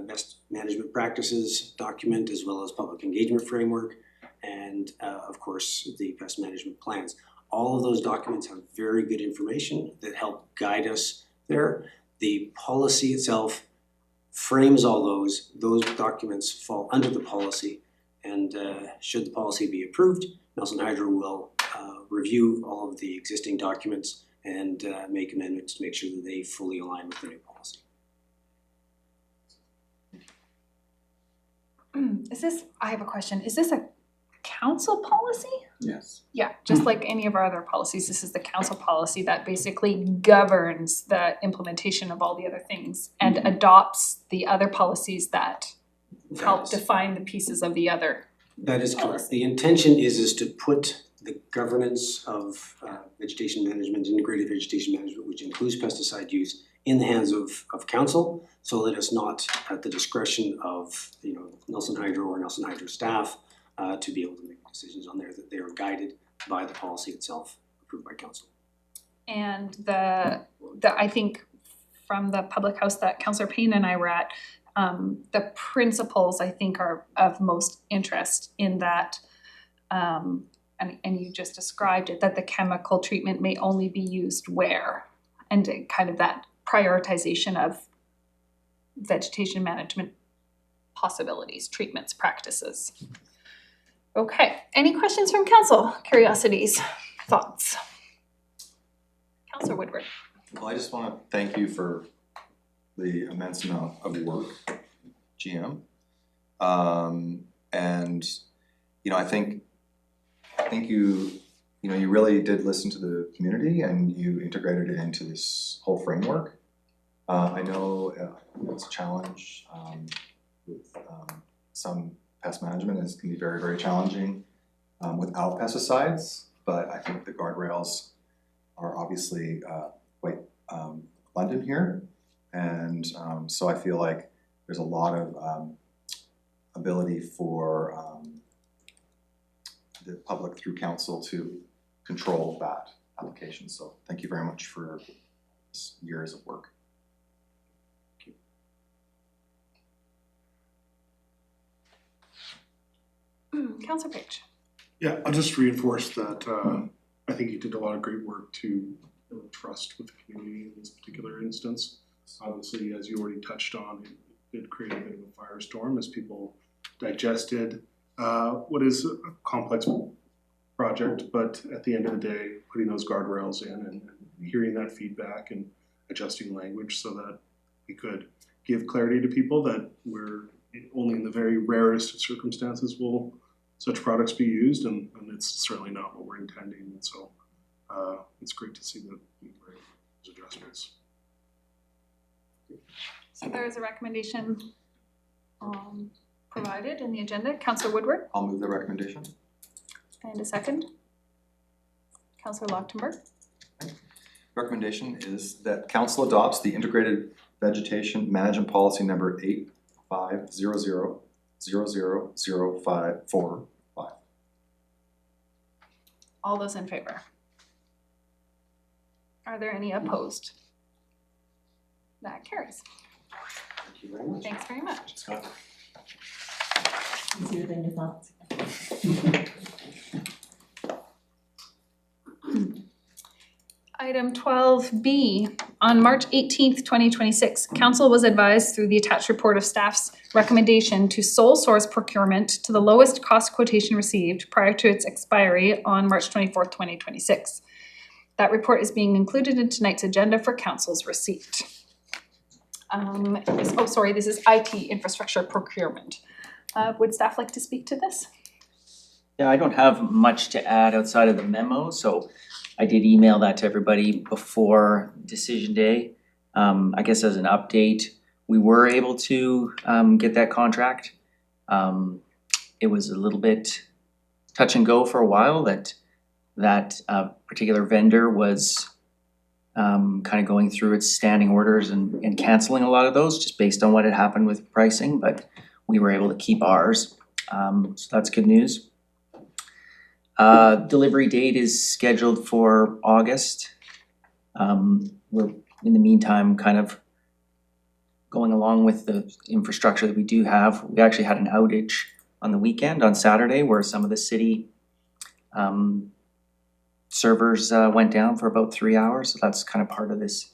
best management practices document, as well as public engagement framework, and of course the pest management plans. All of those documents have very good information that help guide us there. The policy itself frames all those documents fall under the policy, and should the policy be approved, Nelson Hydro will review all of the existing documents and make amendments to make sure that they fully align with the new policy. I have a question, is this a council policy? Yes. Yeah, just like any of our other policies, this is the council policy that basically governs the implementation of all the other things and adopts the other policies that help define the pieces of the other. That is correct. The intention is to put the governance of vegetation management, integrated vegetation management, which includes pesticide use, in the hands of council, so that it's not at the discretion of Nelson Hydro or Nelson Hydro staff to be able to make decisions on there, that they are guided by the policy itself approved by council. And the I think from the public house that Councillor Payne and I were at, the principles I think are of most interest in that, and you just described it, that the chemical treatment may only be used where, and kind of that prioritization of vegetation management possibilities, treatments, practices. Okay, any questions from council? Curiosities, thoughts? Councillor Woodward. Well, I just want to thank you for the immense amount of work, GM. And I think you really did listen to the community and you integrated it into this whole framework. I know it's a challenge with some pest management, is can be very, very challenging without pesticides, but I think the guardrails are obviously quite abundant here. And so I feel like there's a lot of ability for the public through council to control that application. So thank you very much for this years of work. Councillor Page. Yeah, I'll just reinforce that I think you did a lot of great work to build trust with the community in this particular instance. Obviously, as you already touched on, it did create a bit of a firestorm as people digested what is a complex project, but at the end of the day, putting those guardrails in and hearing that feedback and adjusting language so that we could give clarity to people that we're only in the very rarest of circumstances will such products be used, and it's certainly not what we're intending. And so it's great to see that we were able to make those adjustments. So there is a recommendation provided in the agenda. Councillor Woodward. I'll move the recommendation. And a second. Councillor Lochtenberg. Recommendation is that council adopts the integrated vegetation management policy number 8500000545. All those in favor? Are there any opposed? That carries. Thank you very much. Thanks very much. Scott? Easier than you thought. Item 12B, on March 18th, 2026, council was advised through the attached report of staff's recommendation to sole source procurement to the lowest cost quotation received prior to its expiry on March 24th, 2026. That report is being included in tonight's agenda for council's receipt. This is IT infrastructure procurement. Would staff like to speak to this? Yeah, I don't have much to add outside of the memo, so I did email that to everybody before decision day. I guess as an update, we were able to get that contract. It was a little bit touch and go for a while. That particular vendor was kind of going through its standing orders and canceling a lot of those just based on what had happened with pricing, but we were able to keep ours. So that's good news. Delivery date is scheduled for August. We're in the meantime kind of going along with the infrastructure that we do have. We actually had an outage on the weekend on Saturday where some of the city servers went down for about 3 hours. So that's kind of part of this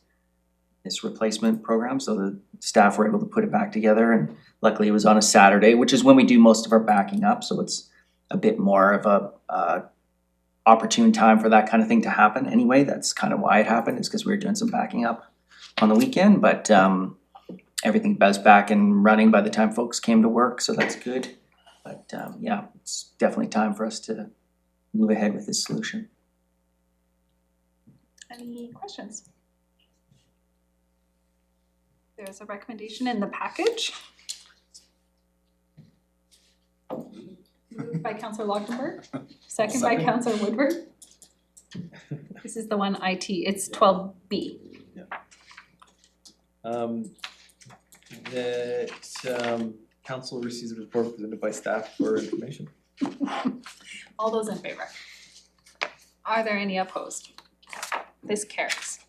replacement program. So the staff were able to put it back together, and luckily it was on a Saturday, which is when we do most of our backing up. So it's a bit more of a opportune time for that kind of thing to happen anyway. That's kind of why it happened, is because we were doing some backing up on the weekend, but everything buzzed back and running by the time folks came to work, so that's good. But yeah, it's definitely time for us to move ahead with this solution. Any questions? There's a recommendation in the package. Moved by Councillor Lochtenberg, second by Councillor Woodward. This is the one IT, it's 12B. That council receives a report presented by staff for information. All those in favor? Are there any opposed? This carries.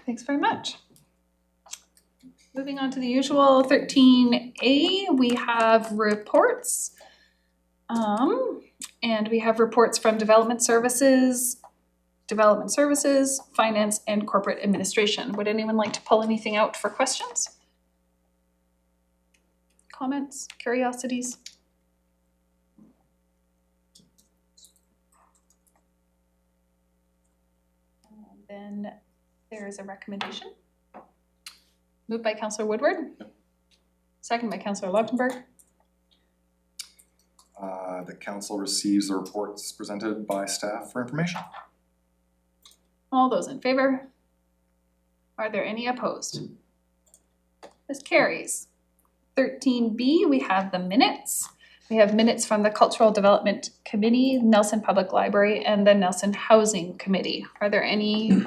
Thanks very much. Moving on to the usual 13A, we have reports. And we have reports from Development Services, Finance, and Corporate Administration. Would anyone like to pull anything out for questions? Comments, curiosities? Then there is a recommendation. Moved by Councillor Woodward. Second by Councillor Lochtenberg. The council receives the reports presented by staff for information. All those in favor? Are there any opposed? This carries. 13B, we have the minutes. We have minutes from the Cultural Development Committee, Nelson Public Library, and the Nelson Housing Committee. Are there any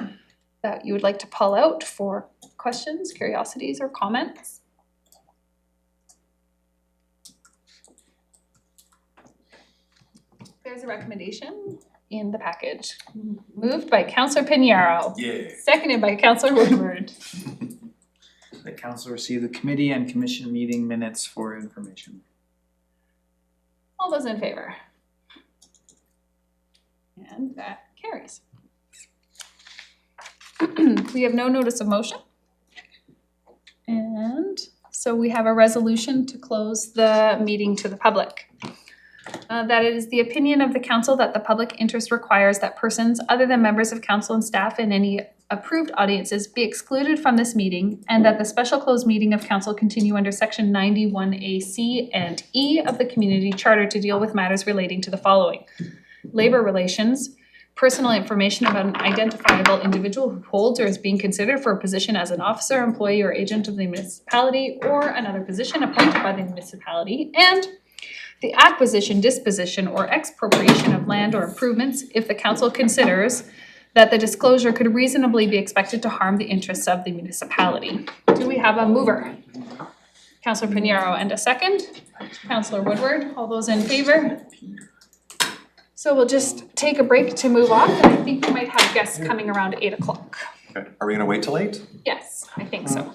that you would like to pull out for questions, curiosities, or comments? There's a recommendation in the package. Moved by Councillor Pinheiro. Yeah. Seconded by Councillor Woodward. The council received the committee and commission meeting minutes for information. All those in favor? And that carries. We have no notice of motion. And so we have a resolution to close the meeting to the public. That it is the opinion of the council that the public interest requires that persons other than members of council and staff in any approved audiences be excluded from this meeting, and that the special closed meeting of council continue under section 91A(c) and E of the community charter to deal with matters relating to the following: labor relations, personal information about an identifiable individual who holds or is being considered for a position as an officer, employee, or agent of the municipality or another position appointed by the municipality, and the acquisition, disposition, or expropriation of land or improvements if the council considers that the disclosure could reasonably be expected to harm the interests of the municipality. Do we have a mover? Councillor Pinheiro, and a second? Councillor Woodward, all those in favor? So we'll just take a break to move off, and I think we might have guests coming around 8 o'clock. Okay, are we gonna wait till 8? Yes, I think so.